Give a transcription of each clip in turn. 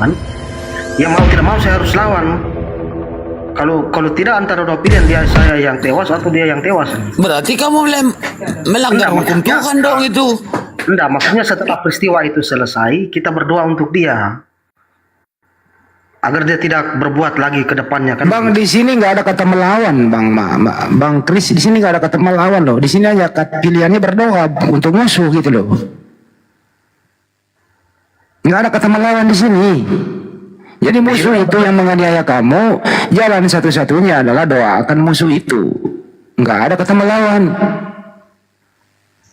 lawan, ya mau tidak mau saya harus lawan. Kalau tidak antara dua pilihan, dia saya yang tewas atau dia yang tewas. Berarti kamu melanggar hukum Tuhan dong itu. Enggak, maksudnya setelah peristiwa itu selesai, kita berdoa untuk dia agar dia tidak berbuat lagi ke depannya kan. Bang, di sini nggak ada kata melawan, Bang Kris, di sini nggak ada kata melawan loh. Di sini hanya pilihannya berdoa untuk musuh gitu loh. Nggak ada kata melawan di sini. Jadi musuh itu yang menganiaya kamu, jalan satu-satunya adalah doakan musuh itu. Nggak ada kata melawan.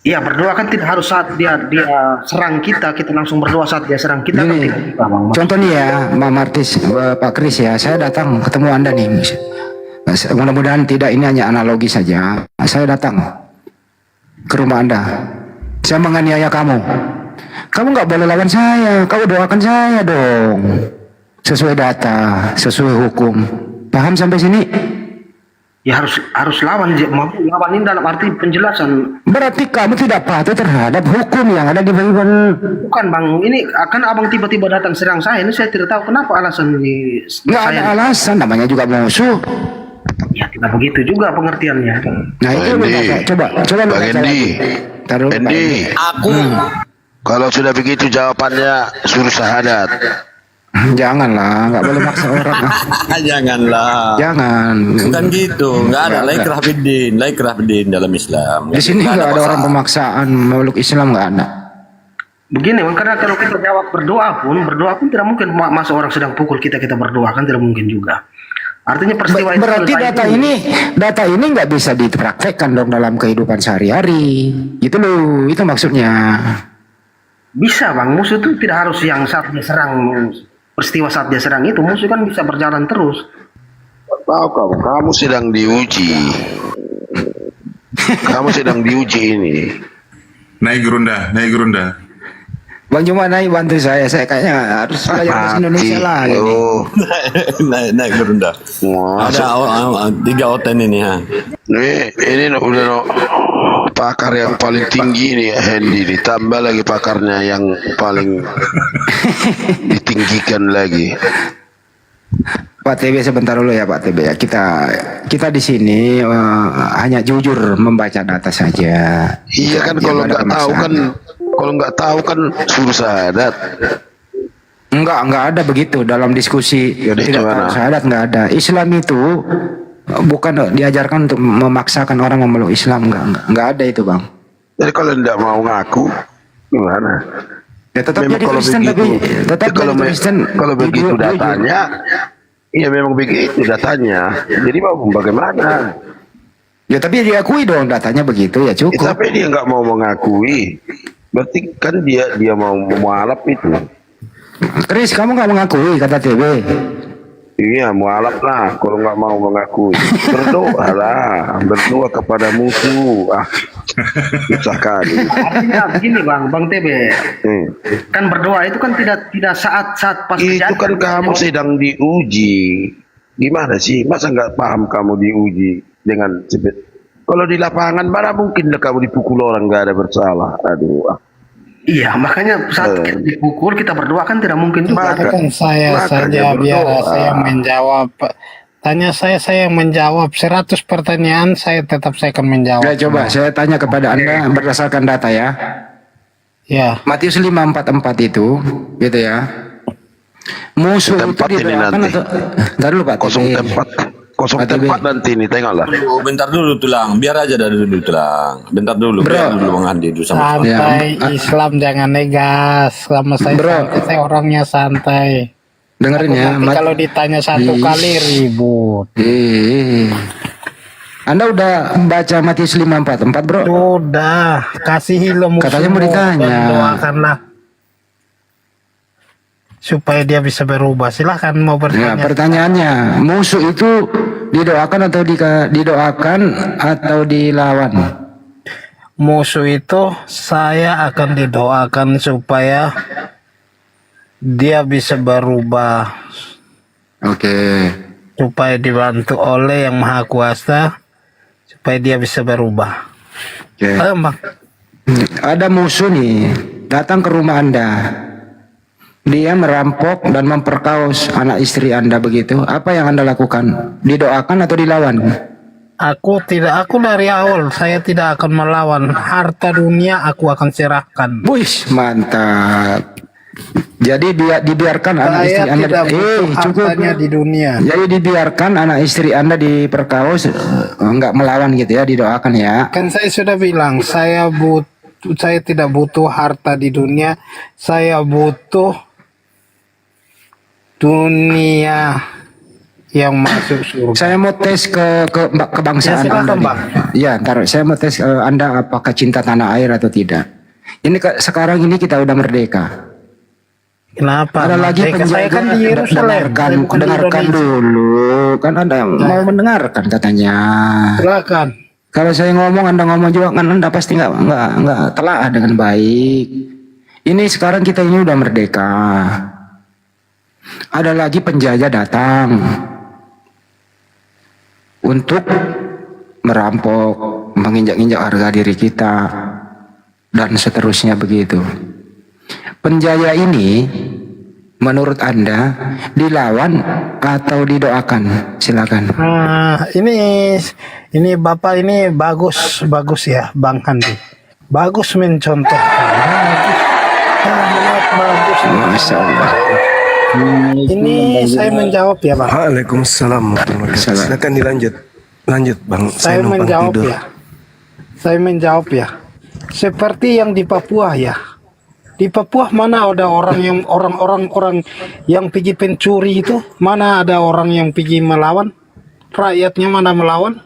Iya, berdoa kan tidak harus saat dia serang kita langsung berdoa saat dia serang kita. Gini, kan Bang. contoh nih ya, Mbak Martis, Pak Kris ya, saya datang ketemu Anda nih. Mudah-mudahan tidak, ini hanya analogi saja. Saya datang ke rumah Anda, saya menganiaya kamu. Kamu nggak boleh lawan saya, kamu doakan saya dong. Sesuai data, sesuai hukum. Paham sampai sini? Ya harus lawan ini dalam arti penjelasan. Berarti kamu tidak patuh terhadap hukum yang ada di Bible. Bukan Bang, ini akan abang tiba-tiba datang serang saya, ini saya tidak tahu kenapa alasan ini. Nggak ada alasan, namanya juga musuh. Ya tidak begitu juga pengertiannya. Nah itu coba lu Bang baca Endi. lagi. Taruh Endi, Aku kalau sudah begitu jawabannya suruh syahadat. Janganlah, nggak boleh maksa orang. janganlah. Jangan. Bukan gitu, nggak ada la ikrah fiddin dalam Islam. Di sini nggak ada orang pemaksaan memeluk Islam, nggak ada. Begini Bang, karena kalau kita jawab berdoa pun tidak mungkin masa orang sedang pukul kita berdoa kan tidak mungkin juga. Artinya peristiwa itu Berarti data ini nggak bisa dipraktekkan dong dalam kehidupan sehari-hari. Gitu loh, itu maksudnya. Bisa Bang, musuh itu tidak harus yang saat dia serang, peristiwa saat dia serang itu musuh kan bisa berjalan terus. Tahu kamu sedang diuji. Kamu sedang diuji ini. Naik gerunda. Bang Juma naik bantu saya kayaknya harus belajar bahasa Indonesia lah. Oh, naik gerunda. Ada 3 oten ini ha. ini udah pakar yang paling tinggi nih Hendy, ditambah lagi pakarnya yang paling ditinggikan lagi. Pak TB sebentar dulu ya Pak TB ya. Kita di sini hanya jujur membaca data saja. Iya kan, kalau nggak tahu kan suruh syahadat. Enggak ada begitu dalam diskusi. Yaudah, Tidak tahu syahadat nggak ada. Islam itu bukan diajarkan untuk memaksakan orang memeluk Islam, enggak ada itu Bang. Jadi kalau tidak mau ngaku gimana? Ya tetap Memang jadi Kristen tapi tetap kalau jadi Kristen. kalau begitu datanya, iya memang begitu datanya. Jadi mau bagaimana? Ya tapi diakui dong datanya begitu ya cukup. Tapi dia nggak mau mengakui. Berarti kan dia mau mualaf itu. Kris, kamu nggak mengakui kata TB. Iya, mualaf lah kalau nggak mau mengakui. Berdoa kepada musuh. Susah kali. Artinya begini Bang TB. Kan berdoa itu kan tidak saat pas Itu kejadian. kan kamu sedang diuji. Gimana sih? Masa nggak paham kamu diuji dengan cepet? Kalau di lapangan mana mungkin kamu dipukul orang nggak ada bersalah. Aduh. Iya, makanya saat kita dipukul kita berdoa kan tidak mungkin juga. Kan saya saja biar saya menjawab. Tanya saya yang menjawab 100 pertanyaan, saya akan menjawab. Ya coba saya tanya kepada Anda berdasarkan data ya. Ya. Matius 5:44 itu, gitu ya. Musuh itu didoakan atau entar dulu Pak. Kosong tempat nanti ini, tengoklah. Bentar dulu tulang, biar aja dari dulu tulang. Bentar dulu, biar dulu Bang Andi dulu sama. Santai, Islam jangan negas sama saya. Santai, saya orangnya santai. Dengerin ya. Kalau ditanya satu kali ribut. Anda udah baca Matius 5:44 bro? Sudah, kasih ilmu. Katanya mau ditanya. Doakanlah supaya dia bisa berubah. Silahkan mau bertanya. Nah, pertanyaannya, musuh itu didoakan atau dilawan? Musuh itu saya akan didoakan supaya dia bisa berubah. Oke. Supaya dibantu oleh Yang Maha Kuasa supaya dia bisa berubah. Oke. Ayo, Bang. Ada musuh nih datang ke rumah Anda. dia merampok dan memperkaos anak istri Anda begitu, apa yang Anda lakukan? Didoakan atau dilawan? Aku dari awal saya tidak akan melawan. Harta dunia aku akan serahkan. Wih, mantap. Jadi dibiarkan anak istri Saya Anda tidak butuh cukup. hartanya di dunia. Jadi dibiarkan anak istri Anda diperkaos, enggak melawan gitu ya, didoakan ya. Kan saya sudah bilang, saya tidak butuh harta di dunia. Saya butuh dunia yang masuk surga. Saya mau tes kebangsaan Ya, silakan, Anda nih. Bang. Ya, ntar saya mau tes Anda apakah cinta tanah air atau tidak. Ini sekarang ini kita udah merdeka. Kenapa? Ada lagi Merdeka? penjaga. Saya kan di Yerusalem. Saya bukan di Dengarkan Indonesia. dulu. Kan Anda mau mendengarkan katanya. Silakan. Kalau saya ngomong, Anda ngomong juga kan Anda pasti nggak telaah dengan baik. Ini sekarang kita ini udah merdeka. Ada lagi penjajah datang untuk merampok, menginjak-injak harga diri kita, dan seterusnya begitu. Penjajah ini, menurut Anda, dilawan atau didoakan? Silakan. Ini Bapak ini bagus ya, Bang Handi. Bagus mencontohkan. Bagus. Masya Allah. Ini saya menjawab ya, Bang. Waalaikumsalam warahmatullahi wabarakatuh. Silakan dilanjut. Lanjut, Bang. Saya numpang menjawab tidur. ya. Saya menjawab ya. Seperti yang di Papua ya. Di Papua mana ada orang yang pergi pencuri itu? Mana ada orang yang pergi melawan? Rakyatnya mana melawan?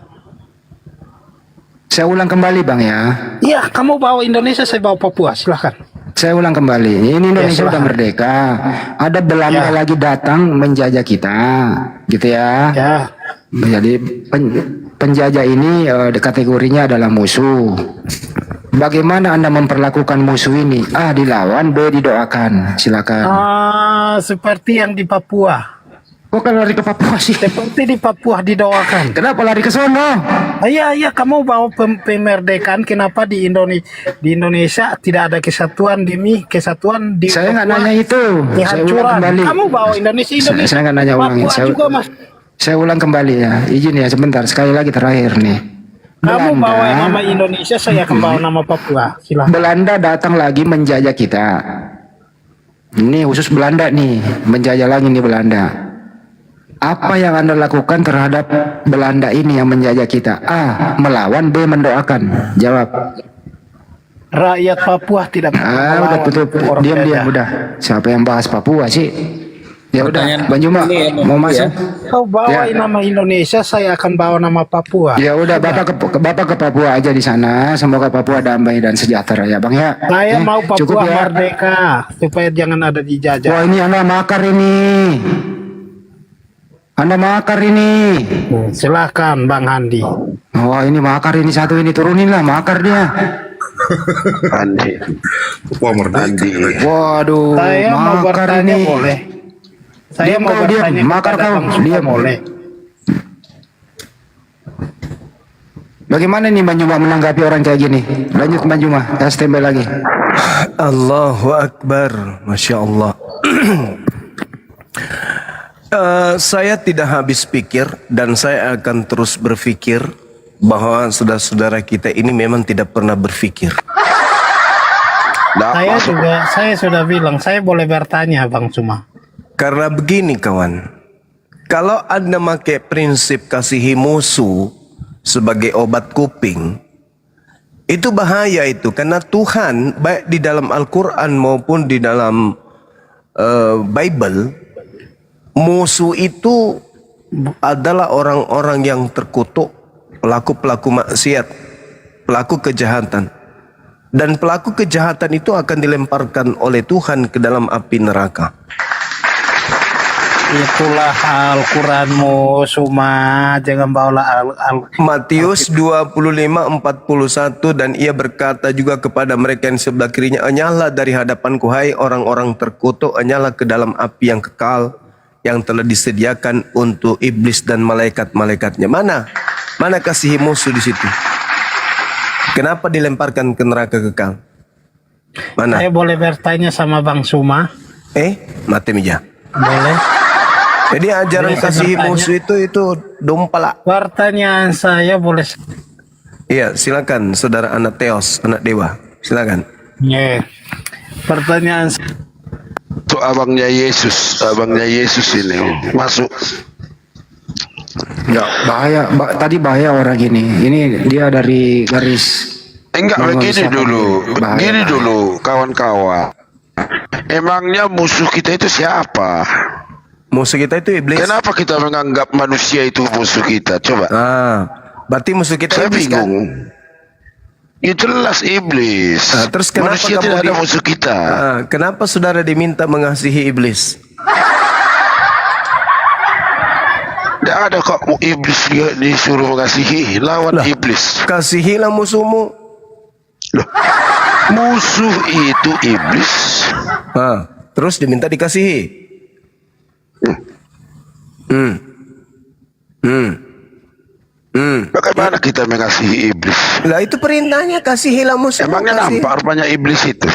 Saya ulang kembali Bang ya. Iya, kamu bawa Indonesia, saya bawa Papua. Silahkan. Saya ulang kembali. Ini Indonesia Ya, udah silakan. merdeka. Ada Belanda Ya. lagi datang menjajah kita, gitu ya. Ya. Jadi penjajah ini kategorinya adalah musuh. Bagaimana Anda memperlakukan musuh ini? A, dilawan, B, didoakan. Silakan. Seperti yang di Papua. Kok kan lari ke Papua sih? Seperti di Papua didoakan. Kenapa lari ke sono? Iya, kamu bawa pemerdekaan. Kenapa di Indonesia tidak ada kesatuan demi kesatuan di Saya nggak Papua? nanya itu. Ini Saya ulang hancuran. kembali. Kamu bawa Indonesia. Saya nggak nanya ulangin. Papua juga, Mas. Saya ulang kembali ya. Izin ya sebentar. Sekali lagi terakhir nih. Kamu Belanda- bawa nama Indonesia, saya akan bawa nama Papua. Silahkan. Belanda datang lagi menjajah kita. Ini khusus Belanda nih, menjajah lagi nih Belanda. Apa yang Anda lakukan terhadap Belanda ini yang menjajah kita? A, melawan, B, mendoakan. Jawab. Rakyat Papua tidak Udah melawan tutup. orang Diam, jajah. udah. Siapa yang bahas Papua sih? Ya udah, Pertanyaan Bang Juma ini ya, mau masuk? Kau bawa Ya. nama Indonesia, saya akan bawa nama Papua. Ya udah, Bapak ke Papua aja di sana. Semoga Papua damai dan sejahtera ya, Bang ya. Saya mau Cukup Papua ya. merdeka supaya jangan ada dijajah. Wah, ini Anda makar ini. Anda makar ini. Silahkan Bang Handi. Wah, ini makar ini satu ini turunin lah, makar dia. Andi, Papua merdeka. Andi. Waduh, Saya mau makar bertanya ini. boleh. Saya Diam mau kau, diam. bertanya Makar kepada kau, Bang Suka diam. boleh. Bagaimana nih Bang Juma menanggapi orang kayak gini? Lanjut Bang Juma, kita standby lagi. Allahu Akbar. Masya Allah. Saya tidak habis pikir dan saya akan terus berpikir bahwa saudara-saudara kita ini memang tidak pernah berpikir. Saya sudah bilang, saya boleh bertanya Bang Cuma. Karena begini kawan, kalau Anda pakai prinsip kasihi musuh sebagai obat kuping, itu bahaya itu. Karena Tuhan baik di dalam Al-Quran maupun di dalam Bible, musuh itu adalah orang-orang yang terkutuk, pelaku-pelaku maksiat, pelaku kejahatan. Dan pelaku kejahatan itu akan dilemparkan oleh Tuhan ke dalam api neraka. Itulah Al-Quranmu, Suma. Jangan bawalah Matius 25:41, dan ia berkata juga kepada mereka yang sebelah kirinya, enyahlah dari hadapanku hai orang-orang terkutuk, enyahlah ke dalam api yang kekal yang telah disediakan untuk iblis dan malaikat-malaikatnya. Mana kasih musuh di situ? Kenapa dilemparkan ke neraka kekal? Mana? Saya boleh bertanya sama Bang Suma. Mati meja. Boleh. Jadi ajaran Boleh saya kasihi bertanya? musuh itu dompala. Pertanyaan saya boleh. Iya, silakan saudara anak Teos, anak dewa. Silakan. Ya. Pertanyaan Itu abangnya Yesus ini masuk. Ya, bahaya. Tadi bahaya orang ini. Ini dia dari garis. Enggak begini Siapa dulu, ini? Bahaya. begini dulu kawan-kawan. Emangnya musuh kita itu siapa? Musuh kita itu iblis. Kenapa kita menganggap manusia itu musuh kita? Coba. Berarti musuh kita Saya iblis kan? bingung. Ya jelas iblis. Terus kenapa Manusia kamu tidak ada musuh kita. Kenapa saudara diminta mengasihi iblis? Tidak ada kok iblis disuruh mengasihi. Lawan iblis. Kasihilah musuhmu. Loh, musuh itu iblis. Terus diminta dikasihi. Bagaimana kita mengasihi iblis? Lah itu perintahnya, kasihilah musuhmu. Emangnya nampak rupanya iblis itu?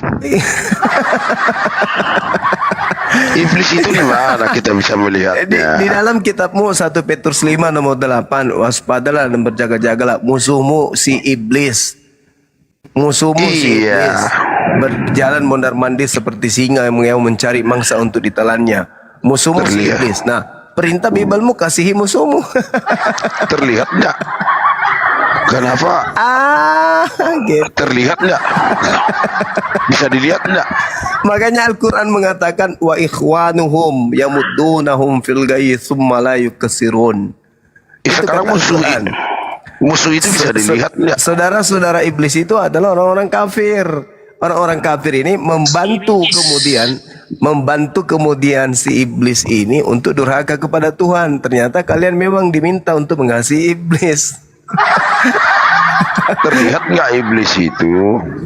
Iblis itu di mana kita bisa melihatnya? Di dalam kitabmu 1 Petrus 5 nomor 8, waspadalah dan berjaga-jagalah musuhmu si iblis. Musuhmu si Iya. iblis berjalan mondar-mandir seperti singa yang mencari mangsa untuk ditelannya. Musuhmu si Terlihat. iblis. Nah, perintah Bibelmu kasihi musuhmu. Terlihat enggak? Kenapa? Gitu. Terlihat enggak? Bisa dilihat enggak? Makanya Al-Quran mengatakan wa ikhwanuhum yamuddunahum fil ghayyi tsumma la yukasirun. Sekarang kata musuh Al-Quran. itu. Musuh itu bisa dilihat enggak? Saudara-saudara iblis itu adalah orang-orang kafir. Orang-orang kafir ini membantu kemudian si iblis ini untuk durhaka kepada Tuhan. Ternyata kalian memang diminta untuk mengasihi iblis. Terlihat enggak iblis itu?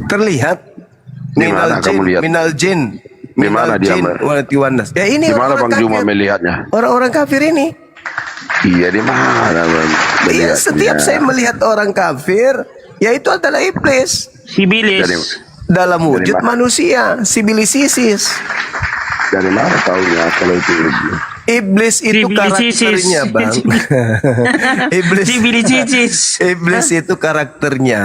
Terlihat. Di mana kamu lihat? Minal jin. Di mana dia, Mbak? Walati wanas. Ya ini Di mana orang-orang Bang Juma kafir. melihatnya? Orang-orang kafir ini. Iya, di mana Bang? Iya, melihatnya? setiap saya melihat orang kafir, ya itu adalah iblis. Sibilis. Dalam wujud mana? manusia, sibilisisis. Dari mana taunya kalau itu iblis? Iblis itu karakternya, Bang. Iblis itu karakternya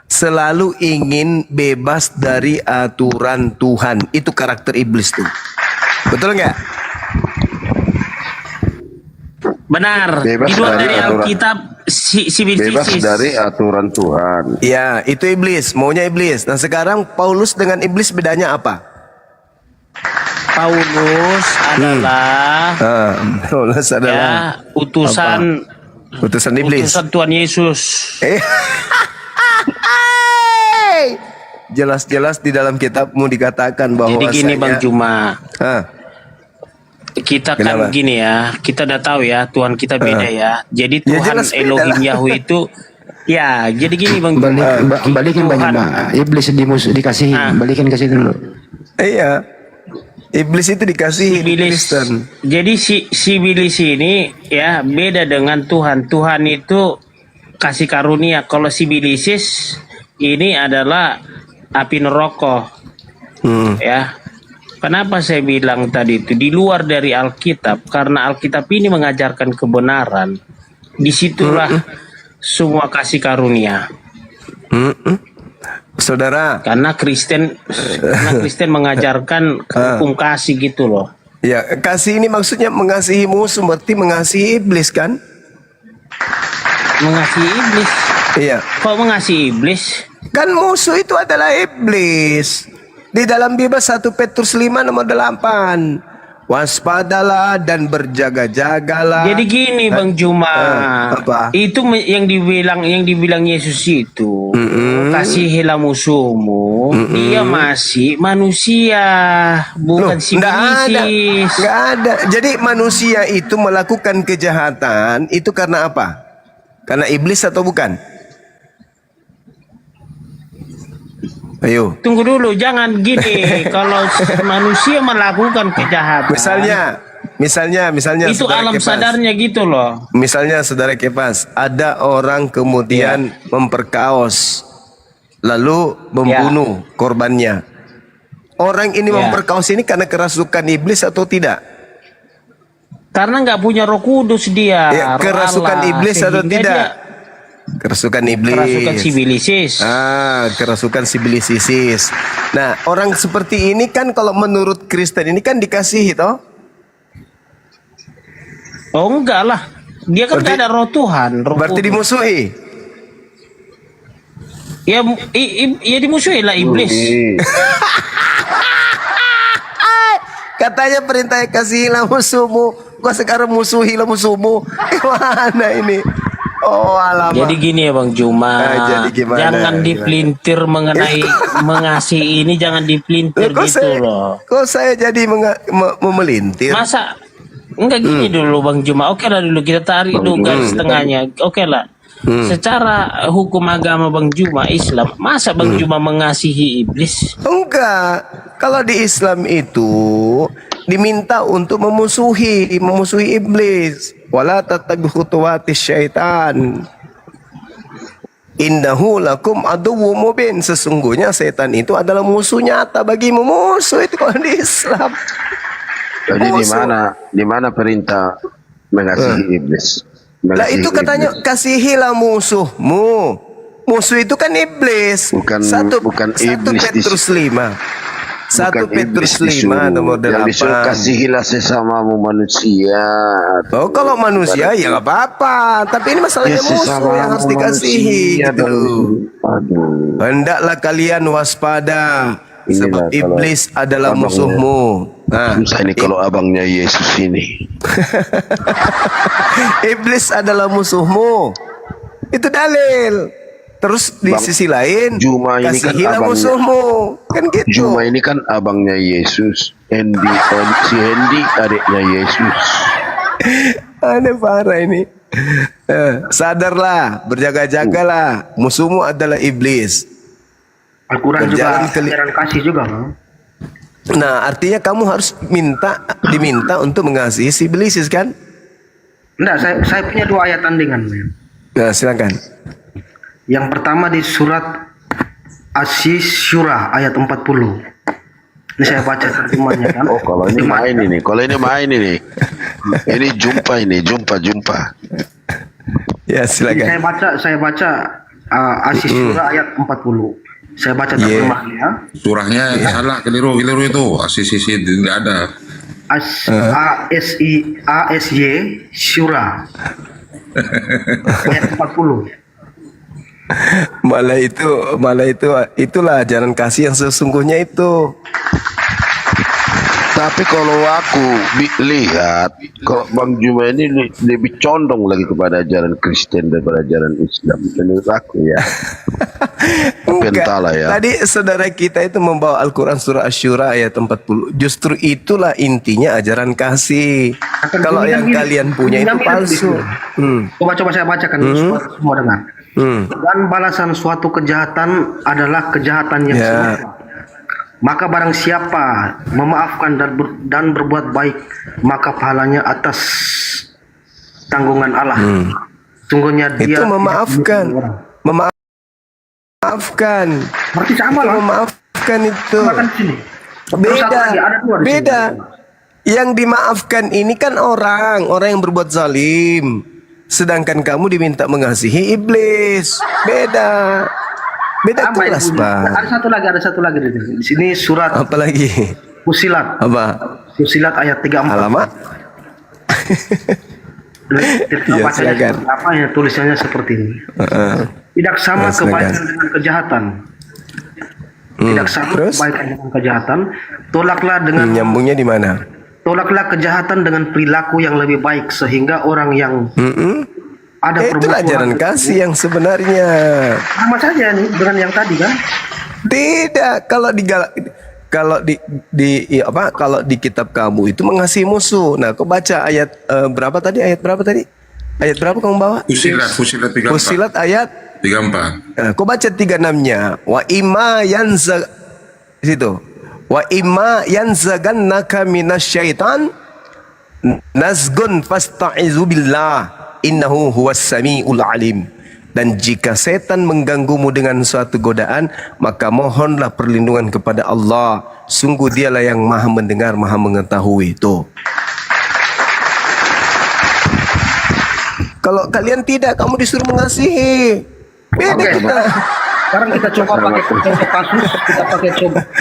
selalu ingin bebas dari aturan Tuhan. Itu karakter iblis tuh. Betul nggak? Benar. Bebas Diluar dari dari aturan. Alkitab Bebas dari aturan Tuhan. Ya, itu iblis. Maunya iblis. Nah, sekarang Paulus dengan iblis bedanya apa? Paulus adalah Paulus ya adalah utusan utusan iblis. utusan Tuhan Yesus. Jelas-jelas di dalam kitabmu dikatakan bahwa Jadi gini Bang Juma, kita Kenapa? kan gini ya, kita udah tahu ya Tuhan kita beda ya. Jadi Ya, Tuhan jelas beda Elohim lah. Yahweh itu ya, jadi gini Bang Juma. Balikin Bang Tuhan- Juma. Iblis dikasihi. Balikin kasih dulu. Iya. Iblis itu dikasih Sibilis. Kristen. Jadi si Sibilis ini ya beda dengan Tuhan. Tuhan itu kasih karunia. Kalau Sibilisis ini adalah api neraka. Ya. Kenapa saya bilang tadi itu di luar dari Alkitab? Karena Alkitab ini mengajarkan kebenaran. Disitulah semua kasih karunia. Saudara, Karena Kristen mengajarkan hukum kasih gitu loh. ya kasih ini maksudnya mengasihi musuh, berarti mengasihi iblis kan? Mengasihi iblis. Iya. Kok mengasihi iblis? Kan musuh itu adalah iblis. Di dalam Bibel 1 Petrus 5 nomor 8. Waspadalah dan berjaga-jagalah. Jadi gini Bang Juma, apa? itu yang dibilang Yesus itu, kasihilah musuhmu. Dia masih manusia, bukan sibilisis. Nggak ada. Jadi manusia itu melakukan kejahatan itu karena apa? Karena iblis atau bukan? Ayo. Tunggu dulu, jangan gini. Kalau manusia melakukan kejahatan, Misalnya itu saudara alam Kepas. sadarnya gitu loh. Misalnya saudara Kepas, ada orang kemudian memperkaos lalu membunuh korbannya. Orang ini Ya. memperkaos ini karena kerasukan iblis atau tidak? Karena nggak punya Roh Kudus dia. Ya, Roh kerasukan Allah. iblis atau Sehingga tidak? dia Kerasukan iblis. kerasukan sibilisis. Kerasukan sibilisis. Nah, orang seperti ini kan kalau menurut Kristen ini kan dikasihi toh? Oh enggak lah. Dia kan nggak ada roh Tuhan. Roh Berarti Kudus. dimusuhi. Ya, ya dimusuhi lah iblis. Katanya perintah kasihilah musuhmu. Gua sekarang musuhilah musuhmu. Gimana ini? Oh alamak. Jadi gini ya Bang Juma, jadi gimana? jangan dipelintir mengenai mengasihi ini, jangan dipelintir Kok gitu saya, loh. kok saya jadi memelintir? Masa enggak gini dulu Bang Juma. Oke lah dulu kita tarik dulu garis tengahnya. Oke lah. Secara hukum agama Bang Juma Islam, masa Bang Juma mengasihi iblis? Enggak. Kalau di Islam itu diminta untuk memusuhi iblis. Wala tattabi khutuwatis syaitan. Innahu lakum aduwwum mubin. Sesungguhnya setan itu adalah musuh nyata bagimu. Musuh itu kalau di Islam. Jadi Musuh. di mana perintah mengasihi iblis? Lah Mengasihi itu katanya iblis. kasihilah musuhmu. Musuh itu kan iblis. Bukan iblis di- Petrus 5. 1 Bukan Petrus iblis 5 nomor Yang disuruh 8. kasihilah sesamamu manusia. Oh kalau manusia ya nggak apa-apa. Tapi ini masalahnya musuh yang harus dikasihi gitu loh. Aduh. Hendaklah kalian waspada. Inilah Sebab kalau iblis adalah abangnya. musuhmu. Nah, Susah ini kalau abangnya Yesus ini. iblis adalah musuhmu. Itu dalil. Terus di Bang, sisi lain, Juma ini kan kasihilah abangnya. musuhmu. Kan gitu. Juma ini kan abangnya Yesus. Si Hendy adiknya Yesus. Aneh parah ini. Sadarlah, berjaga-jagalah. Musuhmu adalah iblis. Al-Quran Berjalan juga ke- ajaran kasih juga, Bang. Nah, artinya kamu harus diminta untuk mengasihi si iblis kan? Enggak, saya punya 2 ayat tandingan. Bang. Nah, silakan. Yang pertama di surat Asy-Syura ayat 40. Ini saya baca terjemahnya kan. Oh kalau ini main ini. Kalau ini main ini. Ini jumpa. Ya, silakan. Saya baca Asy-Syura ayat 40. Saya baca terjemahnya. Surahnya salah, keliru itu. Sisi tidak ada. ASY Syura ayat 40. Malah itulah ajaran kasih yang sesungguhnya itu. Tapi kalau aku lihat, kalau Bang Juma ini lebih condong lagi kepada ajaran Kristen daripada ajaran Islam. Menurut aku ya. Entahlah ya. Tadi saudara kita itu membawa Al-Quran surah Asy-Syura ayat 40. Justru itulah intinya ajaran kasih. Kalau yang kalian punya itu palsu. Coba saya bacakan semua dengar. Dan balasan suatu kejahatan adalah kejahatan yang serupa. Maka barang siapa memaafkan dan berbuat baik, maka pahalanya atas tanggungan Allah. Sungguhnya dia Itu memaafkan. Memaafkan. Berarti sama lah. Memaafkan itu. Makan sini. Terus satu lagi, ada 2 di sini. Beda. Yang dimaafkan ini kan orang yang berbuat zalim. Sedangkan kamu diminta mengasihi iblis. Beda Sama kelas, itu. Pak. Ada satu lagi di sini surat Apa lagi? Fusilat. Apa? Fusilat ayat 34. Alamak. Kita Ya, bacanya silakan. seperti apa ya, tulisannya seperti ini. Tidak sama Ya, silakan. kebaikan dengan kejahatan. Tidak sama Terus? kebaikan dengan kejahatan. Nyambungnya di mana? Tolaklah kejahatan dengan perilaku yang lebih baik sehingga orang yang ada Itulah ajaran kasih yang sebenarnya. sama saja nih dengan yang tadi kan. Tidak, kalau di kitab kamu itu mengasihi musuh. Nah, kau baca ayat berapa tadi? Ayat berapa tadi? Ayat berapa kamu bawa? Fusilat 34. Fusilat ayat 34. Nah, kau baca 36-nya. Wa imma yanzag situ. Wa imma yanzagannaka minasyaitan nazgun fasta'izu billah innahu huwas samiul alim. Dan jika setan mengganggumu dengan suatu godaan, maka mohonlah perlindungan kepada Allah. Sungguh dialah yang maha mendengar, maha mengetahui. Tuh. Kalau kalian tidak, kamu disuruh mengasihi. Beda Oke, kita. sekarang kita coba pakai contoh kasus, kita pakai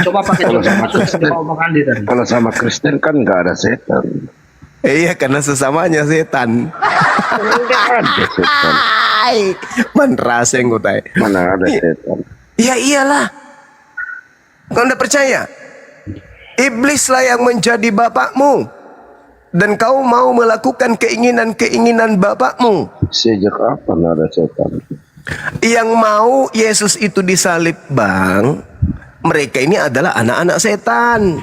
coba pakai contoh kasus yang mau Bang Andi tadi. Kalau sama Kristen kan nggak ada setan. Iya, karena sesamanya setan. Nggak ada setan. Hai, man rasa yang gue Mana ada setan? Ya iyalah. Kau tidak percaya? Iblislah yang menjadi bapakmu. Dan kau mau melakukan keinginan-keinginan bapakmu. Sejak kapan ada setan? Yang mau Yesus itu disalib, Bang, mereka ini adalah anak-anak setan.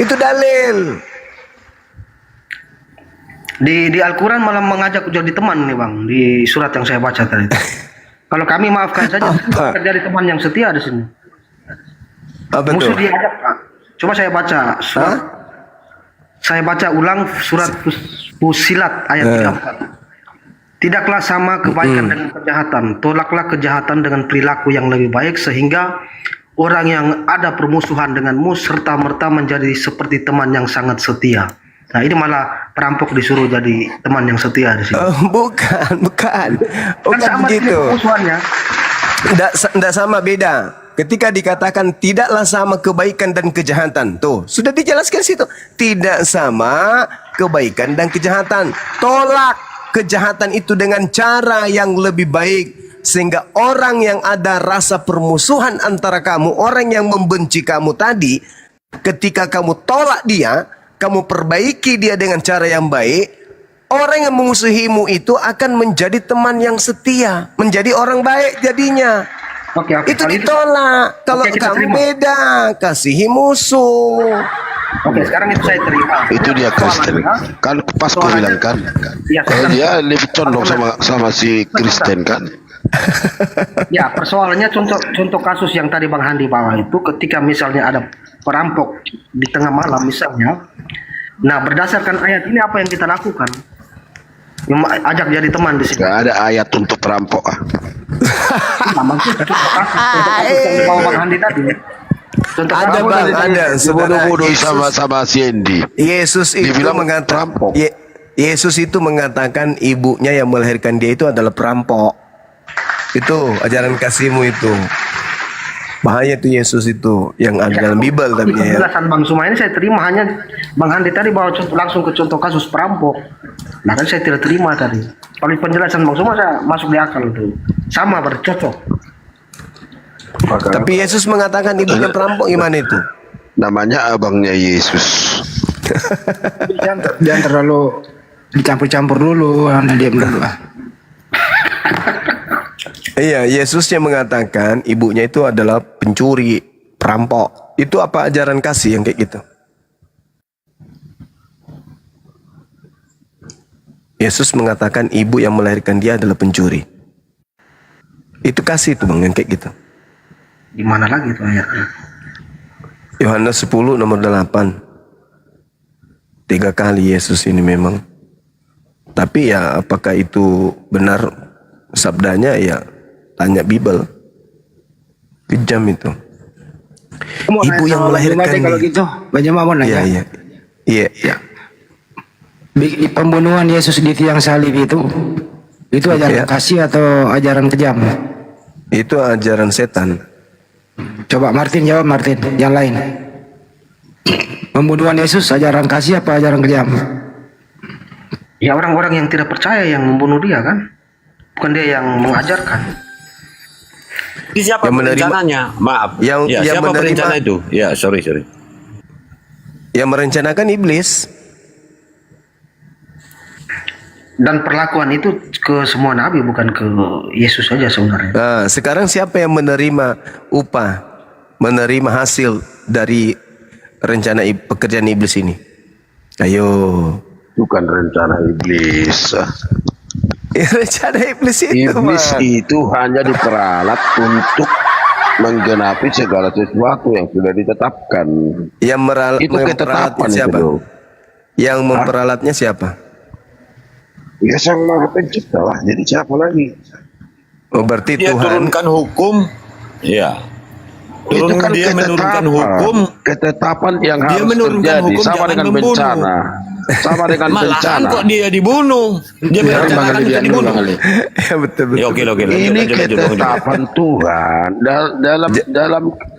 Itu dalil. Di Al-Quran malah mengajak jadi teman nih Bang, di surat yang saya baca tadi. Kalau kami maafkan saja, Apa? jadi teman yang setia di sini. Apa Musuh tuh? diajak Pak. Coba saya baca surat. Saya baca ulang surat Fussilat ayat 34. Tidaklah sama kebaikan dengan kejahatan. Tolaklah kejahatan dengan perilaku yang lebih baik sehingga orang yang ada permusuhan denganmu serta merta menjadi seperti teman yang sangat setia. Nah ini malah perampok disuruh jadi teman yang setia di sini. Bukan. Kan Bukan sama begitu. permusuhannya. Tidak sama, beda. Ketika dikatakan tidaklah sama kebaikan dan kejahatan, tuh sudah dijelaskan situ. Tidak sama kebaikan dan kejahatan. Tolak kejahatan itu dengan cara yang lebih baik, sehingga orang yang ada rasa permusuhan antara kamu, orang yang membenci kamu tadi, ketika kamu tolak dia, kamu perbaiki dia dengan cara yang baik, orang yang memusuhimu itu akan menjadi teman yang setia, menjadi orang baik jadinya. Oke, Itu kalau ditolak. Kalau Oke, kita kamu terima. beda, kasihi musuh. Oke, sekarang itu saya terima. Itu dia Kristen. Kan pas kau bilang kan. Iya, Dia lebih condong sama si Kristen kan. Ya, persoalannya contoh kasus yang tadi Bang Handi bawa itu ketika misalnya ada perampok di tengah malam misalnya. Nah, berdasarkan ayat ini apa yang kita lakukan? Yang ajak jadi teman di sini. Gak ada ayat untuk perampok. Nah, maksudnya contoh kasus yang dibawa Bang Handi tadi. Contoh Ada kasus Bang, ada. Saudara Bodoh-bodoh Yesus, sama si Andy. Yesus itu Dibilang mengatakan, perampok. Yesus itu mengatakan ibunya yang melahirkan dia itu adalah perampok. Itu ajaran kasihmu itu. Bahaya tuh Yesus itu yang ada dalam Bible tapi ya. Penjelasan Bang Suma ini saya terima, hanya Bang Handi tadi bawa langsung ke contoh kasus perampok. Nah kan saya tidak terima tadi. Kalau penjelasan Bang Suma saya masuk di akal itu. Sama bercocok. Tapi Yesus mengatakan ibunya perampok, gimana itu? Namanya abangnya Yesus. Jangan terlalu dicampur-campur dulu, diam dulu. Iya, Yesus yang mengatakan ibunya itu adalah pencuri, perampok. Itu apa ajaran kasih yang kayak gitu? Yesus mengatakan ibu yang melahirkan dia adalah pencuri. Itu kasih itu Bang yang kayak gitu. Di mana lagi itu ayatnya? Yohanes 10 nomor 8. 3 kali Yesus ini memang. Tapi ya apakah itu benar sabdanya, ya tanya Bible. Kejam itu. Ibu yang melahirkan kalau dia. gitu, banyak mau nanya. Iya. Pembunuhan Yesus di tiang salib itu ajaran Iya. kasih atau ajaran kejam? Itu ajaran setan. Coba Martin jawab, Martin, yang lain. Pembunuhan Yesus ajaran kasih apa ajaran kejam? Ya orang-orang yang tidak percaya yang membunuh dia kan? Bukan dia yang mengajarkan. Siapa Yang menerima- perencananya? Maaf. Yang- Ya, yang siapa menerima- perencana itu? Ya, sorry. Yang merencanakan iblis. Dan perlakuan itu ke semua nabi, bukan ke Yesus saja sebenarnya. Nah, sekarang siapa yang menerima upah, menerima hasil dari rencana pekerjaan iblis ini? Ayo. Bukan rencana iblis. Ya, rencana iblis itu, Iblis Bang. itu hanya diperalat untuk menggenapi segala sesuatu yang sudah ditetapkan. Yang Itu memperalatnya ketetapan itu siapa? loh. Yang memperalatnya siapa? Ya sang maha pencipta lah. Jadi siapa lagi? Oh, berarti Dia Tuhan. turunkan hukum. Ya. Itu kan Dia menurunkan hukum. ketetapan yang Dia harus menurunkan terjadi hukum, sama jangan dengan membunuh. bencana. Sama dengan Malahan bencana. kok dia dibunuh. Dia merencanakan kita dibunuh. Ya betul betul. Ya oke. Ini ketetapan Tuhan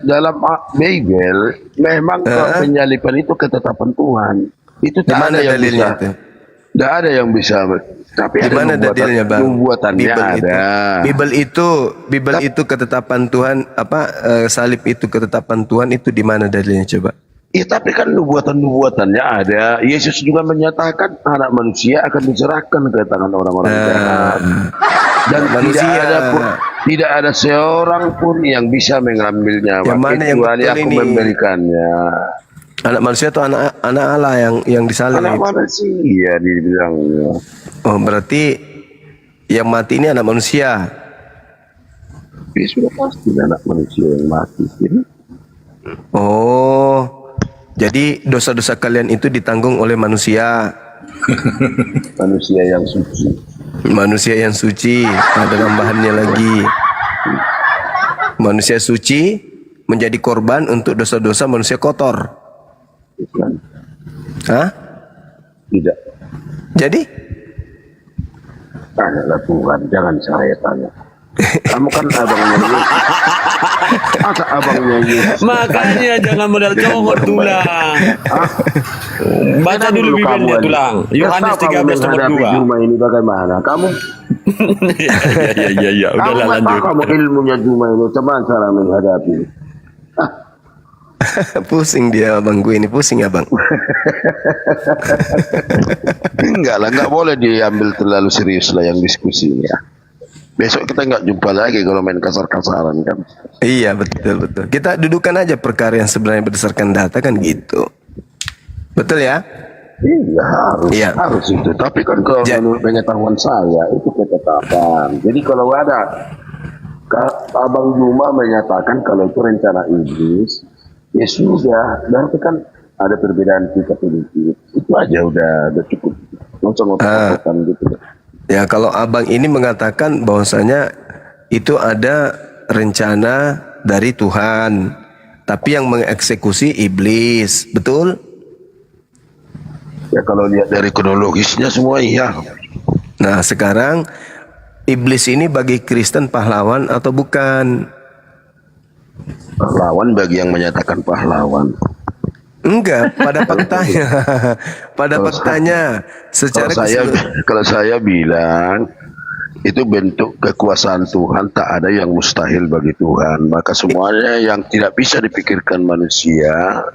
dalam Bible memang penyalipan itu ketetapan Tuhan. Itu Di tak mana ada yang dalilnya bisa. itu? Tidak ada yang bisa. Tapi Di ada mana dalilnya, Bang? nubuatannya ada. Bible itu ketetapan Tuhan, salib itu ketetapan Tuhan, itu di mana dalilnya coba? Ya tapi kan nubuatan-nubuatannya ada. Yesus juga menyatakan anak manusia akan diserahkan ke tangan orang-orang jahat. Dan tidak ada seorang pun yang bisa mengambilnya. Yang mana yang kecuali betul aku ini? memberikannya. Anak manusia itu anak Allah yang disalib. Anak manusia ya dibilangnya. Oh, berarti yang mati ini anak manusia. Ya sudah pasti anak manusia yang mati. Oh. Jadi dosa-dosa kalian itu ditanggung oleh manusia. Manusia yang suci. Manusia yang suci, ada tambahannya lagi. Manusia suci menjadi korban untuk dosa-dosa manusia kotor. Bukan. Hah? Tidak. Jadi? Tanyalah Tuhan, jangan saya tanya. Kamu kan abangnya Yesus. Masa abangnya Yesus? Makanya jangan modal congor tulang. Baca dulu Bibelnya tulang. Yohanes 13 nomor 2. Juma ini bagaimana? Kamu Iya. Udahlah kamu lanjut. kamu ilmunya Juma ini coba cara menghadapi. Pusing dia abang gue ini, pusing abang. Enggak lah, enggak boleh diambil terlalu serius lah yang diskusinya. Besok kita enggak jumpa lagi kalau main kasar-kasaran kan. Iya betul. Kita dudukan aja perkara yang sebenarnya berdasarkan data kan gitu. Betul ya? Iya harus, Iya. harus itu. Tapi kan kalau menurut pengetahuan saya itu ketetapan. Jadi kalau ada Abang Juma menyatakan kalau itu rencana iblis, ya sudah. Berarti kan ada perbedaan kita politik. Itu aja udah cukup. Ngomong-ngomong gitu. Ya kalau abang ini mengatakan bahwasanya itu ada rencana dari Tuhan, tapi yang mengeksekusi iblis, betul? Ya kalau lihat dari kronologisnya semua iya. Nah sekarang iblis ini bagi Kristen pahlawan atau bukan? Pahlawan bagi yang menyatakan pahlawan. Enggak, pada faktanya. Pada faktanya secara kalau saya bilang itu bentuk kekuasaan Tuhan, tak ada yang mustahil bagi Tuhan. Maka semuanya yang tidak bisa dipikirkan manusia,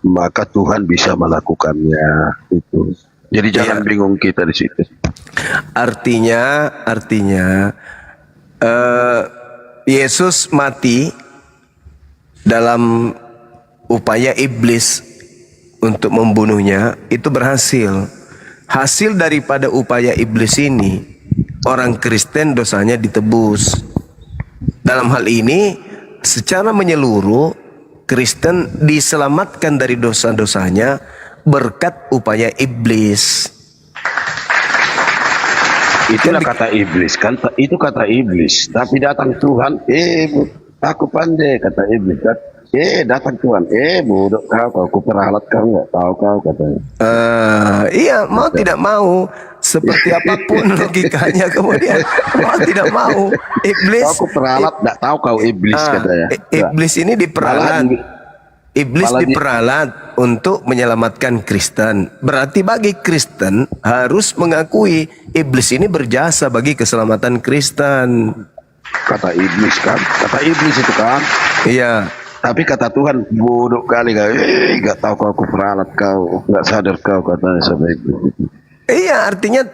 maka Tuhan bisa melakukannya. Itu. Jadi jangan bingung kita di situ. Artinya Yesus mati dalam upaya iblis untuk membunuhnya itu berhasil. Hasil daripada upaya iblis ini, orang Kristen dosanya ditebus. Dalam hal ini, secara menyeluruh, Kristen diselamatkan dari dosa-dosanya berkat upaya iblis. Itulah kata iblis kan, itu kata iblis. Tapi datang Tuhan, aku pandai kata iblis kan. Datang Tuhan, bodoh kau kuperalat kau nggak tahu kau katanya. Iya, mau tidak mau, seperti apapun logikanya kemudian mau tidak mau, iblis. Kau kuperalat, nggak tahu kau iblis katanya. Iblis ini diperalat. Iblis diperalat untuk menyelamatkan Kristen. Berarti bagi Kristen harus mengakui iblis ini berjasa bagi keselamatan Kristen. Kata iblis kan, kata iblis itu kan. Iya. Tapi kata Tuhan, bodoh kali kau, nggak tahu kau kuperalat kau, nggak sadar kau katanya sampai itu. Iya, artinya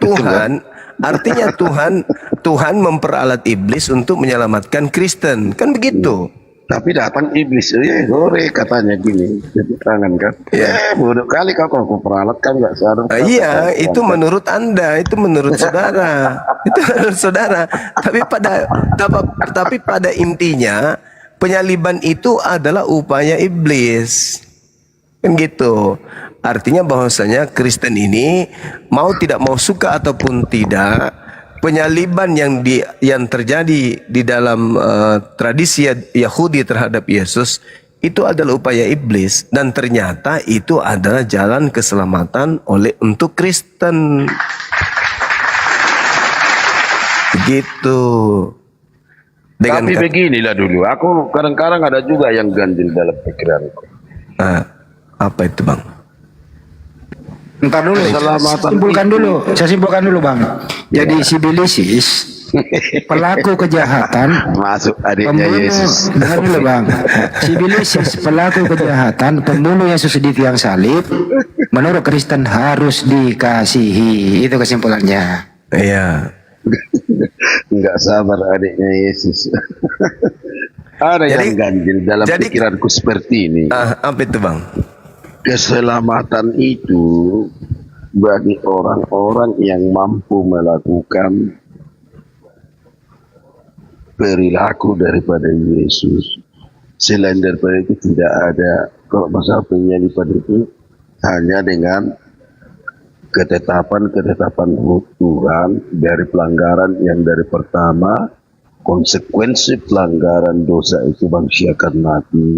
Tuhan memperalat iblis untuk menyelamatkan Kristen, kan begitu. Tapi datang iblis, sore katanya gini, jadi tangan kan. Bodoh kali kau kuperalat kan nggak sadar. Iya, itu menurut Anda, itu menurut saudara, itu menurut saudara. Tapi pada intinya penyaliban itu adalah upaya iblis. Kan gitu. Artinya bahwasanya Kristen ini mau tidak mau suka ataupun tidak, penyaliban yang terjadi di dalam tradisi Yahudi terhadap Yesus itu adalah upaya iblis, dan ternyata itu adalah jalan keselamatan untuk Kristen. Begitu. Tapi beginilah dulu, aku kadang-kadang ada juga yang ganjil dalam pikiranku. Apa itu, Bang? Ntar dulu, saya simpulkan dulu Bang. Jadi si Bilisis pelaku kejahatan, Masuk adiknya Yesus. dengar dulu Bang. Si Bilisis pelaku kejahatan, pembunuh Yesus di tiang salib, menurut Kristen harus dikasihi. Itu kesimpulannya. Iya. Nggak sabar adiknya Yesus. Ada yang ganjil dalam pikiranku seperti ini. Apa itu, Bang? Keselamatan itu bagi orang-orang yang mampu melakukan perilaku daripada Yesus. Selain daripada itu tidak ada. Kalau masalah penyaliban itu hanya dengan ketetapan Tuhan dari pelanggaran yang dari pertama, konsekuensi pelanggaran dosa itu manusia akan mati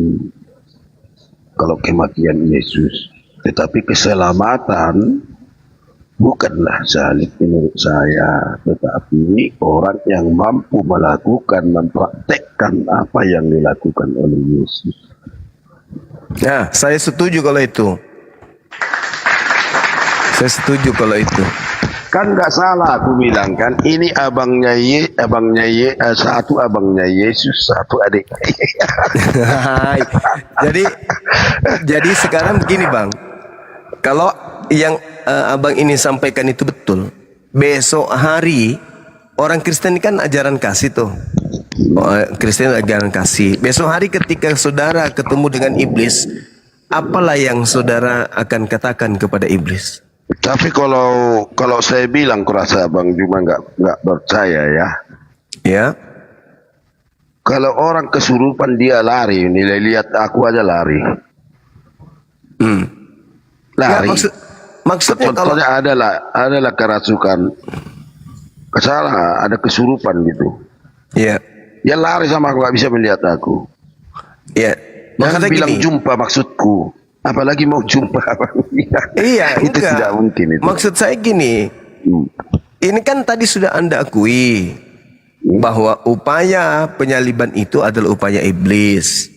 kalau kematian Yesus. Tetapi keselamatan bukanlah salib menurut saya, tetapi orang yang mampu melakukan, mempraktekkan apa yang dilakukan oleh Yesus. Nah, saya setuju kalau itu. Saya setuju kalau itu. Kan nggak salah aku bilang kan, ini satu abangnya Yesus, satu adik. jadi sekarang begini Bang, kalau yang abang ini sampaikan itu betul, besok hari orang Kristen kan ajaran kasih tuh. Kristen ajaran kasih. Besok hari ketika saudara ketemu dengan iblis, apalah yang saudara akan katakan kepada iblis? Tapi kalau saya bilang, kurasa Bang Juma nggak percaya ya. Ya. Kalau orang kesurupan dia lari, nilai lihat aku aja lari. Lari. Ya, maksudnya contohnya adalah kerasukan, kesalahan, ada kesurupan gitu. Iya. Dia lari sama aku, nggak bisa melihat aku. Iya. Jangan bilang jumpa maksudku. Apalagi mau jumpa. Iya, itu enggak. tidak mungkin itu. Maksud saya gini, ini kan tadi sudah Anda akui bahwa upaya penyaliban itu adalah upaya iblis.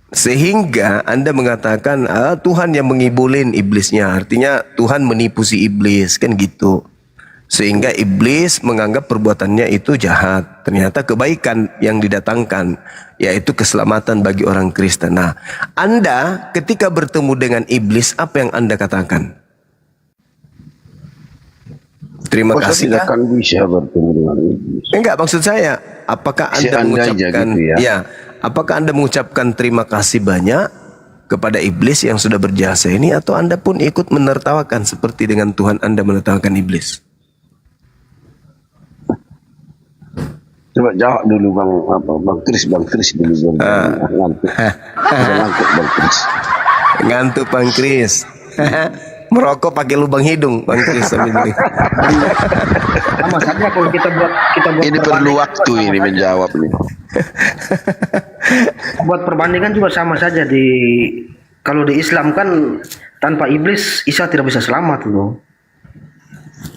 Sehingga Anda mengatakan Tuhan yang mengibulin iblisnya, artinya Tuhan menipu si iblis, kan gitu. Sehingga iblis menganggap perbuatannya itu jahat. Ternyata kebaikan yang didatangkan, yaitu keselamatan bagi orang Kristen. Nah, Anda ketika bertemu dengan iblis, apa yang Anda katakan? Terima kasih. Tidak akan bisa bertemu dengan iblis. Enggak, maksud saya, apakah Anda mengucapkan gitu ya? Apakah Anda mengucapkan terima kasih banyak kepada iblis yang sudah berjasa ini, atau Anda pun ikut menertawakan seperti dengan Tuhan Anda menertawakan iblis? Coba jawab dulu Bang Kris dulu ngantuk. Ngantuk Bang Kris. Ngantuk Bang Kris. Merokok pakai lubang hidung Bang Kris sambil ini. Sama saja kalau kita buat ini perlu waktu ini menjawab nih. Buat perbandingan juga sama saja kalau di Islam kan tanpa iblis Isa tidak bisa selamat loh.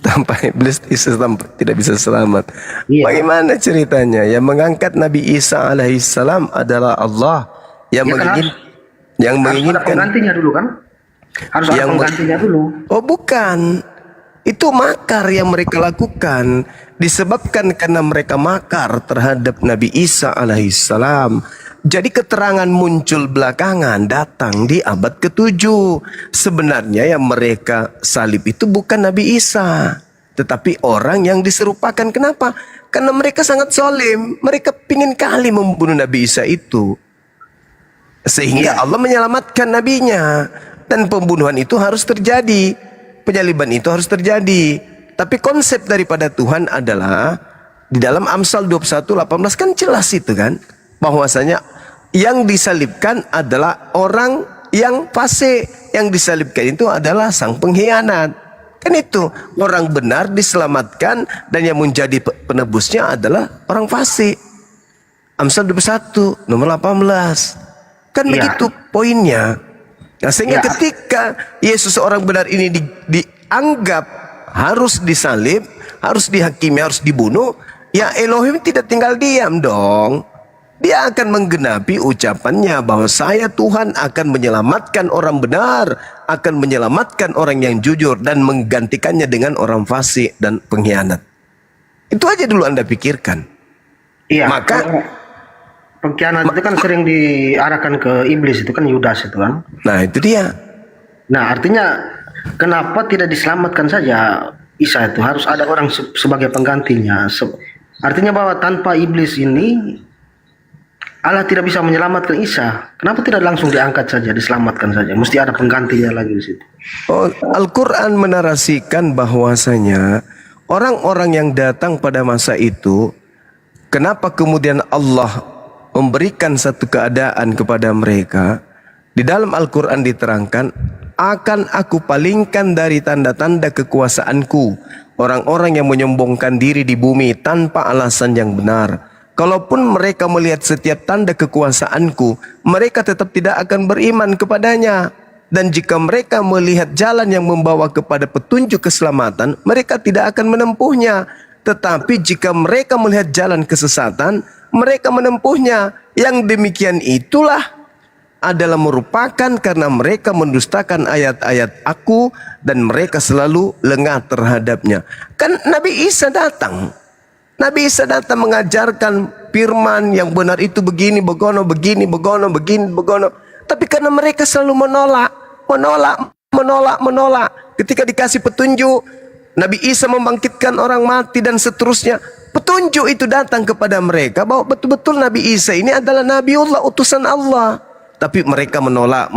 Tanpa iblis Isa tidak bisa selamat. Iya. Bagaimana ceritanya? Yang mengangkat Nabi Isa alaihissalam adalah Allah yang menginginkan ada penggantinya dulu kan? Harus ada penggantinya dulu. Oh bukan. Itu makar yang mereka lakukan, disebabkan karena mereka makar terhadap Nabi Isa alaihissalam. Jadi keterangan muncul belakangan, datang di abad ke-7. Sebenarnya yang mereka salib itu bukan Nabi Isa, tetapi orang yang diserupakan. Kenapa? Karena mereka sangat zalim. Mereka pingin kali membunuh Nabi Isa itu. Sehingga Allah menyelamatkan nabinya. Dan pembunuhan itu harus terjadi. Penyaliban itu harus terjadi. Tapi konsep daripada Tuhan adalah, di dalam Amsal 21:18 kan jelas itu kan, bahwasanya yang disalibkan adalah orang yang fasik, yang disalibkan itu adalah sang pengkhianat. Kan itu, orang benar diselamatkan dan yang menjadi penebusnya adalah orang fasik. Amsal 21 nomor 18. Kan begitu poinnya. Nah, sehingga ketika Yesus orang benar ini dianggap harus disalib, harus dihakimi, harus dibunuh, ya Elohim tidak tinggal diam dong. Dia akan menggenapi ucapannya bahwa saya Tuhan akan menyelamatkan orang benar, akan menyelamatkan orang yang jujur dan menggantikannya dengan orang fasik dan pengkhianat. Itu aja dulu Anda pikirkan. Iya. Maka pengkhianat itu kan sering diarahkan ke iblis, itu kan Yudas itu kan. nah itu dia. Nah, artinya kenapa tidak diselamatkan saja Isa itu? Harus ada orang sebagai penggantinya. Artinya bahwa tanpa iblis ini Allah tidak bisa menyelamatkan Isa. Kenapa tidak langsung diangkat saja, diselamatkan saja? Mesti ada penggantinya lagi di situ. Oh, Al-Quran menarasikan bahwasanya orang-orang yang datang pada masa itu, kenapa kemudian Allah memberikan satu keadaan kepada mereka? Di dalam Al-Quran diterangkan, akan aku palingkan dari tanda-tanda kekuasaanku orang-orang yang menyombongkan diri di bumi tanpa alasan yang benar. Kalaupun mereka melihat setiap tanda kekuasaanku, mereka tetap tidak akan beriman kepadanya. Dan jika mereka melihat jalan yang membawa kepada petunjuk keselamatan, mereka tidak akan menempuhnya. Tetapi jika mereka melihat jalan kesesatan, mereka menempuhnya. Yang demikian itulah adalah merupakan karena mereka mendustakan ayat-ayat aku dan mereka selalu lengah terhadapnya. Kan Nabi Isa datang. Nabi Isa datang mengajarkan firman yang benar itu begini, begono, begini, begono, begini, begono. Tapi karena mereka selalu menolak. Ketika dikasih petunjuk, Nabi Isa membangkitkan orang mati dan seterusnya. Petunjuk itu datang kepada mereka bahwa betul-betul Nabi Isa ini adalah Nabiullah, utusan Allah. Tapi mereka menolak.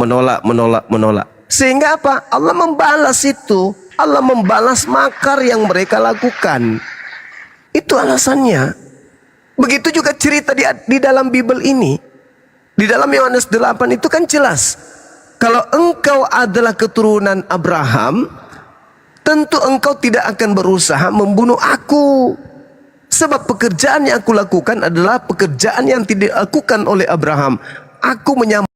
Sehingga apa? Allah membalas itu. Allah membalas makar yang mereka lakukan. Itu alasannya. Begitu juga cerita di dalam Bible ini. Di dalam Yohanes 8 itu kan jelas. Kalau engkau adalah keturunan Abraham, tentu engkau tidak akan berusaha membunuh aku. Sebab pekerjaan yang aku lakukan adalah pekerjaan yang tidak dilakukan oleh Abraham. Aku menyampaikan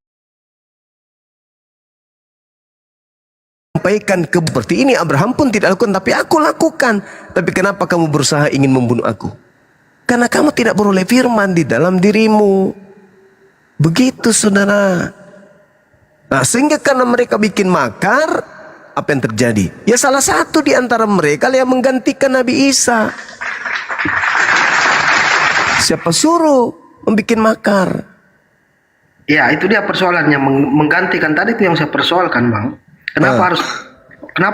seperti ini, Abraham pun tidak lakukan, tapi aku lakukan. Tapi kenapa kamu berusaha ingin membunuh aku? Karena kamu tidak beroleh firman di dalam dirimu. Begitu saudara. Nah, sehingga karena mereka bikin makar, apa yang terjadi? Ya salah satu di antara mereka yang menggantikan Nabi Isa. Siapa suruh membuat makar? Ya, itu dia persoalannya, menggantikan tadi itu yang saya persoalkan, Bang. Kenapa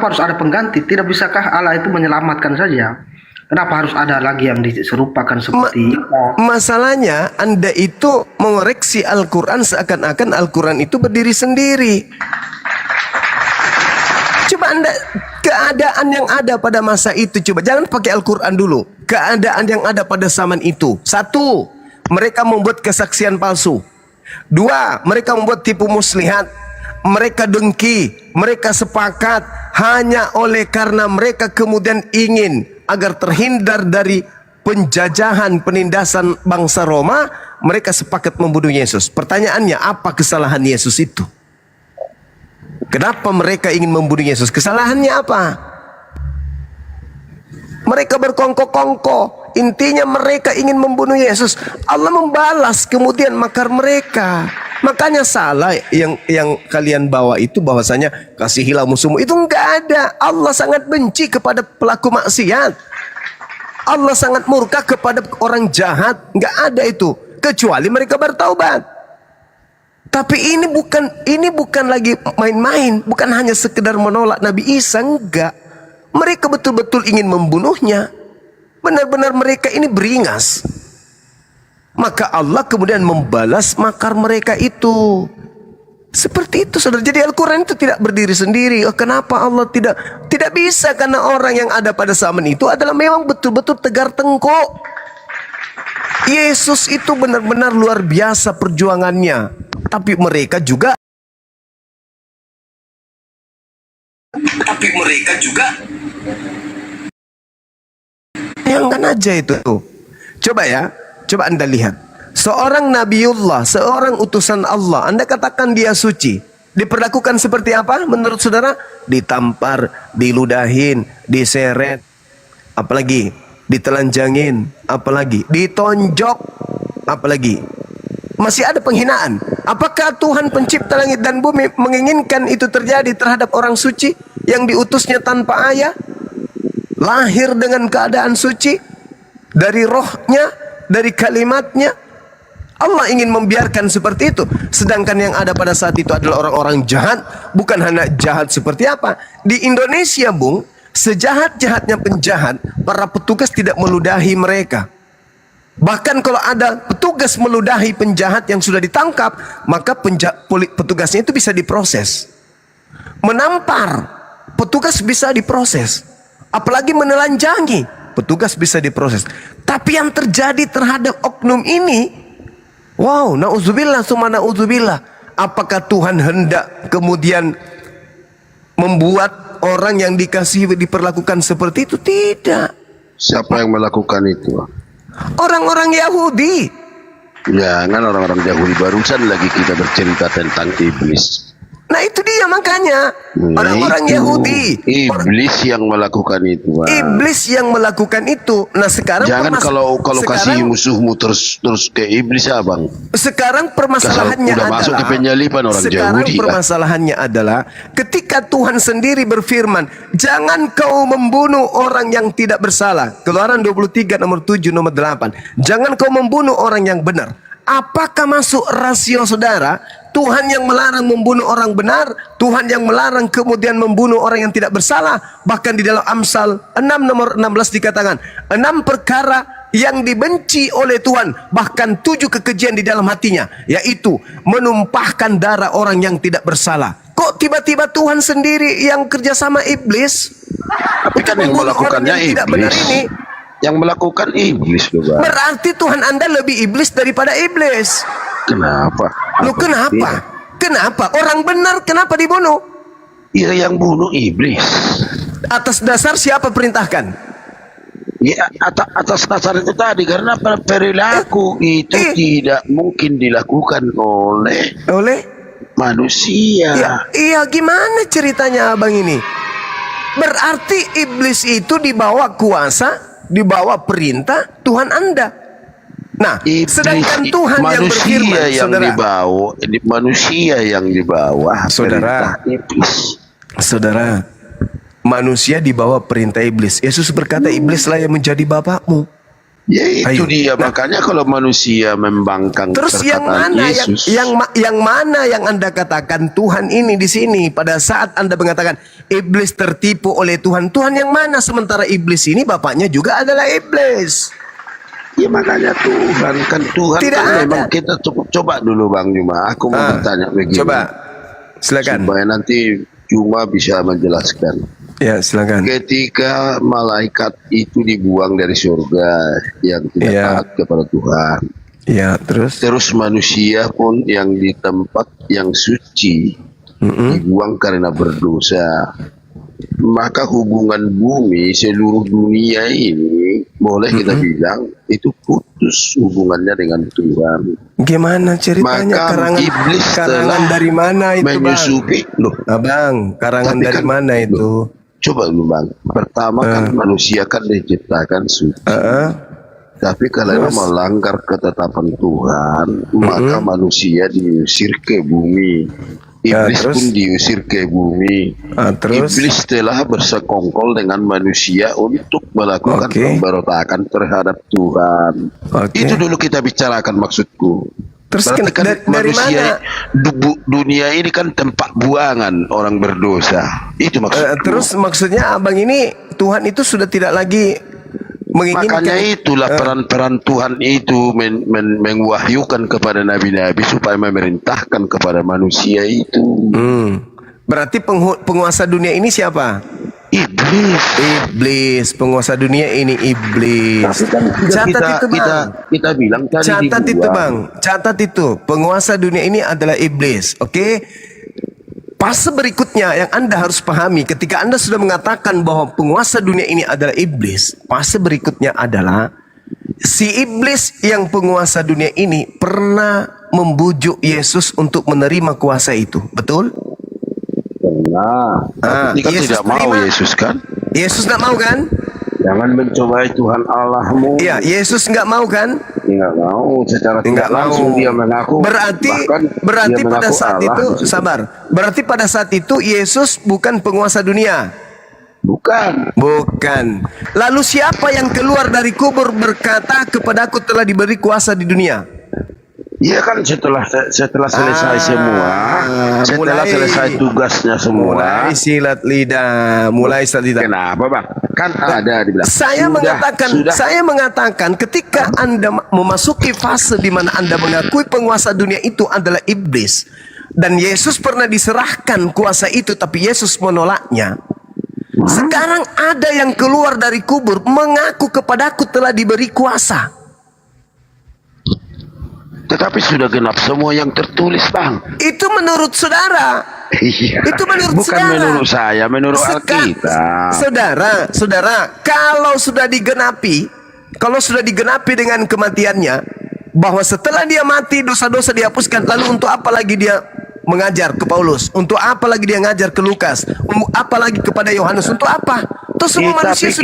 harus ada pengganti? Tidak bisakah Allah itu menyelamatkan saja? Kenapa harus ada lagi yang diserupakan seperti Masalahnya Anda itu mengoreksi Al-Quran seakan-akan Al-Quran itu berdiri sendiri. Coba Anda, keadaan yang ada pada masa itu, coba jangan pakai Al-Quran dulu. Keadaan yang ada pada zaman itu. 1, mereka membuat kesaksian palsu. 2, mereka membuat tipu muslihat. Mereka dengki, mereka sepakat hanya oleh karena mereka kemudian ingin agar terhindar dari penjajahan, penindasan bangsa Roma, mereka sepakat membunuh Yesus. Pertanyaannya, apa kesalahan Yesus itu? Kenapa mereka ingin membunuh Yesus? Kesalahannya apa? Mereka berkongko-kongko. Intinya mereka ingin membunuh Yesus. Allah membalas kemudian makar mereka. Makanya salah yang kalian bawa itu bahwasanya kasihilah musuhmu. Itu enggak ada. Allah sangat benci kepada pelaku maksiat. Allah sangat murka kepada orang jahat. Enggak ada itu. Kecuali mereka bertaubat. Tapi ini bukan lagi main-main. Bukan hanya sekedar menolak Nabi Isa. Enggak. Mereka betul-betul ingin membunuhnya. Benar-benar mereka ini beringas. Maka Allah kemudian membalas makar mereka itu. Seperti itu saudara. Jadi Al-Quran itu tidak berdiri sendiri. Kenapa Allah tidak bisa? Karena orang yang ada pada zaman itu adalah memang betul-betul tegar tengkuk. Yesus itu benar-benar luar biasa perjuangannya. Tapi mereka juga tapi mereka juga bayangkan aja itu. Coba ya, coba Anda lihat. Seorang Nabiullah, seorang utusan Allah, Anda katakan dia suci. Diperlakukan seperti apa menurut saudara? Ditampar, diludahin, diseret, apalagi ditelanjangin, apalagi ditonjok, apalagi masih ada penghinaan. Apakah Tuhan pencipta langit dan bumi menginginkan itu terjadi terhadap orang suci yang diutusnya tanpa ayah, lahir dengan keadaan suci dari rohnya, dari kalimatnya? Allah ingin membiarkan seperti itu. Sedangkan yang ada pada saat itu adalah orang-orang jahat. Bukan hanya jahat seperti apa. Di Indonesia, Bung, sejahat-jahatnya penjahat, para petugas tidak meludahi mereka. Bahkan kalau ada petugas meludahi penjahat yang sudah ditangkap, maka petugasnya itu bisa diproses. Menampar, petugas bisa diproses. Apalagi menelanjangi, petugas bisa diproses. Tapi yang terjadi terhadap oknum ini, wow, na'udzubillah summa na'udzubillah. Apakah Tuhan hendak kemudian membuat orang yang dikasihi diperlakukan seperti itu? Tidak. Siapa yang melakukan itu? Orang-orang Yahudi. Jangan orang-orang Yahudi, barusan lagi kita bercerita tentang iblis. Nah itu dia makanya. Orang-orang Yahudi. Iblis yang melakukan itu. Iblis yang melakukan itu. Nah sekarang jangan kalau kasih musuhmu terus ke iblis ya bang. Sekarang permasalahannya udah adalah masuk ke penyalipan orang sekarang Yahudi. Permasalahannya adalah ketika Tuhan sendiri berfirman, jangan kau membunuh orang yang tidak bersalah. Keluaran 23 nomor 7 nomor 8. Jangan kau membunuh orang yang benar. Apakah masuk rasio saudara? Tuhan yang melarang membunuh orang benar, Tuhan yang melarang kemudian membunuh orang yang tidak bersalah. Bahkan di dalam Amsal 6 nomor 16 dikatakan 6 perkara yang dibenci oleh Tuhan, bahkan 7 kekejian di dalam hatinya, yaitu menumpahkan darah orang yang tidak bersalah. Kok tiba-tiba Tuhan sendiri yang kerjasama iblis? Tapi kan yang melakukannya yang tidak benar iblis. ini. Yang melakukan iblis juga. Berarti Tuhan Anda lebih iblis daripada iblis. Kenapa? Loh kenapa? Kenapa? Orang benar kenapa dibunuh? Ya yang bunuh iblis. Atas dasar siapa perintahkan? Ya atas dasar itu tadi, karena perilaku itu tidak mungkin dilakukan oleh manusia. Iya gimana ceritanya abang ini? Berarti iblis itu dibawa kuasa, dibawa perintah Tuhan Anda. Nah, iblis, sedangkan Tuhan yang berfirman, manusia yang dibawa saudara, iblis. Saudara, manusia dibawa perintah iblis. Yesus berkata, iblislah yang menjadi bapakmu. Ya itu dia, makanya kalau manusia membangkang terus yang mana Yesus, yang mana yang Anda katakan Tuhan ini di sini pada saat Anda mengatakan iblis tertipu oleh Tuhan? Tuhan yang mana, sementara iblis ini bapaknya juga adalah iblis? ya makanya Tuhan Tidak kan ada. memang kita coba dulu Bang Juma, aku mau bertanya begini. Coba, silakan. Supaya nanti Juma bisa menjelaskan. Ya, silakan. Ketika malaikat itu dibuang dari surga yang tidak taat kepada Tuhan. Ya, terus Manusia pun yang di tempat yang suci dibuang karena berdosa. Maka hubungan bumi seluruh dunia ini boleh kita bilang itu putus hubungannya dengan Tuhan. Gimana ceritanya? Maka iblis karangan dari mana itu, menyusupi. Abang, karangan dari mana itu? Coba dulu Bang. Pertama kan manusia kan diciptakan suci. Tapi kalau melanggar ketetapan Tuhan, maka manusia diusir ke bumi. Iblis pun diusir ke bumi. Iblis telah bersekongkol dengan manusia untuk melakukan pemberontakan terhadap Tuhan. Itu dulu kita bicarakan maksudku. Terus berarti kan dari manusia, dunia ini kan tempat buangan orang berdosa. Itu maksudku. Terus maksudnya abang ini Tuhan itu sudah tidak lagi menginginkan. Makanya itulah peran-peran Tuhan itu mengwahyukan kepada nabi-nabi supaya memerintahkan kepada manusia itu. Berarti penguasa dunia ini siapa? Iblis, penguasa dunia ini iblis. Catat itu bang. Kita bilang tadi. Catat itu bang. Catat itu. Penguasa dunia ini adalah iblis. Oke? Fase berikutnya yang Anda harus pahami ketika Anda sudah mengatakan bahwa penguasa dunia ini adalah iblis, fase berikutnya adalah si iblis yang penguasa dunia ini pernah membujuk Yesus untuk menerima kuasa itu. Betul? Nah, tapi kan Yesus tidak mau terima. Yesus kan? Yesus nggak mau kan? Jangan mencobai Tuhan Allahmu. Iya, Yesus nggak mau kan? Nggak mau, secara tidak langsung dia mengaku. Berarti bahkan dia pada mengaku saat Allah. itu sabar. Berarti pada saat itu Yesus bukan penguasa dunia. Bukan. Bukan. Lalu siapa yang keluar dari kubur berkata kepadaku telah diberi kuasa di dunia? Iya kan setelah selesai semua, setelah mulai- selesai tugasnya semua. Mulai silat lidah, mulai silat lidah. Kenapa bang? Kan ada di belakang. Saya mengatakan ketika Anda memasuki fase di mana Anda mengakui penguasa dunia itu adalah iblis dan Yesus pernah diserahkan kuasa itu tapi Yesus menolaknya. Sekarang ada yang keluar dari kubur mengaku kepadaku telah diberi kuasa. Tetapi sudah genap semua yang tertulis bang. Itu menurut saudara. Iya. Itu menurut Bukan saudara. menurut saya, menurut Alkitab. Saudara, kalau sudah digenapi dengan kematiannya, bahwa setelah dia mati dosa-dosa dihapuskan, lalu untuk apa lagi dia mengajar ke Paulus? Untuk apa lagi dia ngajar ke Lukas? Apa lagi kepada Yohanes? Untuk apa? Itu semua Iya, manusia tapi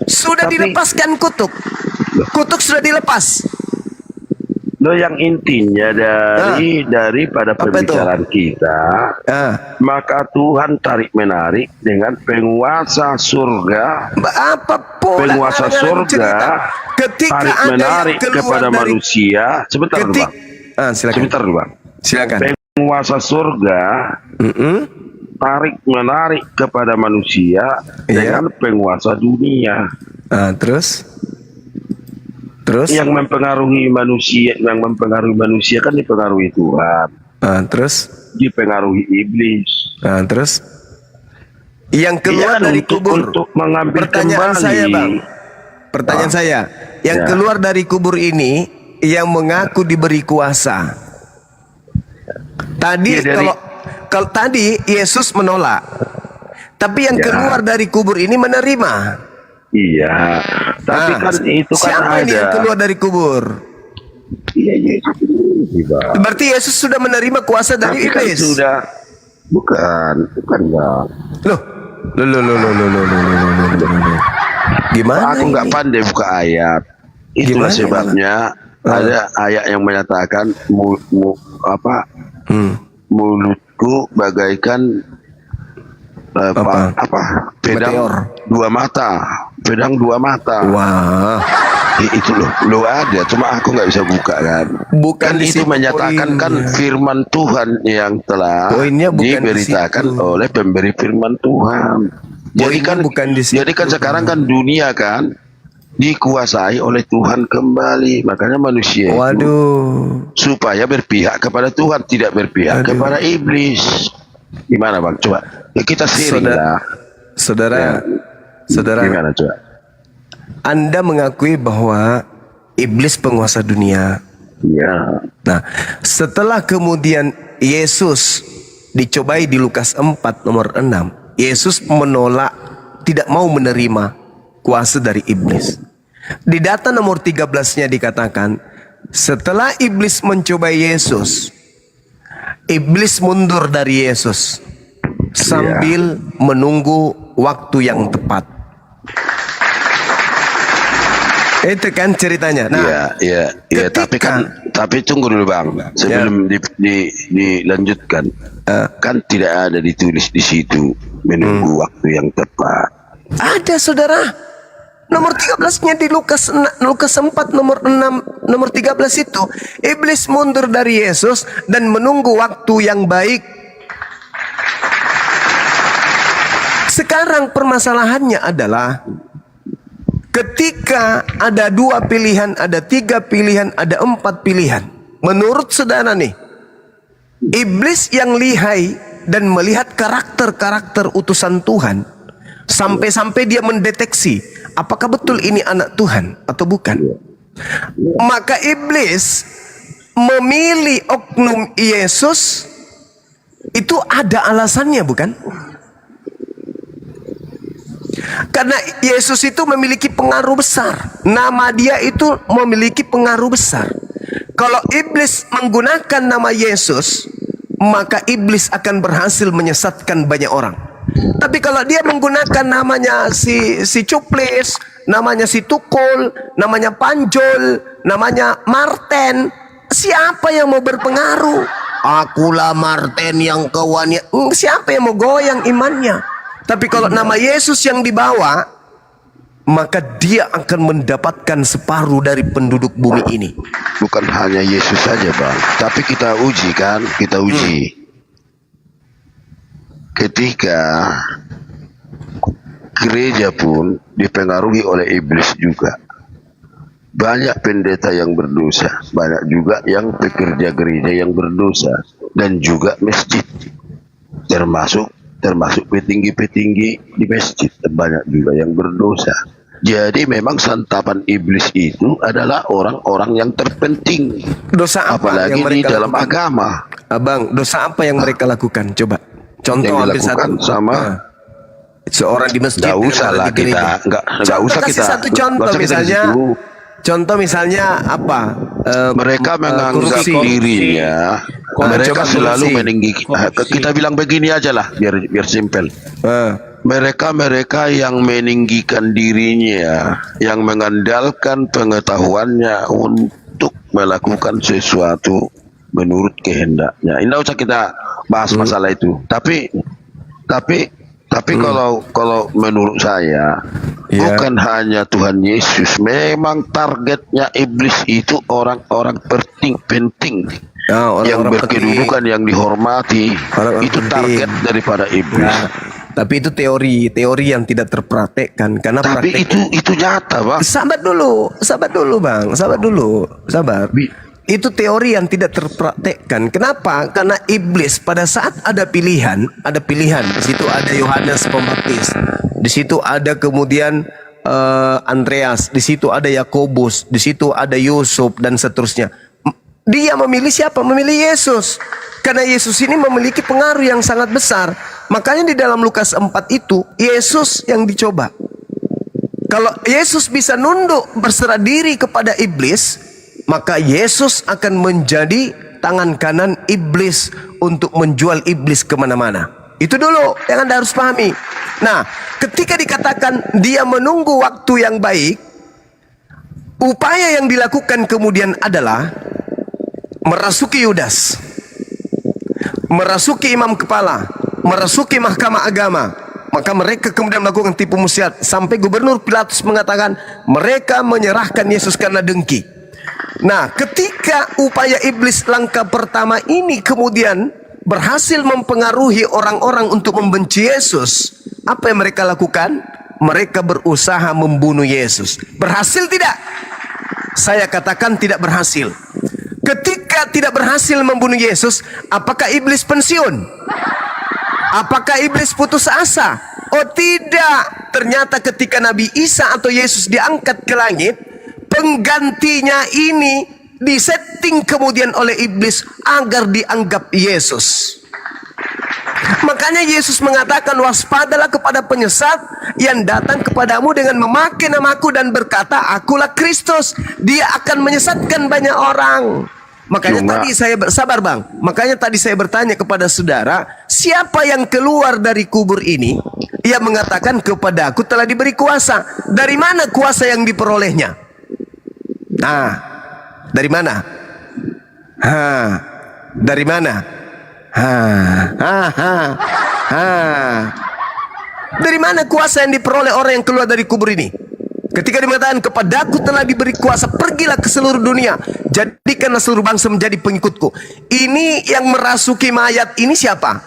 sudah tapi- dilepaskan kutuk. Kutuk sudah dilepas. Loh yang intinya daripada Apa itu? pembicaraan kita, maka Tuhan tarik menarik dengan penguasa surga. Apapun Penguasa surga ketika tarik ada yang menarik keluar kepada dari manusia. Sebentar dulu bang. silakan. Sebentar dulu bang. Silakan. Penguasa surga tarik menarik kepada manusia dengan penguasa dunia. Terus Yang mempengaruhi manusia kan dipengaruhi Tuhan. Dipengaruhi iblis. terus yang keluar Iya, dari kubur untuk mengambil pertanyaan kembali. saya bang, pertanyaan saya yang keluar dari kubur ini yang mengaku diberi kuasa tadi, Ya, kalau tadi Yesus menolak, tapi yang keluar dari kubur ini menerima. Iya, tapi kan itu kan siapa ini yang ada. keluar dari kubur? Iya, Bang. Berarti Yesus sudah menerima kuasa dari Tapi kan iblis. sudah bukan Bang. Loh. Gimana? Aku nggak ini? pandai buka ayat. Itulah Gimana? sebabnya ada ayat yang menyatakan mulutku bagaikan pedang Meteor. pedang dua mata. Wah. Itu lo ada, cuma aku nggak bisa buka kan. Bukan Kan di itu situ menyatakan kan poinnya. firman Tuhan yang telah Poinnya bukan di diberitakan situ. oleh pemberi firman Tuhan. Jadi Poinnya kan bukan di situ. jadi kan sekarang kan dunia kan dikuasai oleh Tuhan kembali. Makanya manusia itu Waduh. supaya berpihak kepada Tuhan, tidak berpihak kepada iblis. Gimana Bang? Coba ya kita sharing lah. Saudara, Gimana coba? Anda mengakui bahwa iblis penguasa dunia. Ya. Nah, setelah kemudian Yesus dicobai di Lukas 4 nomor 6, Yesus menolak, tidak mau menerima kuasa dari iblis. Di data nomor 13-nya dikatakan, setelah iblis mencobai Yesus, iblis mundur dari Yesus sambil menunggu waktu yang tepat. Itu kan ceritanya. Nah, Iya, ketika- tapi tunggu dulu Bang, sebelum dilanjutkan. Kan tidak ada ditulis di situ menunggu waktu yang tepat. ada saudara. Nomor 13-nya di Lukas 4 nomor 6 nomor 13 itu, iblis mundur dari Yesus dan menunggu waktu yang baik. Sekarang permasalahannya adalah ketika ada 2 pilihan, ada 3 pilihan, ada 4 pilihan. Menurut saudara nih, iblis yang lihai dan melihat karakter-karakter utusan Tuhan, sampai-sampai dia mendeteksi apakah betul ini anak Tuhan atau bukan. Maka iblis memilih oknum Yesus Itu ada alasannya, bukan? Karena Yesus itu memiliki pengaruh besar. Nama dia itu memiliki pengaruh besar. Kalau iblis menggunakan nama Yesus, maka iblis akan berhasil menyesatkan banyak orang. Tapi kalau dia menggunakan namanya si Cuplis, namanya si Tukul, namanya Panjol, namanya Marten, siapa yang mau berpengaruh? Akulah Marten yang kawannya. Siapa yang mau goyang imannya? Tapi kalau nama Yesus yang dibawa, maka dia akan mendapatkan separuh dari penduduk bumi ini. Bukan hanya Yesus saja, Bang. Tapi kita uji kan, kita uji. Ketika gereja pun dipengaruhi oleh iblis juga. Banyak pendeta yang berdosa, banyak juga yang pekerja gereja yang berdosa, dan juga masjid, termasuk petinggi-petinggi di masjid, banyak juga yang berdosa. Jadi memang santapan iblis itu adalah orang-orang yang terpenting. Dosa apa apalagi yang di mereka dalam lakukan? agama. Abang, dosa apa yang mereka lakukan? Coba contoh Yang ambil dilakukan satu. sama seorang di masjid. nggak dengan usah orang lah di gereja. kita nggak Contoh, usah kasih kita satu nggak contoh usah kita di misalnya. situ. Contoh misalnya apa? Mereka menganggap korupsi. dirinya, mereka Coba selalu korupsi. meninggi. Kita bilang begini aja lah, biar simpel. Mereka yang meninggikan dirinya, yang mengandalkan pengetahuannya untuk melakukan sesuatu menurut kehendaknya. Ini tidak usah kita bahas masalah itu. Tapi kalau menurut saya, bukan hanya Tuhan Yesus. Memang targetnya iblis itu orang-orang penting. Yang berkedudukan, yang dihormati. Orang Itu penting. target daripada iblis. Tapi itu teori yang tidak terpraktekkan karena Tapi itu nyata, Bang. Sabar dulu Bang, sabar. Itu teori yang tidak terpraktekkan. Kenapa? Karena iblis pada saat ada pilihan. Di situ ada Yohanes Pembaptis, di situ ada kemudian Andreas, di situ ada Yakobus, di situ ada Yusuf dan seterusnya. Dia memilih siapa? Memilih Yesus. Karena Yesus ini memiliki pengaruh yang sangat besar. Makanya di dalam Lukas 4 itu Yesus yang dicoba. Kalau Yesus bisa nunduk berserah diri kepada iblis, maka Yesus akan menjadi tangan kanan iblis untuk menjual iblis kemana-mana. Itu dulu yang Anda harus pahami. Nah, ketika dikatakan dia menunggu waktu yang baik, upaya yang dilakukan kemudian adalah merasuki Yudas, merasuki imam kepala, merasuki mahkamah agama. Maka mereka kemudian melakukan tipu muslihat sampai Gubernur Pilatus mengatakan mereka menyerahkan Yesus karena dengki. Nah, ketika upaya iblis langkah pertama ini kemudian berhasil mempengaruhi orang-orang untuk membenci Yesus, apa yang mereka lakukan? Mereka berusaha membunuh Yesus. Berhasil tidak? Saya katakan tidak berhasil. Ketika tidak berhasil membunuh Yesus, apakah iblis pensiun? Apakah iblis putus asa? Oh tidak. Ternyata ketika Nabi Isa atau Yesus diangkat ke langit, penggantinya ini disetting kemudian oleh iblis agar dianggap Yesus. Makanya Yesus mengatakan, waspadalah kepada penyesat yang datang kepadamu dengan memakai namaku dan berkata, akulah Kristus. Dia akan menyesatkan banyak orang. Makanya tadi saya sabar Bang. Makanya tadi saya bertanya kepada saudara, siapa yang keluar dari kubur ini? Ia mengatakan, kepada aku telah diberi kuasa. Dari mana kuasa yang diperolehnya? Nah, dari mana? Dari mana? Dari mana kuasa yang diperoleh orang yang keluar dari kubur ini? Ketika dikatakan kepadaku telah diberi kuasa, pergilah ke seluruh dunia, jadikanlah seluruh bangsa menjadi pengikutku. Ini yang merasuki mayat ini siapa?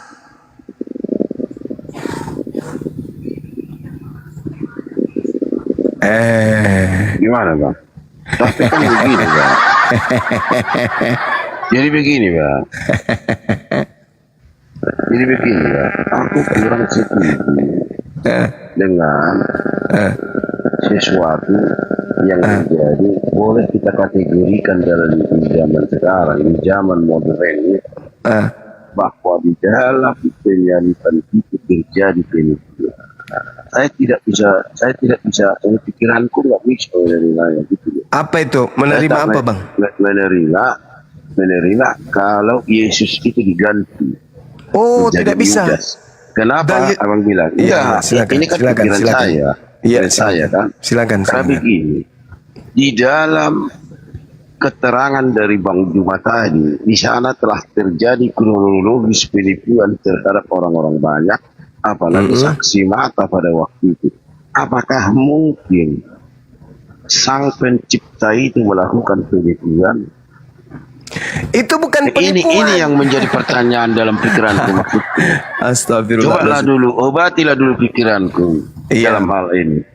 Gimana, Bang? Tapi kan begini, Bang. Jadi begini, Bang. Aku kurang setuju dengan sesuatu yang menjadi boleh kita kategorikan dalam zaman sekarang, ini zaman modern ini. bahwa di dalam penyaliban itu terjadi penipuan. Saya tidak bisa, pikiranku nggak bisa menerimanya gitu. Apa itu? Menerima apa, Bang? Menerima kalau Yesus itu diganti. Oh, menjadi tidak bisa. Yudas. Kenapa Abang bilang? Iya, silakan, ini kan silakan, pikiran silakan. saya. Iya, Pikiran saya kan. Silakan. Karena begini, di dalam keterangan dari Bang Juma tadi, di sana telah terjadi kronologis penipuan terhadap orang-orang banyak, apalagi saksi mata pada waktu itu. Apakah mungkin sang pencipta itu melakukan penipuan? Itu bukan penipuan. Ini yang menjadi pertanyaan dalam pikiranku maksudku. Astagfirullah. Cobalah dulu, obatilah dulu pikiranku dalam hal ini.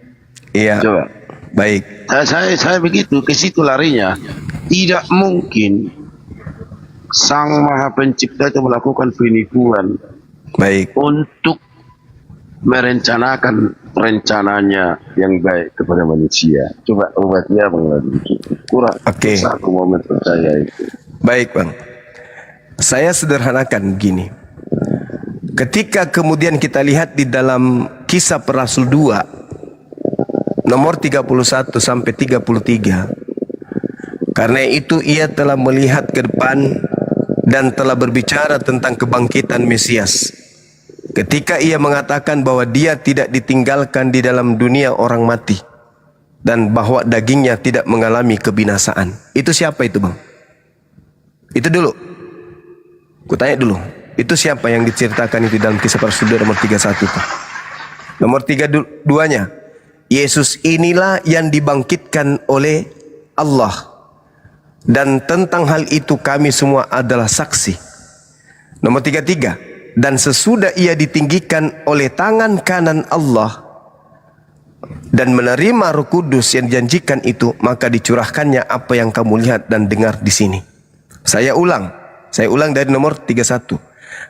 Iya. Coba. Baik. Saya begitu, ke situ larinya. Tidak mungkin Sang Maha Pencipta itu melakukan penipuan. Baik. Untuk merencanakan rencananya yang baik kepada manusia. Coba obatnya Bang Ladi. Kurang. Oke. Aku mau percaya itu. Baik, Bang. Saya sederhanakan gini. Ketika kemudian kita lihat di dalam Kisah Para Rasul 2 nomor 31 sampai 33. Karena itu ia telah melihat ke depan dan telah berbicara tentang kebangkitan Mesias. Ketika ia mengatakan bahwa dia tidak ditinggalkan di dalam dunia orang mati dan bahwa dagingnya tidak mengalami kebinasaan. Itu siapa itu, Bang? Itu dulu. Kutanya dulu. Itu siapa yang diceritakan itu dalam Kisah Para Rasul nomor 31 itu? Nomor 32-nya. Yesus inilah yang dibangkitkan oleh Allah. Dan tentang hal itu kami semua adalah saksi. Nomor 33. Dan sesudah ia ditinggikan oleh tangan kanan Allah dan menerima Roh Kudus yang dijanjikan itu, maka dicurahkannya apa yang kamu lihat dan dengar di sini. Saya ulang dari nomor 31.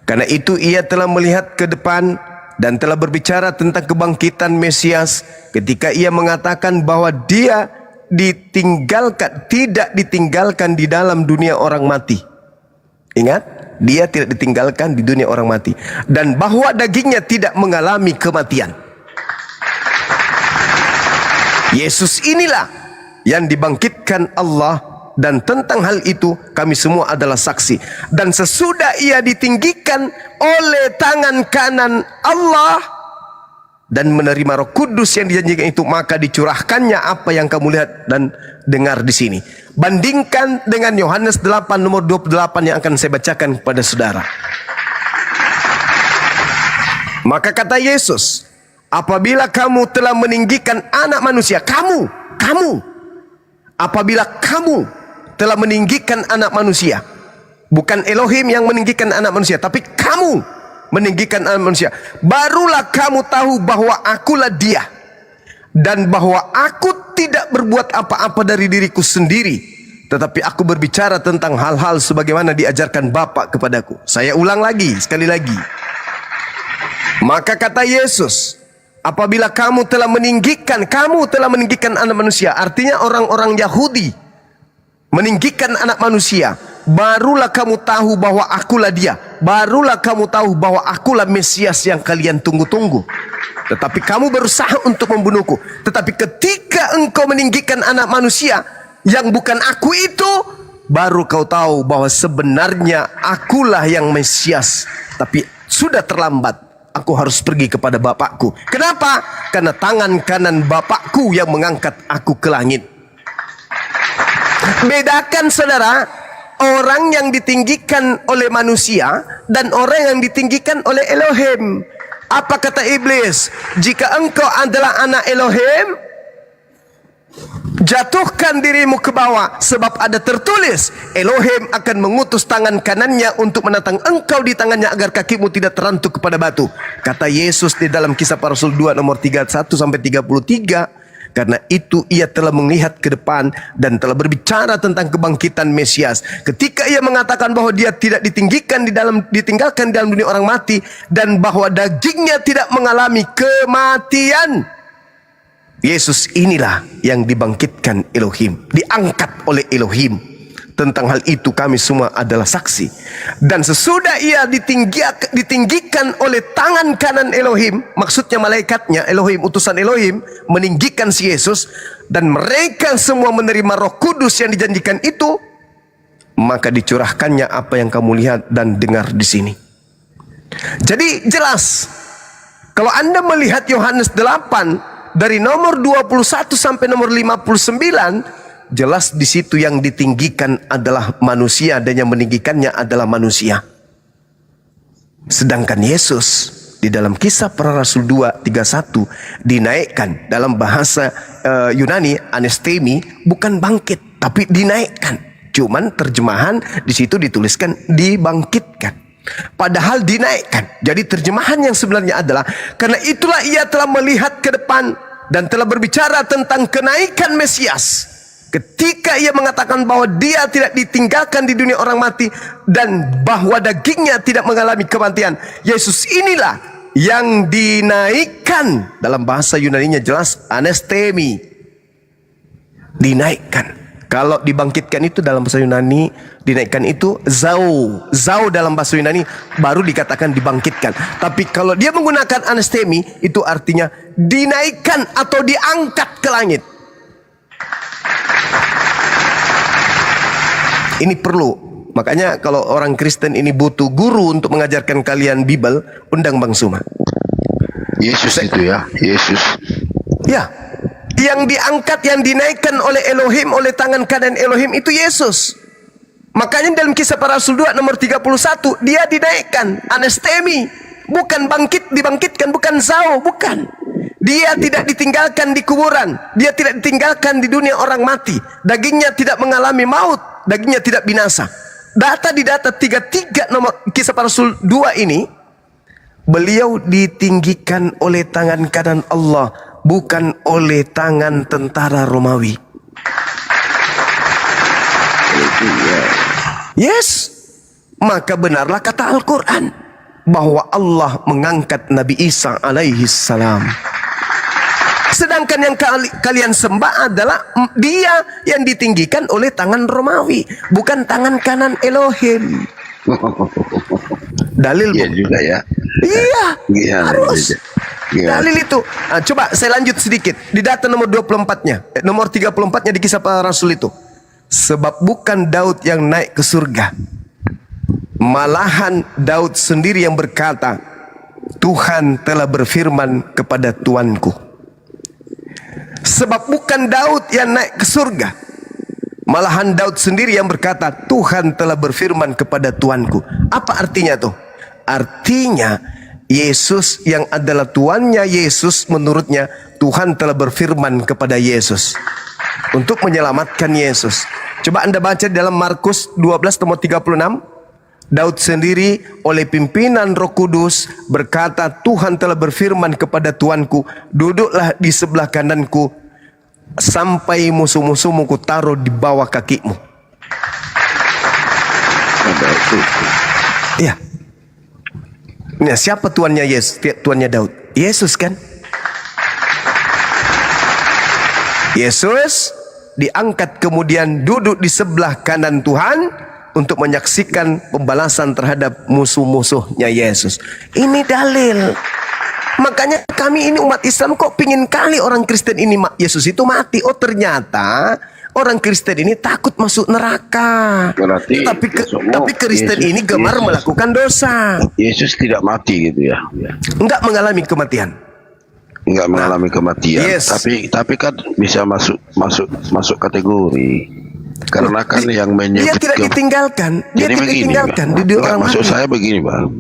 Karena itu ia telah melihat ke depan dan telah berbicara tentang kebangkitan Mesias ketika ia mengatakan bahwa dia tidak ditinggalkan di dalam dunia orang mati. Ingat, dia tidak ditinggalkan di dunia orang mati dan bahwa dagingnya tidak mengalami kematian. Yesus inilah yang dibangkitkan Allah dan tentang hal itu kami semua adalah saksi. Dan sesudah ia ditinggikan oleh tangan kanan Allah dan menerima Roh Kudus yang dijanjikan itu, maka dicurahkannya apa yang kamu lihat dan dengar di sini. Bandingkan dengan Yohanes 8 nomor 28 yang akan saya bacakan kepada saudara. Maka kata Yesus, apabila kamu telah meninggikan anak manusia, apabila kamu telah meninggikan anak manusia, bukan Elohim yang meninggikan anak manusia, tapi kamu meninggikan anak manusia, barulah kamu tahu bahwa akulah dia dan bahwa aku tidak berbuat apa-apa dari diriku sendiri, tetapi aku berbicara tentang hal-hal sebagaimana diajarkan Bapa kepadaku. Saya ulang lagi, sekali lagi. Maka kata Yesus, apabila kamu telah meninggikan anak manusia, artinya orang-orang Yahudi meninggikan anak manusia, barulah kamu tahu bahwa akulah dia, barulah kamu tahu bahwa akulah Mesias yang kalian tunggu-tunggu. Tetapi kamu berusaha untuk membunuhku. Tetapi ketika engkau meninggikan anak manusia yang bukan aku itu, baru kau tahu bahwa sebenarnya akulah yang Mesias. Tapi sudah terlambat. Aku harus pergi kepada Bapakku. Kenapa? Karena tangan kanan Bapakku yang mengangkat aku ke langit. Bedakan saudara, orang yang ditinggikan oleh manusia dan orang yang ditinggikan oleh Elohim. Apa kata iblis? Jika engkau adalah anak Elohim, jatuhkan dirimu ke bawah, sebab ada tertulis, Elohim akan mengutus tangan kanannya untuk menatang engkau di tangannya agar kakimu tidak terantuk kepada batu. Kata Yesus di dalam Kisah Para Rasul 2 nomor 31 sampai 33. Karena itu ia telah melihat ke depan dan telah berbicara tentang kebangkitan Mesias. Ketika ia mengatakan bahwa dia tidak ditinggalkan di dalam dunia orang mati dan bahwa dagingnya tidak mengalami kematian. Yesus inilah yang dibangkitkan Elohim, diangkat oleh Elohim. Tentang hal itu kami semua adalah saksi. Dan sesudah ia ditinggikan oleh tangan kanan Elohim, maksudnya malaikatnya Elohim, utusan Elohim, meninggikan si Yesus, dan mereka semua menerima Roh Kudus yang dijanjikan itu, maka dicurahkannya apa yang kamu lihat dan dengar di sini. Jadi jelas, kalau Anda melihat Yohanes 8 dari nomor 21 sampai nomor 59, jelas di situ yang ditinggikan adalah manusia dan yang meninggikannya adalah manusia. Sedangkan Yesus di dalam Kisah Para Rasul 2:31 dinaikkan, dalam bahasa Yunani anestemi, bukan bangkit tapi dinaikkan. Cuman terjemahan di situ dituliskan dibangkitkan, padahal dinaikkan. Jadi terjemahan yang sebenarnya adalah, karena itulah ia telah melihat ke depan dan telah berbicara tentang kenaikan Mesias. Ketika ia mengatakan bahwa dia tidak ditinggalkan di dunia orang mati dan bahwa dagingnya tidak mengalami kematian, Yesus inilah yang dinaikkan. Dalam bahasa Yunaninya jelas anestemi, dinaikkan. Kalau dibangkitkan itu dalam bahasa Yunani, dinaikkan itu zau dalam bahasa Yunani, baru dikatakan dibangkitkan. Tapi kalau dia menggunakan anestemi, itu artinya dinaikkan atau diangkat ke langit. Ini perlu. Makanya kalau orang Kristen ini butuh guru untuk mengajarkan kalian Bible, undang Bang Suma. Yesus itu ya, Yesus. Ya, yang diangkat, yang dinaikkan oleh Elohim, oleh tangan kanan Elohim itu Yesus. Makanya dalam Kisah Para Rasul 2 nomor 31, dia dinaikkan, anestemi, bukan dibangkitkan, bukan zau, bukan. Dia tidak ditinggalkan di kuburan, dia tidak ditinggalkan di dunia orang mati. Dagingnya tidak mengalami maut, dagingnya tidak binasa. Di data 33 nomor Kisah Para Rasul 2 ini, beliau ditinggikan oleh tangan kanan Allah, bukan oleh tangan tentara Romawi. Yes, maka benarlah kata Al-Quran bahwa Allah mengangkat Nabi Isa alaihi salam. Sedangkan yang kalian sembah adalah dia yang ditinggikan oleh tangan Romawi, bukan tangan kanan Elohim. Dalil Iya juga ya. Iya, harus. Iya. Dalil itu. Nah, coba saya lanjut sedikit. Di data nomor 24-nya, nomor 34-nya di Kisah Para Rasul itu. Sebab bukan Daud yang naik ke surga, malahan Daud sendiri yang berkata, Tuhan telah berfirman kepada Tuanku. Sebab bukan Daud yang naik ke surga, malahan Daud sendiri yang berkata, Tuhan telah berfirman kepada Tuanku. Apa artinya tuh? Artinya Yesus yang adalah Tuannya Yesus, menurutnya Tuhan telah berfirman kepada Yesus untuk menyelamatkan Yesus. Coba Anda baca dalam Markus 12 nomor 36. Daud sendiri oleh pimpinan Roh Kudus berkata, Tuhan telah berfirman kepada Tuanku, duduklah di sebelah kananku sampai musuh-musuhmu ku taruh di bawah kakimu. Iya. Nah, siapa tuannya Yesus? Tuannya Daud. Yesus kan? Yesus diangkat kemudian duduk di sebelah kanan Tuhan untuk menyaksikan pembalasan terhadap musuh-musuhnya Yesus. Ini dalil. Makanya kami ini umat Islam kok pingin kali orang Kristen ini Yesus itu mati. Oh ternyata orang Kristen ini takut masuk neraka. Berarti tapi Kristen ini gemar melakukan dosa. Yesus tidak mati gitu ya. Enggak mengalami kematian. Enggak mengalami kematian. Yes. Tapi kan bisa masuk kategori. Karena kan yang menyebut dia tidak ditinggalkan. Dia tidak ditinggalkan di orang maksud mati. saya begini, Bang.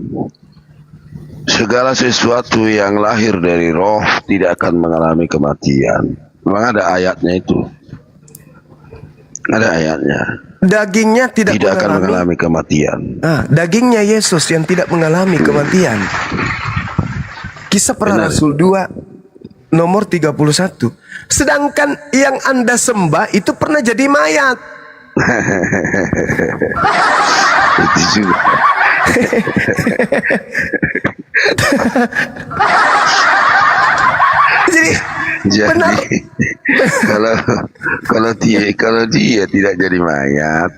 Segala sesuatu yang lahir dari roh tidak akan mengalami kematian. Memang ada ayatnya itu. Ada ayatnya. Dagingnya tidak akan mengalami kematian. Dagingnya Yesus yang tidak mengalami kematian. Kisah Para Rasul 2 nomor 31. Sedangkan yang Anda sembah itu pernah jadi mayat. Itu juga. Jadi kalau dia tidak jadi mayat,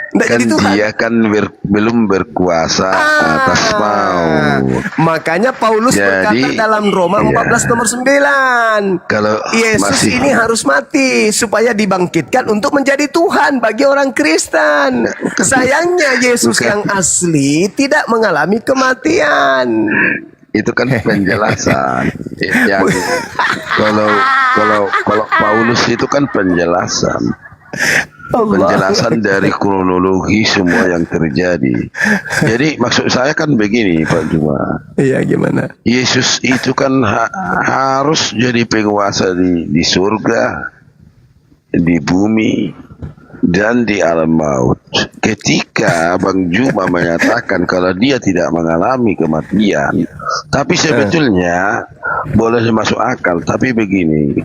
Nggak kan jadi Tuhan. dia kan belum berkuasa atas maut. Makanya Paulus berkata Jadi, dalam Roma ya. 14 nomor 9. Kalau Yesus masih ini harus mati supaya dibangkitkan untuk menjadi Tuhan bagi orang Kristen. Sayangnya Yesus Bukan. yang asli tidak mengalami kematian. itu kan penjelasan. Yang kalau Paulus itu kan penjelasan. Penjelasan dari kronologi semua yang terjadi. Jadi maksud saya kan begini Pak Juma. Iya, gimana? Yesus itu kan harus jadi penguasa di surga, di bumi, dan di alam maut. Ketika Bang Juma menyatakan kalau dia tidak mengalami kematian, tapi sebetulnya boleh masuk akal. Tapi begini,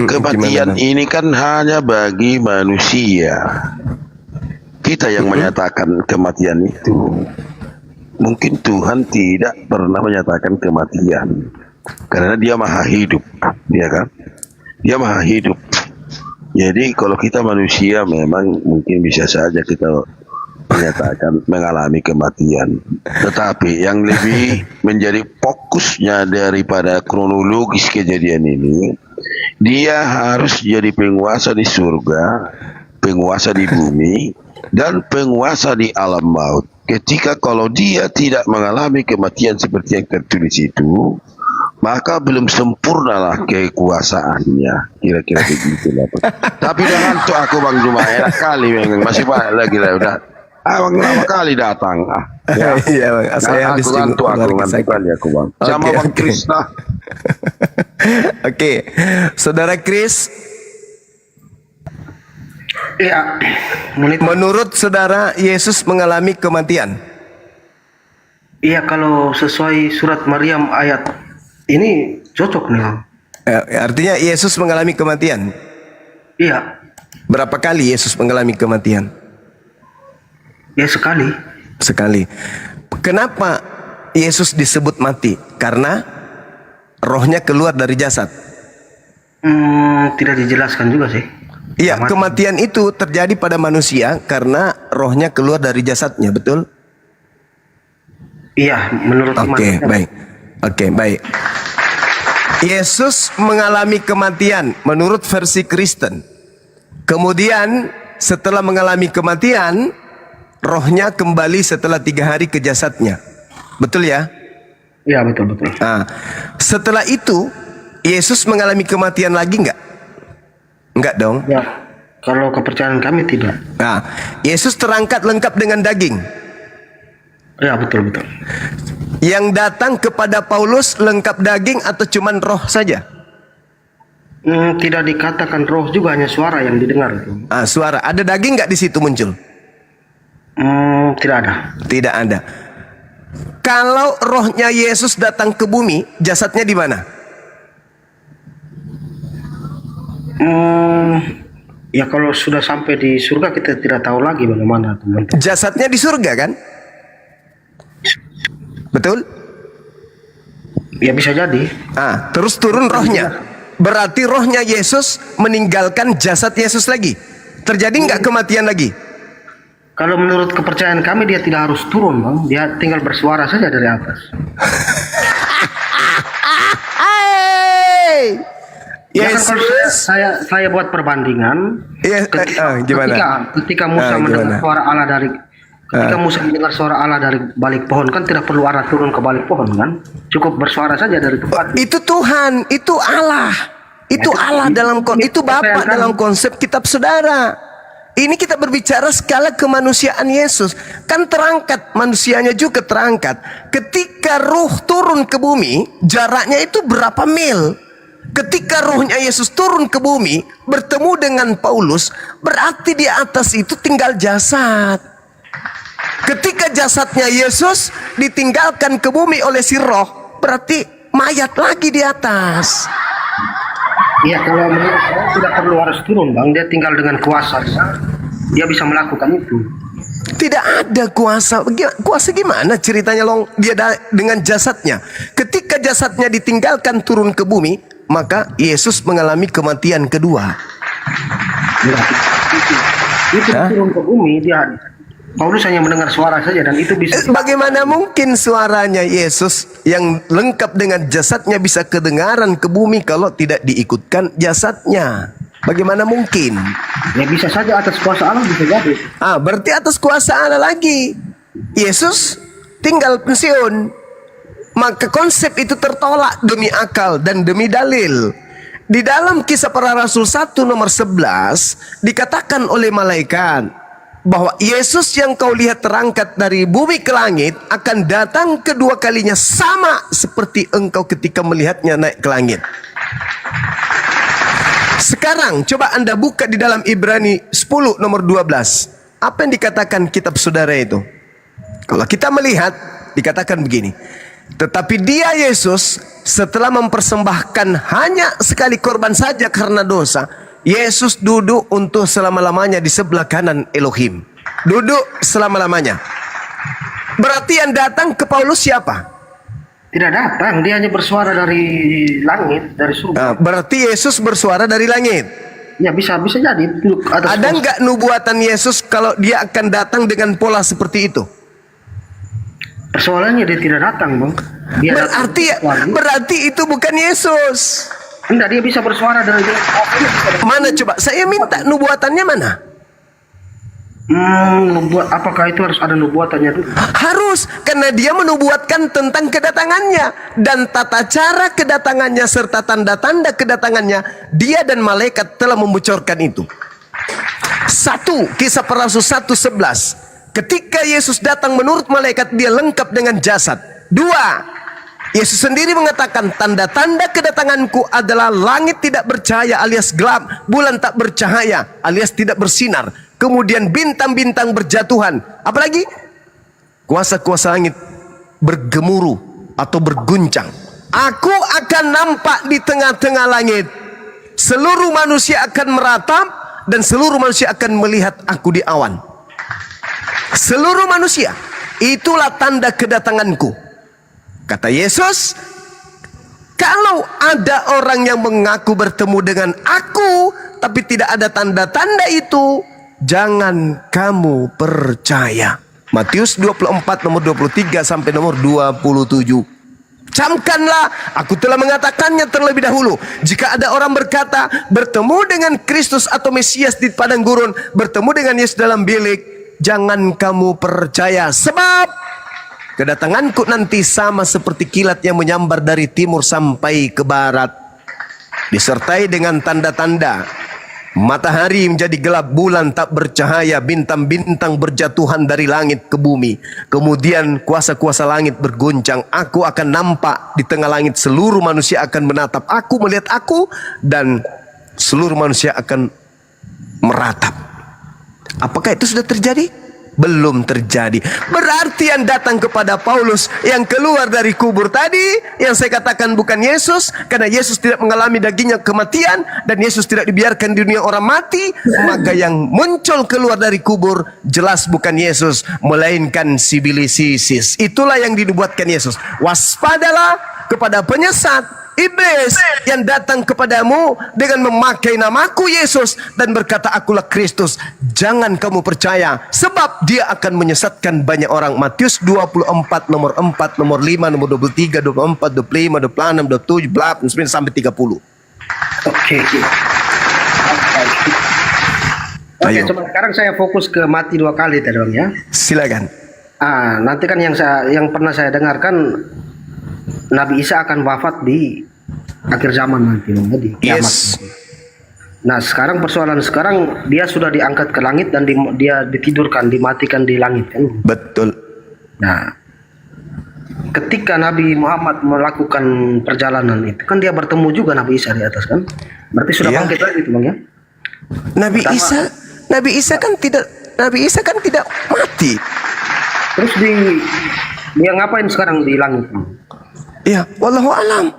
kematian gimana? ini kan hanya bagi manusia. Kita yang menyatakan kematian itu. Mungkin Tuhan tidak pernah menyatakan kematian, karena Dia maha hidup, ya kan? Dia maha hidup. Jadi kalau kita manusia memang mungkin bisa saja kita menyatakan mengalami kematian. Tetapi yang lebih menjadi fokusnya daripada kronologis kejadian ini, dia harus jadi penguasa di surga, penguasa di bumi, dan penguasa di alam maut. Ketika kalau dia tidak mengalami kematian seperti yang tertulis itu, maka belum sempurnalah kekuasaannya, kira-kira begitulah. Tapi dengan tuh aku Bang Juma enak kali memang, masih banyak lagi lah udah. Abang lama kali datang. Ya. Iya, Bang. Saya habis aku ngantuk kali aku Bang. Sama Oke, Bang oke. Krisna. Oke, Saudara Kris, Iya, menit. menurut saudara Yesus mengalami kematian? Iya, kalau sesuai surat Maryam ayat ini cocok nih. Bang. Artinya Yesus mengalami kematian. Iya, Berapa kali Yesus mengalami kematian? ya sekali. Sekali. Kenapa Yesus disebut mati? Karena rohnya keluar dari jasad. Tidak dijelaskan juga sih. Iya, Mati. kematian itu terjadi pada manusia karena rohnya keluar dari jasadnya, betul? Iya, menurut Oke, iman. baik. Oke, baik. Yesus mengalami kematian menurut versi Kristen. Kemudian setelah mengalami kematian, rohnya kembali setelah 3 hari ke jasadnya. Betul ya? Iya, betul. Nah, setelah itu, Yesus mengalami kematian lagi enggak? Enggak dong. Ya, kalau kepercayaan kami tidak. Nah, Yesus terangkat lengkap dengan daging. Ya, betul. Yang datang kepada Paulus lengkap daging atau cuman roh saja? Tidak dikatakan roh juga, hanya suara yang didengar itu. Ah, suara. Ada daging nggak di situ muncul? Tidak ada. Tidak ada. Kalau rohnya Yesus datang ke bumi, jasadnya di mana? Ya kalau sudah sampai di surga kita tidak tahu lagi bagaimana teman-teman. Jasadnya di surga kan? Betul? Ya bisa jadi. Ah, terus turun rohnya. Berarti rohnya Yesus meninggalkan jasad Yesus lagi. Terjadi nggak kematian lagi? Kalau menurut kepercayaan kami dia tidak harus turun, Bang. Dia tinggal bersuara saja dari atas. Ya kan kalau saya buat perbandingan, Iya, gimana? ketika Musa mendengar gimana? suara Allah dari Musa mendengar suara Allah dari balik pohon, kan tidak perlu Allah turun ke balik pohon kan? Cukup bersuara saja dari tempat. Itu Tuhan, itu Allah. Itu Allah itu Bapa dalam konsep kitab saudara. Ini kita berbicara skala kemanusiaan Yesus. Kan terangkat, manusianya juga terangkat. Ketika ruh turun ke bumi, jaraknya itu berapa mil? Ketika rohnya Yesus turun ke bumi, bertemu dengan Paulus, berarti di atas itu tinggal jasad. Ketika jasadnya Yesus ditinggalkan ke bumi oleh si roh, berarti mayat lagi di atas. Iya, kalau menurut saya tidak perlu harus turun, Bang. Dia tinggal dengan kuasa. Dia bisa melakukan itu. Tidak ada kuasa. Kuasa gimana ceritanya long? Dia dengan jasadnya. Ketika jasadnya ditinggalkan turun ke bumi, maka Yesus mengalami kematian kedua. Itu turun ke bumi, Paulus hanya mendengar suara saja dan itu bisa. Bagaimana mungkin suaranya Yesus yang lengkap dengan jasadnya bisa kedengaran ke bumi kalau tidak diikutkan jasadnya? Bagaimana mungkin? Ya bisa saja atas kuasa Allah bisa jadi. Berarti atas kuasa Allah lagi. Yesus tinggal pensiun. Maka konsep itu tertolak demi akal dan demi dalil. Di dalam Kisah Para Rasul 1 nomor 11 dikatakan oleh malaikat bahwa Yesus yang kau lihat terangkat dari bumi ke langit akan datang kedua kalinya sama seperti engkau ketika melihatnya naik ke langit. Sekarang coba Anda buka di dalam Ibrani 10 nomor 12. Apa yang dikatakan kitab saudara itu? Kalau kita melihat dikatakan begini. Tetapi dia Yesus setelah mempersembahkan hanya sekali korban saja karena dosa, Yesus duduk untuk selama-lamanya di sebelah kanan Elohim. Duduk selama-lamanya. Berarti yang datang ke Paulus siapa? Tidak datang, dia hanya bersuara dari langit, dari surga. Berarti Yesus bersuara dari langit. Ya bisa jadi. Ada nggak nubuatan Yesus kalau dia akan datang dengan pola seperti itu? Persoalannya dia tidak datang, Bang. Dia berarti itu bukan Yesus. Enggak, dia bisa bersuara dari mana coba? Saya minta nubuatannya mana? Apakah itu harus ada nubuatannya dulu? Harus, karena dia menubuatkan tentang kedatangannya dan tata cara kedatangannya serta tanda-tanda kedatangannya. Dia dan malaikat telah membocorkan itu. 1 Kisah Para Rasul 1:11. Ketika Yesus datang menurut malaikat dia lengkap dengan jasad. 2 Yesus sendiri mengatakan tanda-tanda kedatanganku adalah langit tidak bercahaya alias gelap, bulan tak bercahaya alias tidak bersinar, kemudian bintang-bintang berjatuhan. Apalagi? Kuasa-kuasa langit bergemuruh atau berguncang. Aku akan nampak di tengah-tengah langit. Seluruh manusia akan meratap dan seluruh manusia akan melihat aku di awan. Seluruh manusia, itulah tanda kedatanganku. Kata Yesus, kalau ada orang yang mengaku bertemu dengan aku, tapi tidak ada tanda-tanda itu, jangan kamu percaya. Matius 24 nomor 23 sampai nomor 27. Camkanlah, aku telah mengatakannya terlebih dahulu. Jika ada orang berkata, bertemu dengan Kristus atau Mesias di padang gurun, bertemu dengan Yesus dalam bilik, jangan kamu percaya. Sebab kedatanganku nanti sama seperti kilat yang menyambar dari timur sampai ke barat, disertai dengan tanda-tanda. Matahari menjadi gelap, bulan tak bercahaya, bintang-bintang berjatuhan dari langit ke bumi. Kemudian kuasa-kuasa langit berguncang. Aku akan nampak di tengah langit, seluruh manusia akan menatap aku, melihat aku, dan seluruh manusia akan meratap. Apakah itu sudah terjadi? Belum terjadi. Berarti yang datang kepada Paulus, yang keluar dari kubur tadi, yang saya katakan bukan Yesus, karena Yesus tidak mengalami dagingnya kematian dan Yesus tidak dibiarkan di dunia orang mati, maka yang muncul keluar dari kubur jelas bukan Yesus, melainkan si bilis Isis. Itulah yang dinubuatkan Yesus. Waspadalah kepada penyesat iblis yang datang kepadamu dengan memakai namaku Yesus dan berkata akulah Kristus. Jangan kamu percaya, sebab dia akan menyesatkan banyak orang. Matius 24 nomor 4, nomor 5, nomor 23, 24, 25, 26, 27, 29 sampai 30. Oke, coba sekarang saya fokus ke mati 2 kali tadi, Bang, ya. Silakan. Nanti kan yang pernah saya dengarkan, Nabi Isa akan wafat di akhir zaman nanti, di kiamat. Yes. Nah, sekarang persoalan sekarang dia sudah diangkat ke langit dan dia ditidurkan, dimatikan di langit, kan? Betul. Nah, ketika Nabi Muhammad melakukan perjalanan itu kan dia bertemu juga Nabi Isa di atas, kan? Berarti sudah bangkit lagi itu, Bang, ya? Nabi Isa kan tidak mati. Terus dia ngapain sekarang di langit? Ya, wallahu alam.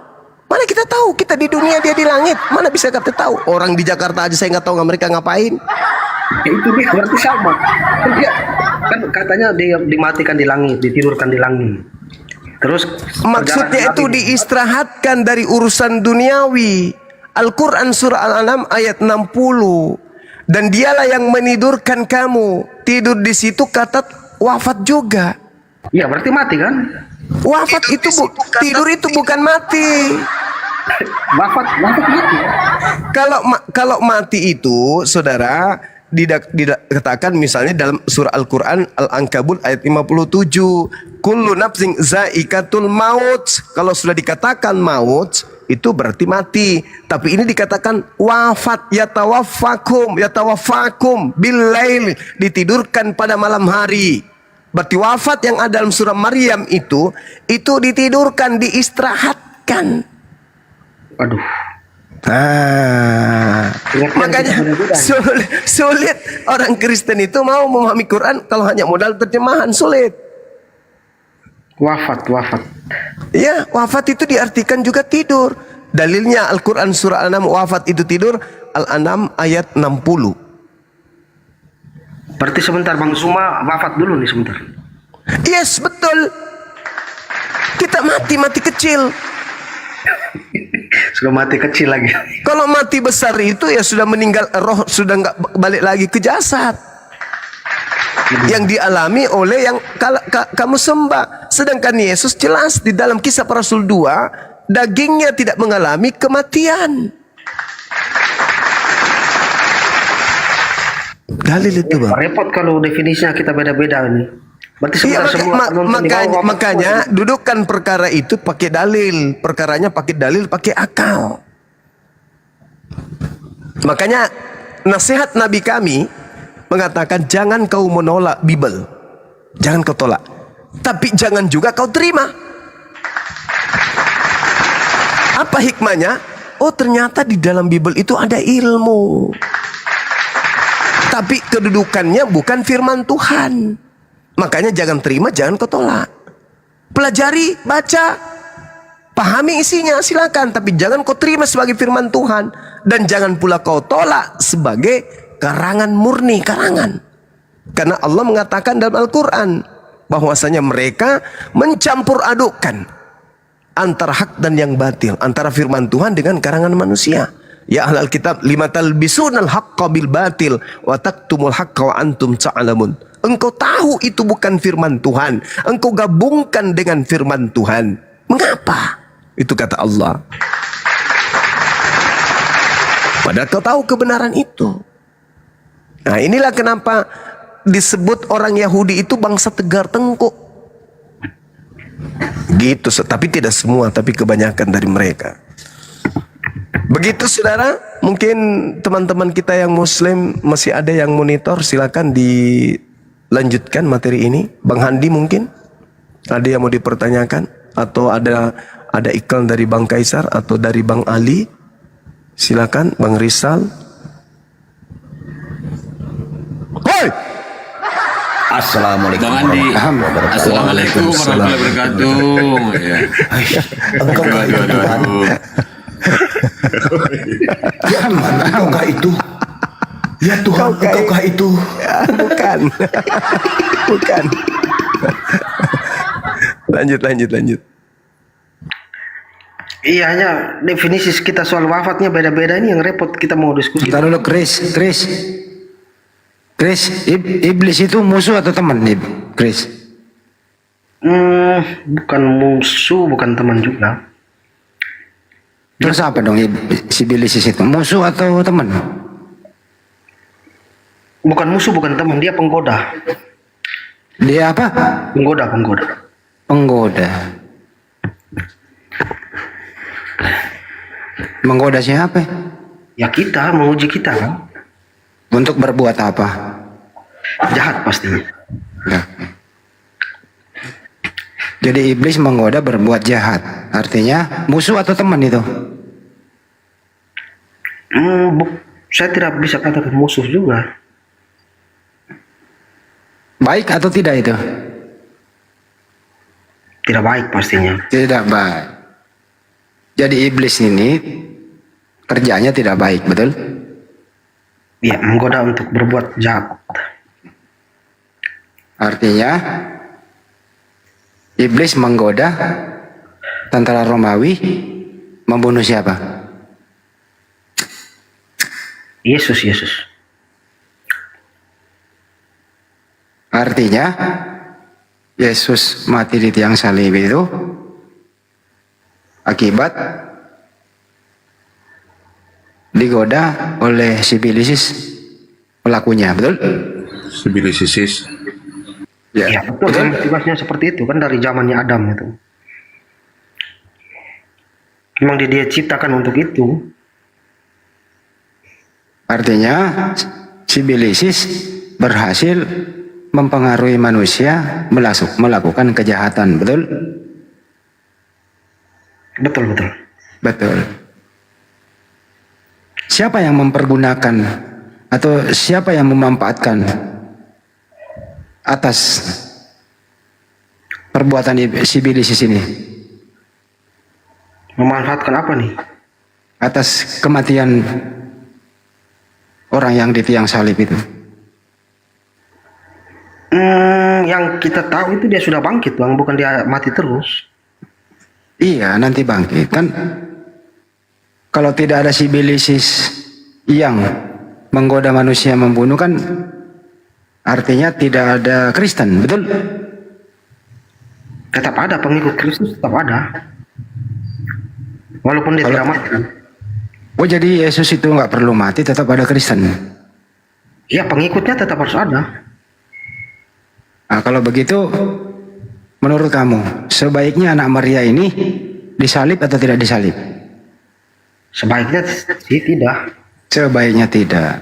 Mana kita tahu, kita di dunia, dia di langit. Mana bisa kita tahu? Orang di Jakarta aja saya nggak tahu mereka ngapain. Ya, itu dia berarti sama. Dia, kan katanya dia dimatikan di langit, ditidurkan di langit. Terus Maksudnya itu diistirahatkan dari urusan duniawi. Al-Quran surah Al-An'am ayat 60. Dan dialah yang menidurkan kamu. Tidur di situ kata wafat juga. Iya, berarti mati kan? Wafat itu tidur itu bukan mati. Wafat mati. Kalau mati itu, saudara, dikatakan misalnya dalam surah Al-Quran Al-Ankabut ayat 57, kullu nafsin zaikatul maut. Kalau sudah dikatakan maut, itu berarti mati. Tapi ini dikatakan wafat, yatawaffakum billail, ditidurkan pada malam hari. Berarti wafat yang ada dalam surah Maryam itu ditidurkan, diistirahatkan. Aduh. Makanya sulit orang Kristen itu mau memahami Quran kalau hanya modal terjemahan, sulit. Wafat. Ya, wafat itu diartikan juga tidur. Dalilnya Al-Quran surah Al-An'am, wafat itu tidur, Al-An'am ayat 60. Berarti sebentar Bang Suma wafat dulu nih sebentar. Yes, betul. Kita mati kecil. Sudah mati kecil lagi. Kalau mati besar itu ya sudah meninggal, roh sudah nggak balik lagi ke jasad. Yang dialami oleh yang kamu sembah. Sedangkan Yesus jelas di dalam Kisah Para Rasul 2, dagingnya tidak mengalami kematian. Dalil itu, Bang. Repot kalau definisinya kita beda-beda ini. Berarti sebentar semua makanya dudukkan perkara itu pakai dalil, perkaranya pakai dalil, pakai akal. Makanya nasihat Nabi kami mengatakan jangan kau menolak Bible, jangan kau tolak, tapi jangan juga kau terima. Apa hikmahnya? Oh, ternyata di dalam Bible itu ada ilmu, tapi kedudukannya bukan firman Tuhan. Makanya jangan terima, jangan kau tolak. Pelajari, baca, pahami isinya, silakan. Tapi jangan kau terima sebagai firman Tuhan. Dan jangan pula kau tolak sebagai karangan murni, karangan. Karena Allah mengatakan dalam Al-Quran bahwasanya mereka mencampur adukkan antara hak dan yang batil, antara firman Tuhan dengan karangan manusia. Ya ahlal kitab, lima talbisunal haqqa bil batil wa taktumul haqqa wa antum ta'lamun. Engkau tahu itu bukan firman Tuhan, engkau gabungkan dengan firman Tuhan. Mengapa? Itu kata Allah. Padahal kau tahu kebenaran itu. Nah, inilah kenapa disebut orang Yahudi itu bangsa tegar tengkuk. Gitu, tapi tidak semua, tapi kebanyakan dari mereka. Begitu saudara, mungkin teman-teman kita yang muslim masih ada yang monitor, silakan dilanjutkan materi ini. Bang Handi mungkin ada yang mau dipertanyakan, atau ada iklan dari Bang Kaisar atau dari Bang Ali. Silakan Bang Rizal. Hoi! Assalamualaikum. Bang Andi. Assalamualaikum warahmatullahi wabarakatuh. Ya. Ya mana engkaukah itu? Ya Tuhan, engkaukah itu? Ya, bukan. Bukan. Lanjut. Iya, hanya definisi kita soal wafatnya beda-beda, ini yang repot kita mau diskusi. Kita dulu Chris, iblis itu musuh atau teman nih, Chris? Bukan musuh, bukan teman juga. Terus apa dong si iblis itu? Musuh atau teman? Bukan musuh, bukan teman, dia penggoda. Dia apa? Penggoda. Menggoda siapa? Ya kita, menguji kita kan. Untuk berbuat apa? Jahat pastinya. Nah. Jadi iblis menggoda berbuat jahat. Artinya musuh atau teman itu? Saya tidak bisa katakan musuh juga. Baik atau tidak itu? Tidak baik pastinya. Tidak baik. Jadi iblis ini kerjanya tidak baik, betul? Ya, menggoda untuk berbuat jahat. Artinya Iblis menggoda tentara Romawi membunuh siapa? Yesus. Artinya Yesus mati di tiang salib itu akibat digoda oleh si Bilisis pelakunya, betul? Sibilisis. Ya betul kan, tugasnya seperti itu kan dari zamannya Adam itu. Memang dia ciptakan untuk itu. Artinya si Bilisis berhasil mempengaruhi manusia melakukan kejahatan, betul? Betul. Siapa yang mempergunakan atau siapa yang memanfaatkan atas perbuatan si Bilisis ini? Memanfaatkan apa nih? Atas kematian orang yang di tiang salib itu. Yang kita tahu itu dia sudah bangkit, Bang, bukan dia mati terus. Iya, nanti bangkit kan. Kalau tidak ada si Bilisis yang menggoda manusia membunuh kan artinya tidak ada Kristen, betul? Tetap ada pengikut Kristus, tetap ada. Walaupun dia tidak mati. Oh, jadi Yesus itu nggak perlu mati, tetap ada Kristen. Ya, pengikutnya tetap harus ada. Nah, kalau begitu, menurut kamu, sebaiknya anak Maria ini disalib atau tidak disalib? Sebaiknya sih tidak. Sebaiknya tidak.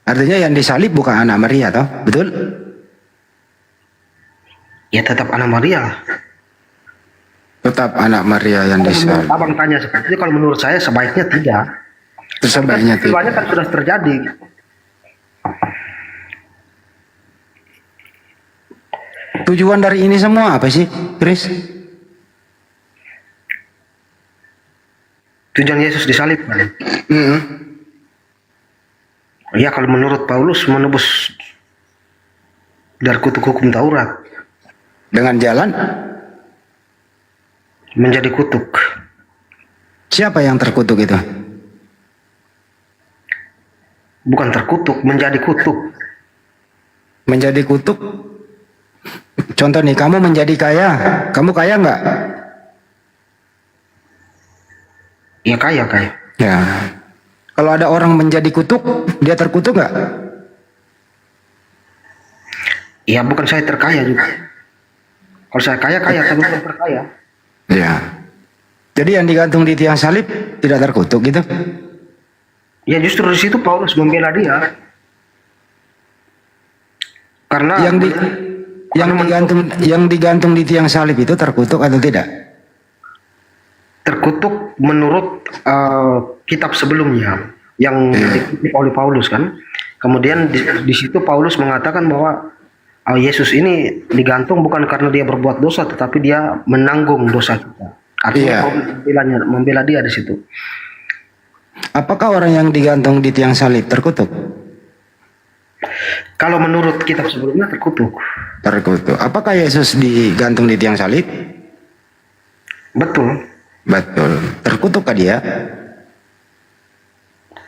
Artinya yang disalib bukan anak Maria, toh? Betul? Ya, tetap anak Maria. Tetap anak Maria yang disalib. Abang tanya seperti itu, kalau menurut saya sebaiknya tidak. Sebaiknya tidak. Sebenarnya kan sudah terjadi. Tujuan dari ini semua apa sih, Chris? Tujuan Yesus disalib. Ya, kalau menurut Paulus menebus dari kutuk hukum Taurat. Dengan jalan Menjadi kutuk. siapa yang terkutuk itu? Bukan terkutuk, menjadi kutuk. Menjadi kutuk. Contoh nih, kamu menjadi kaya, kamu kaya nggak? Ya, kaya. Ya. Kalau ada orang menjadi kutuk, dia terkutuk nggak? Ya, bukan saya terkaya juga. Kalau saya kaya, tapi bukan terkaya. Ya. Jadi yang digantung di tiang salib tidak terkutuk gitu? Ya, justru di situ Paulus membela dia. Karena yang digantung di tiang salib itu terkutuk atau tidak? terkutuk menurut kitab sebelumnya yang dikutip oleh Paulus kan. Kemudian di situ Paulus mengatakan bahwa Yesus ini digantung bukan karena dia berbuat dosa, tetapi dia menanggung dosa kita. Artinya Paulus membela dia di situ. Apakah orang yang digantung di tiang salib terkutuk? Kalau menurut kitab sebelumnya terkutuk. Terkutuk. Apakah Yesus digantung di tiang salib? Betul. Betul. Terkutukkah dia?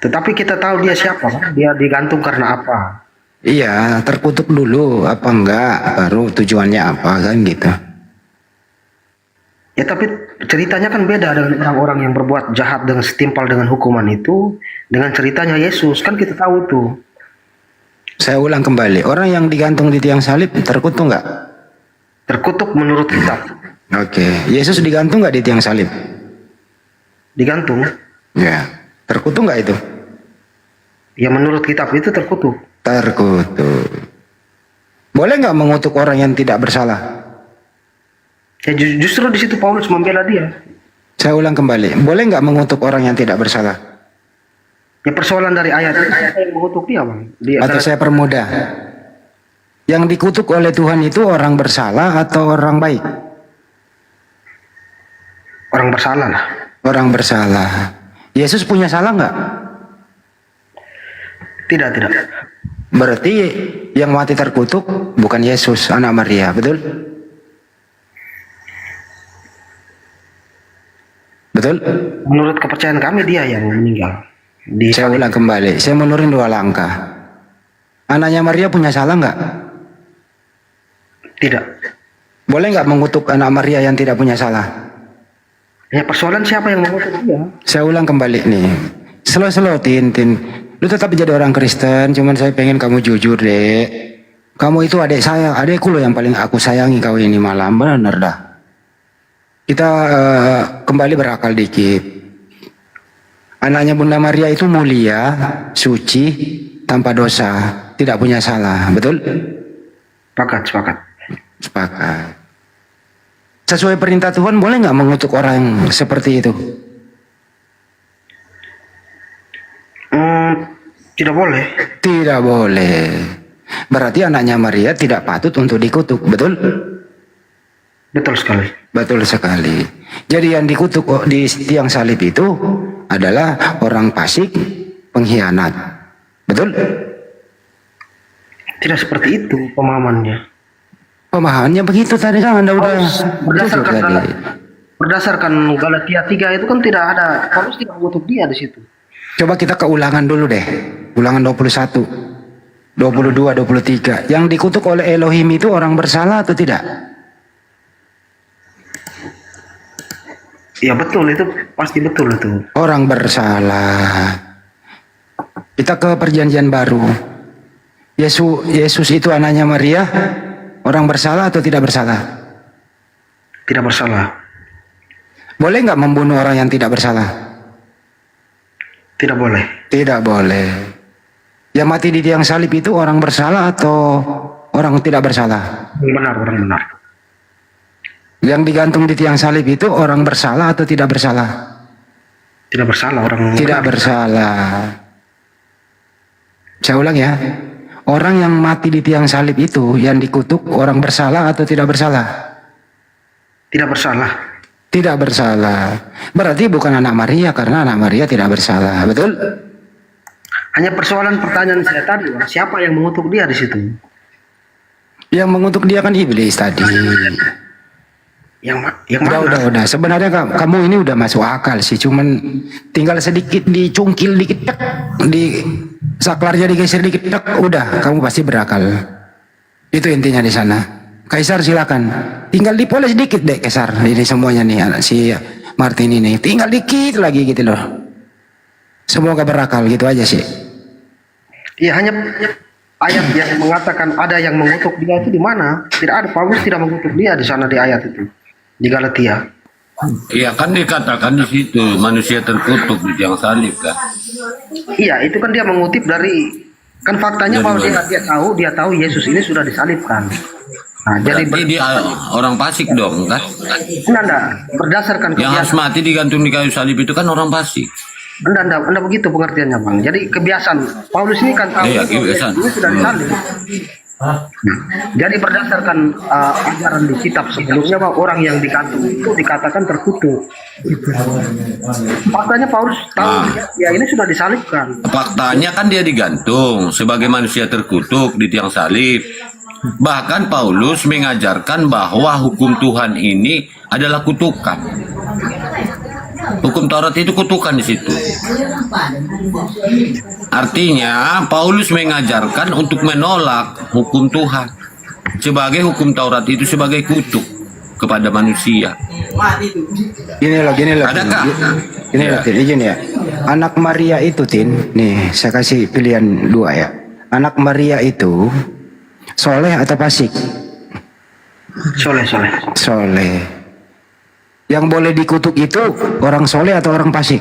Tetapi kita tahu dia siapa, kan? Dia digantung karena apa? Iya, terkutuk dulu apa enggak, baru tujuannya apa kan gitu. Ya, tapi ceritanya kan beda dengan orang-orang yang berbuat jahat dengan setimpal dengan hukuman itu dengan ceritanya Yesus, kan kita tahu itu. Saya ulang kembali, orang yang digantung di tiang salib terkutuk enggak? Terkutuk menurut kitab. Oke, Yesus digantung enggak di tiang salib? Digantung. Ya, terkutuk enggak itu? Ya, menurut kitab itu terkutuk. Terkutuk. Boleh nggak mengutuk orang yang tidak bersalah? Ya, justru di situ Paulus membela dia. Saya ulang kembali, boleh nggak mengutuk orang yang tidak bersalah? Ya, persoalan dari ayat itu siapa yang mengutuk dia, Bang? Atau saya permudah, yang dikutuk oleh Tuhan itu orang bersalah atau orang baik? Orang bersalah lah. Orang bersalah. Yesus punya salah nggak? Tidak. Berarti yang mati terkutuk bukan Yesus, anak Maria, betul? Betul? Menurut kepercayaan kami dia yang meninggal. Saya ulang kembali, saya mundurin 2 langkah. Anaknya Maria punya salah nggak? Tidak. Boleh nggak mengutuk anak Maria yang tidak punya salah? Ya persoalan siapa yang mengutuk dia? Saya ulang kembali nih. Slow, Tin. Lu tetap jadi orang Kristen, cuman saya pengen kamu jujur, Dek. Kamu itu adik saya, adikku lo yang paling aku sayangi kau ini malam, benar dah. Kita kembali berakal dikit. Anaknya Bunda Maria itu mulia, suci, tanpa dosa, tidak punya salah, betul? Sepakat. Sesuai perintah Tuhan, boleh nggak mengutuk orang yang seperti itu? Tidak boleh. Tidak boleh. Berarti anaknya Maria tidak patut untuk dikutuk, betul? Betul sekali. Betul sekali. Jadi yang dikutuk di tiang salib itu adalah orang fasik, pengkhianat. Betul? Tidak seperti itu pemahamannya. Pemahamannya begitu tadi kan Anda udah jujur tadi. Berdasarkan Galatia 3 itu kan tidak ada, Paulus tidak mengutuk dia di situ. Coba kita ke ulangan dulu deh. Ulangan 21, 22, 23. Yang dikutuk oleh Elohim itu orang bersalah atau tidak? Ya betul, itu pasti betul itu. Orang bersalah. Kita ke perjanjian baru. Yesus itu anaknya Maria, orang bersalah atau tidak bersalah? Tidak bersalah. Boleh nggak membunuh orang yang tidak bersalah? Tidak boleh. Tidak boleh. Yang mati di tiang salib itu orang bersalah atau orang tidak bersalah? Benar, orang benar. Yang digantung di tiang salib itu orang bersalah atau tidak bersalah? Tidak bersalah orang. Tidak bersalah. Saya ulang ya. Orang yang mati di tiang salib itu yang dikutuk orang bersalah atau tidak bersalah? Tidak bersalah. Tidak bersalah. Berarti bukan anak Maria karena anak Maria tidak bersalah, betul? Hanya persoalan pertanyaan saya tadi, Bang, siapa yang mengutuk dia di situ? Yang mengutuk dia kan iblis tadi. Yang mana? Udah. Sebenarnya kamu ini udah masuk akal sih, cuman tinggal sedikit dicungkil dikit, tek, di saklarnya digeser dikit, tek, udah kamu pasti berakal. Itu intinya di sana. Kaisar silakan. Tinggal dipoles dikit deh Kaisar. Ini semuanya nih anak si Martin ini. Tinggal dikit lagi gitu loh. Semoga berakal gitu aja sih. Iya, hanya ayat yang mengatakan ada yang mengutuk dia itu di mana? Tidak ada. Paulus tidak mengutuk dia di sana di ayat itu. Di Galatia. Iya kan dikatakan di situ manusia terkutuk di tiang salib kan. Iya, itu kan dia mengutip dari, kan faktanya bahwa dia tahu Yesus ini sudah disalibkan. Nah, jadi Berarti dia orang fasik dong kan? enggak, berdasarkan Yang harus kebiasaan. mati digantung di kayu salib itu kan orang fasik. Enggak begitu pengertiannya, Bang. Jadi kebiasaan Paulus ini kan tahu Iya, bahwa kebiasaan. Yesus ini sudah disalib. Jadi berdasarkan ajaran di kitab sebelumnya bahwa orang yang digantung itu dikatakan terkutuk. Faktanya Paulus tahu ya ini sudah disalibkan. Faktanya kan dia digantung sebagai manusia terkutuk di tiang salib. Bahkan Paulus mengajarkan bahwa hukum Tuhan ini adalah kutukan. Hukum Taurat itu kutukan di situ. Artinya Paulus mengajarkan untuk menolak hukum Tuhan sebagai hukum Taurat itu sebagai kutuk kepada manusia. Gini loh. Adakah? Gini loh, Tin, izin ya. Anak Maria itu, Tin, nih saya kasih pilihan 2 ya. Anak Maria itu soleh atau fasik? Soleh. Soleh. Yang boleh dikutuk itu orang soleh atau orang fasik?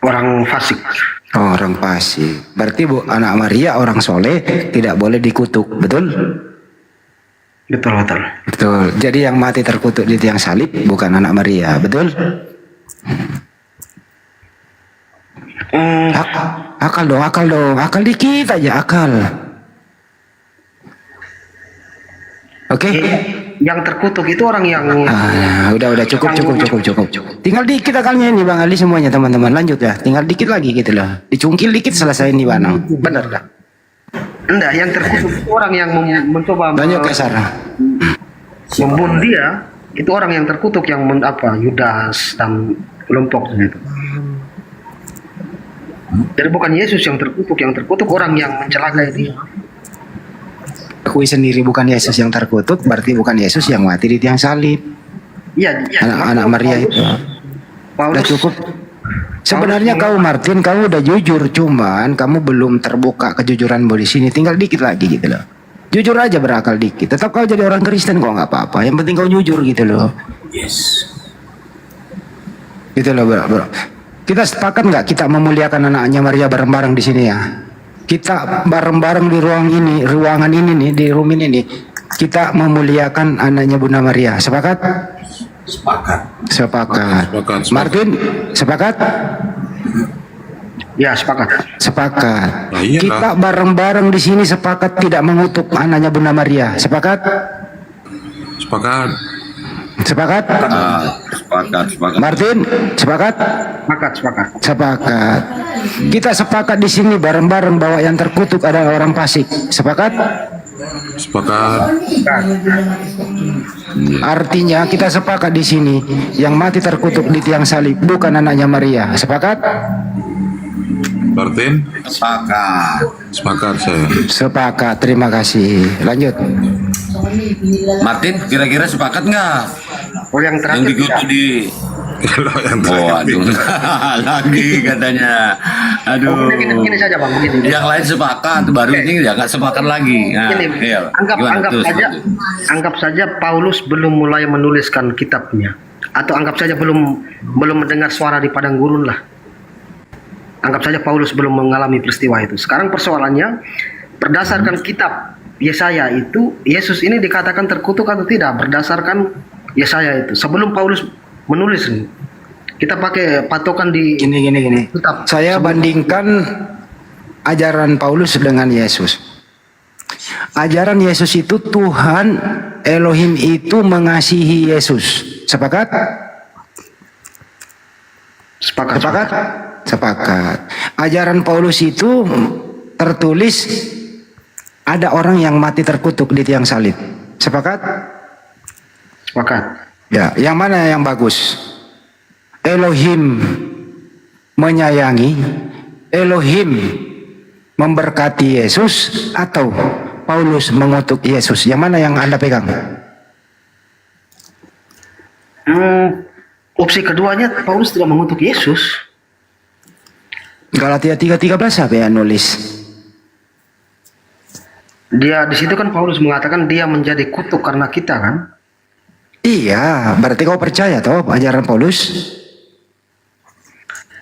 Orang fasik. Oh, orang fasik. Berarti anak Maria orang soleh tidak boleh dikutuk, betul? Betul. Betul. Jadi yang mati terkutuk di tiang salib bukan anak Maria, betul? Akal dong. Akal dikit aja, akal. Oke? Yang terkutuk itu orang yang Udah cukup. Tinggal dikit akalnya ini Bang Ali semuanya teman-teman, lanjut ya. Tinggal dikit lagi gitu loh. Dicungkil dikit selesai nih Bang. Bener dah. yang terkutuk itu orang yang mencoba Banyak Kaisar. membunuh dia itu orang yang terkutuk yang Yudas dan kelompoknya itu. Jadi bukan Yesus yang terkutuk orang yang mencelakai dia. Akui sendiri bukan Yesus yang terkutuk, berarti bukan Yesus yang mati di tiang salib. Iya, Anak Maria itu. Udah Paulus cukup. Sebenarnya kau Martin, kamu udah jujur, cuman kamu belum terbuka kejujuranmu di sini. Tinggal dikit lagi gitu loh. Jujur aja, berakal dikit. Tetap kau jadi orang Kristen kok nggak apa-apa. Yang penting kau jujur gitu loh. Yes. Gitu loh bro. Kita sepakat nggak kita memuliakan anaknya Maria bareng-bareng di sini ya? Kita bareng-bareng di ruangan ini nih, di room ini. Kita memuliakan anaknya Bunda Maria. Sepakat? Sepakat. Sepakat. Sepakat. Martin, sepakat? ya sepakat. Sepakat. Nah, iyalah. Kita bareng-bareng di sini sepakat tidak mengutuk anaknya Bunda Maria. Sepakat? Sepakat. Sepakat? Sepakat. Martin, sepakat? Sepakat. Sepakat. Kita sepakat di sini bareng-bareng bahwa yang terkutuk adalah orang fasik. Sepakat? Sepakat. Artinya kita sepakat di sini yang mati terkutuk di tiang salib bukan anaknya Maria. Sepakat? Martin. Sepakat. Sepakat saya. Sepakat. Terima kasih. Lanjut. Martin, kira-kira sepakat nggak? Oh yang Yang terakhir dikutuk di Kalau yang Oh, terakhir. aduh. Lagi katanya. Aduh. begini saja bang, begini. Yang lain sepakat, baru ini ya nggak sepakat lagi. Nah, Gini, iya. Gimana? Terus, lanjut. anggap saja Paulus belum mulai menuliskan kitabnya, atau anggap saja belum mendengar suara di padang gurun lah. Anggap saja Paulus belum mengalami peristiwa itu. Sekarang persoalannya, berdasarkan kitab Yesaya itu, Yesus ini dikatakan terkutuk atau tidak berdasarkan Yesaya itu. Sebelum Paulus menulis ini, kita pakai patokan di Gini. kitab. Saya bandingkan ajaran Paulus dengan Yesus. Ajaran Yesus itu Tuhan Elohim itu mengasihi Yesus. Sepakat? Sepakat. Sepakat. Ajaran Paulus itu tertulis ada orang yang mati terkutuk di tiang salib. Sepakat? Sepakat. Ya, yang mana yang bagus? Elohim menyayangi, Elohim memberkati Yesus, atau Paulus mengutuk Yesus? Yang mana yang Anda pegang? Opsi keduanya, Paulus tidak mengutuk Yesus. Galatia 3:13 apa yang nulis? Dia di situ kan Paulus mengatakan dia menjadi kutuk karena kita kan. Iya, berarti kau percaya toh ajaran Paulus?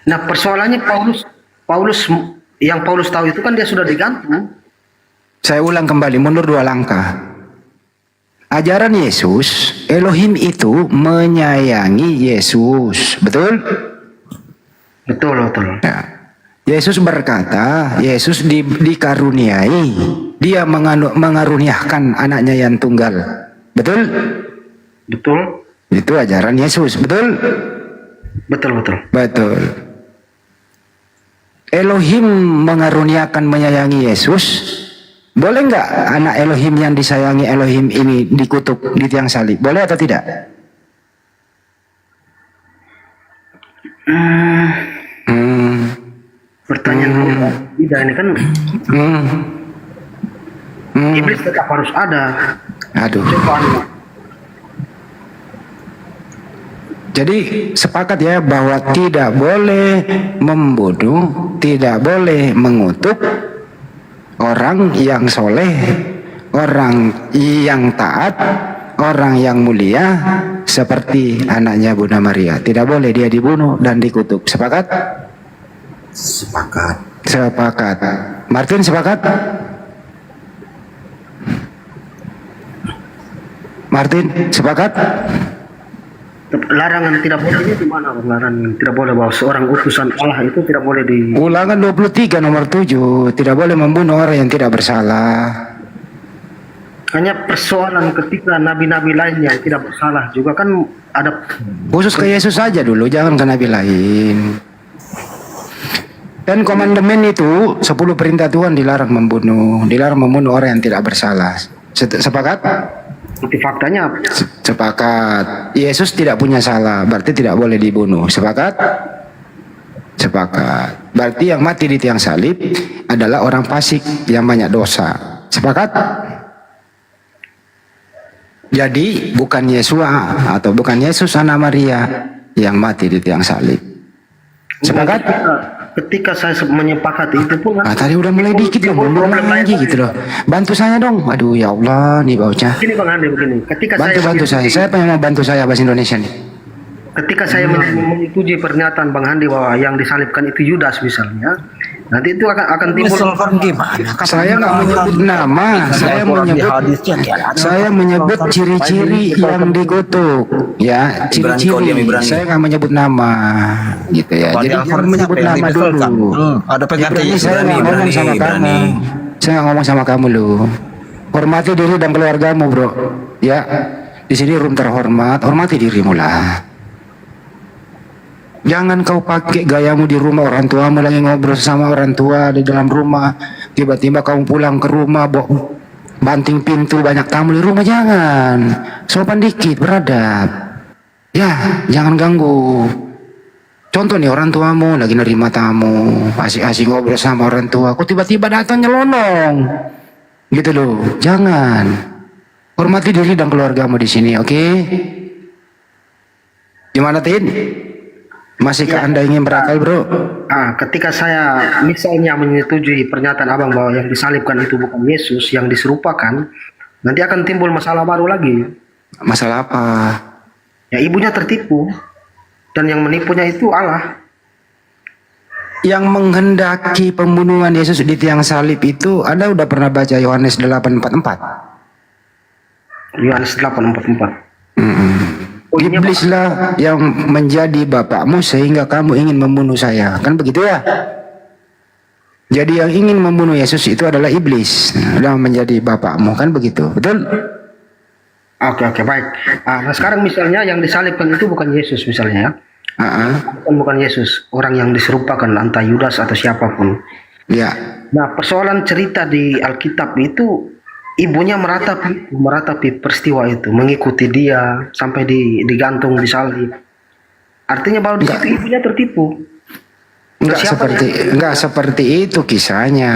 Nah persoalannya Paulus yang Paulus tahu itu kan dia sudah digantung. Saya ulang kembali, mundur 2 langkah. Ajaran Yesus, Elohim itu menyayangi Yesus, betul? Betul. Ya. Yesus berkata, Yesus dikaruniai, dia mengaruniakan anaknya yang tunggal, betul? Betul. Itu ajaran Yesus, betul? Betul. Elohim mengaruniakan menyayangi Yesus. Boleh nggak anak Elohim yang disayangi Elohim ini dikutuk di tiang salib? Boleh atau tidak? Pertanyaan tidak ini kan iblis tetap harus ada. Aduh. Jadi sepakat ya bahwa tidak boleh membunuh, tidak boleh mengutuk orang yang soleh, orang yang taat, orang yang mulia seperti anaknya Bunda Maria. Tidak boleh dia dibunuh dan dikutuk. Sepakat? Sepakat. Sepakat. Martin sepakat? Martin sepakat? Larangan tidak boleh ini di mana? Larangan tidak boleh bahwa seorang utusan Allah itu tidak boleh di. Ulangan 23 nomor 7, tidak boleh membunuh orang yang tidak bersalah. Hanya persoalan ketika nabi-nabi lain yang tidak bersalah juga kan ada. Khusus ke Yesus saja dulu, jangan ke nabi lain. Dan komandemen itu 10 perintah Tuhan dilarang membunuh orang yang tidak bersalah. Sepakat? Itu faktanya. Sepakat. Yesus tidak punya salah, berarti tidak boleh dibunuh. Sepakat? Sepakat. Berarti yang mati di tiang salib adalah orang fasik yang banyak dosa. Sepakat? Jadi bukan Yesua atau bukan Yesus anak Maria yang mati di tiang salib. Sepakat? Ketika saya menyepakati itu pun Tadi udah mulai dikit loh, belum lagi gitu loh. Bantu saya dong. Aduh ya Allah, nih baunya. begini Bang Andi, begini. Ketika Bantu saya. Saya pengen mau bantu saya bahasa Indonesia nih. ketika saya menyetujui pernyataan Bang Andi bahwa yang disalibkan itu Yudas misalnya, nanti itu akan timbul. Saya nggak menyebut nama, saya menyebut ciri-ciri yang dikutuk, ya ciri-ciri. Saya nggak menyebut nama, gitu ya. Jadi jangan menyebut nama dulu. Ada pengganti. Saya nggak ngomong sama kamu. Saya nggak ngomong sama kamu lu. Hormati diri dan keluargamu, bro. Ya, di sini room terhormat. Hormati dirimu lah. Jangan kau pakai gayamu di rumah orang tuamu lagi ngobrol sama orang tua di dalam rumah. Tiba-tiba kamu pulang ke rumah, banting pintu, banyak tamu di rumah. Jangan. Sopan dikit, beradab. Ya, jangan ganggu. Contoh nih, orang tuamu lagi nerima tamu, asik-asik ngobrol sama orang tua. Kok tiba-tiba datang nyelonong? Gitu loh. Jangan. Hormati diri dan keluargamu di sini, oke? Gimana, Tin? Masihkah Anda ingin berakal, bro? Ketika saya misalnya menyetujui pernyataan Abang bahwa yang disalibkan itu bukan Yesus, yang diserupakan, nanti akan timbul masalah baru lagi. Masalah apa? Ya ibunya tertipu, dan yang menipunya itu Allah. Yang menghendaki pembunuhan Yesus di tiang salib itu, Anda udah pernah baca Yohanes 8:44? Yohanes 8:44. Iblislah yang menjadi bapakmu sehingga kamu ingin membunuh saya. Kan begitu ya? Jadi yang ingin membunuh Yesus itu adalah iblis yang menjadi bapakmu. Kan begitu? Betul? Oke, baik. Nah sekarang misalnya yang disalibkan itu bukan Yesus misalnya ya. Bukan Yesus. Orang yang diserupakan entah Yudas atau siapapun. Ya. Nah persoalan cerita di Alkitab itu, ibunya meratapi peristiwa itu, mengikuti dia sampai digantung di salib. Artinya bahwa di situ ibunya tertipu. Enggak seperti itu kisahnya.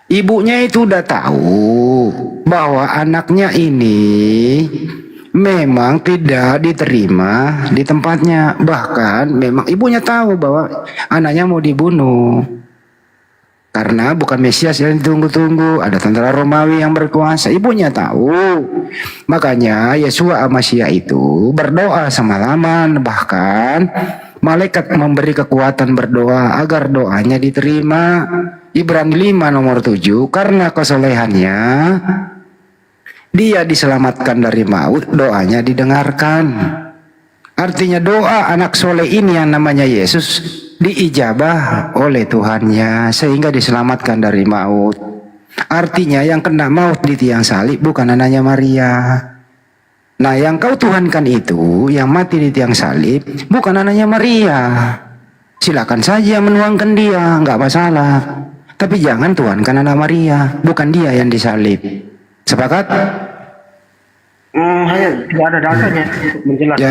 Ibunya itu udah tahu bahwa anaknya ini memang tidak diterima di tempatnya. Bahkan memang ibunya tahu bahwa anaknya mau dibunuh. Karena bukan Mesias yang ditunggu-tunggu, ada tentara Romawi yang berkuasa. Ibunya tahu. Makanya Yesua Amasya itu berdoa semalaman. Bahkan malaikat memberi kekuatan berdoa agar doanya diterima. Ibrani 5 nomor 7. Karena kesolehannya dia diselamatkan dari maut, doanya didengarkan. Artinya doa anak soleh ini yang namanya Yesus diijabah oleh Tuhannya sehingga diselamatkan dari maut. Artinya yang kena maut di tiang salib bukan anaknya Maria. Nah yang kau tuhankan itu, yang mati di tiang salib bukan anaknya Maria. Silakan saja menuangkan dia, nggak masalah. Tapi jangan tuhankan anak Maria, bukan dia yang disalib. Sepakat? Hanya tidak ada datanya untuk menjelaskan. Ya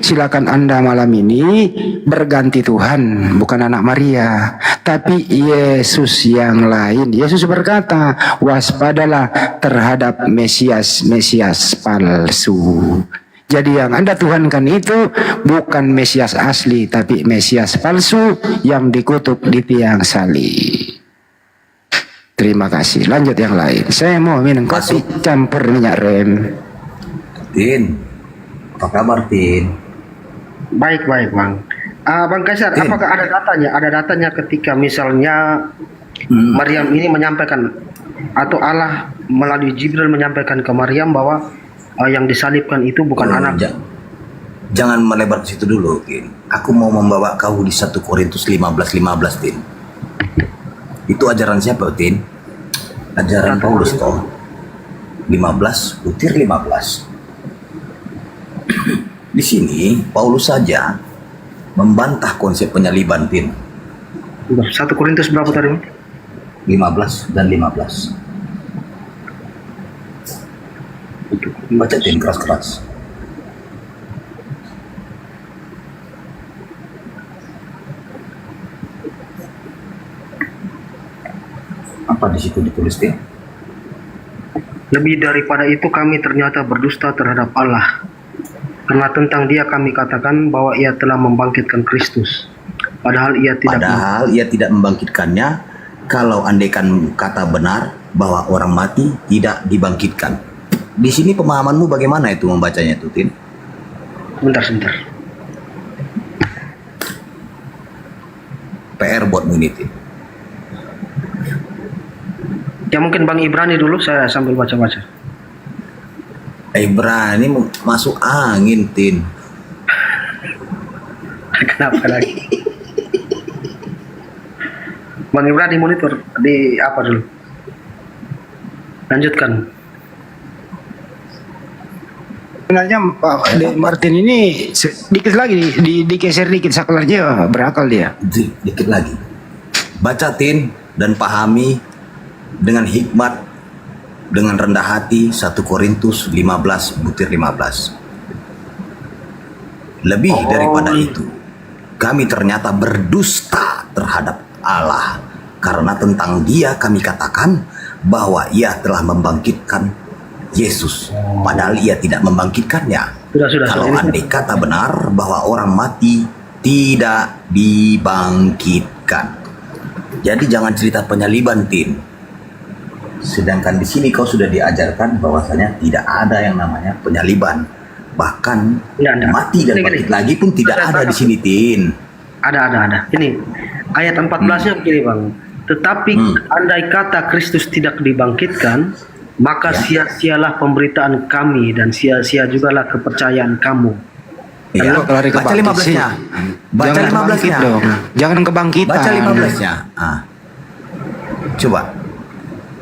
silakan Anda malam ini berganti Tuhan, bukan anak Maria, tapi Yesus yang lain. Yesus berkata, waspadalah terhadap Mesias palsu. Jadi yang Anda tuhankan itu bukan Mesias asli, tapi Mesias palsu yang dikutuk di tiang salib. Terima kasih. Lanjut yang lain. Saya mau minum kopi campur minyak rem. Tin, apa kabar Tin? Baik Bang. Bang Kaisar, apakah ada datanya? Ada datanya ketika misalnya Maryam ini menyampaikan atau Allah melalui Jibril menyampaikan ke Maryam bahwa yang disalibkan itu bukan anak. Jangan melebar ke situ dulu, Tin. Aku mau membawa kau di 1 Korintus 15:15, Tin. Itu ajaran siapa, Tin? Ajaran Paulus toh. 15:15. Di sini Paulus saja membantah konsep penyaliban, Tin. 1 Korintus berapa tadi? 15 dan 15. Baca Tin keras-keras. Apa di situ ditulis Tin? Lebih daripada itu kami ternyata berdusta terhadap Allah. Karena tentang dia kami katakan bahwa ia telah membangkitkan Kristus. Padahal ia tidak membangkitkannya. Kalau andaikan kata benar bahwa orang mati tidak dibangkitkan. Di sini pemahamanmu bagaimana itu membacanya itu, Tin? Sebentar. PR buatmu ini, Tin. Ya mungkin Bang Ibrani dulu, saya sambil baca-baca. Ibrani masuk angin, Tin. Kenapa lagi? Bang Ibrani monitor di apa dulu? Lanjutkan. Sebenarnya Pak Martin ini sedikit lagi digeser dikit saklarnya berakal dia. Dikit lagi. Baca, Tin, dan pahami dengan hikmat, dengan rendah hati 1 Korintus 15:15. Lebih daripada itu, kami ternyata berdusta terhadap Allah, karena tentang dia kami katakan bahwa ia telah membangkitkan Yesus, padahal ia tidak membangkitkannya. Kalau andai kata benar bahwa orang mati tidak dibangkitkan. Jadi jangan cerita penyaliban, Tin. Sedangkan di sini kau sudah diajarkan bahwasanya tidak ada yang namanya penyaliban. Bahkan mati dan bangkit lagi pun tidak ada di sini, Tin. Ada. Ini ayat 14-nya begini, Bang. Tetapi andai kata Kristus tidak dibangkitkan, maka sia-sialah pemberitaan kami dan sia-sia jugalah kepercayaan kamu. Ya, baca 15-nya. Baca 15-nya dong. Jangan kebangkitan. Baca 15-nya. Coba.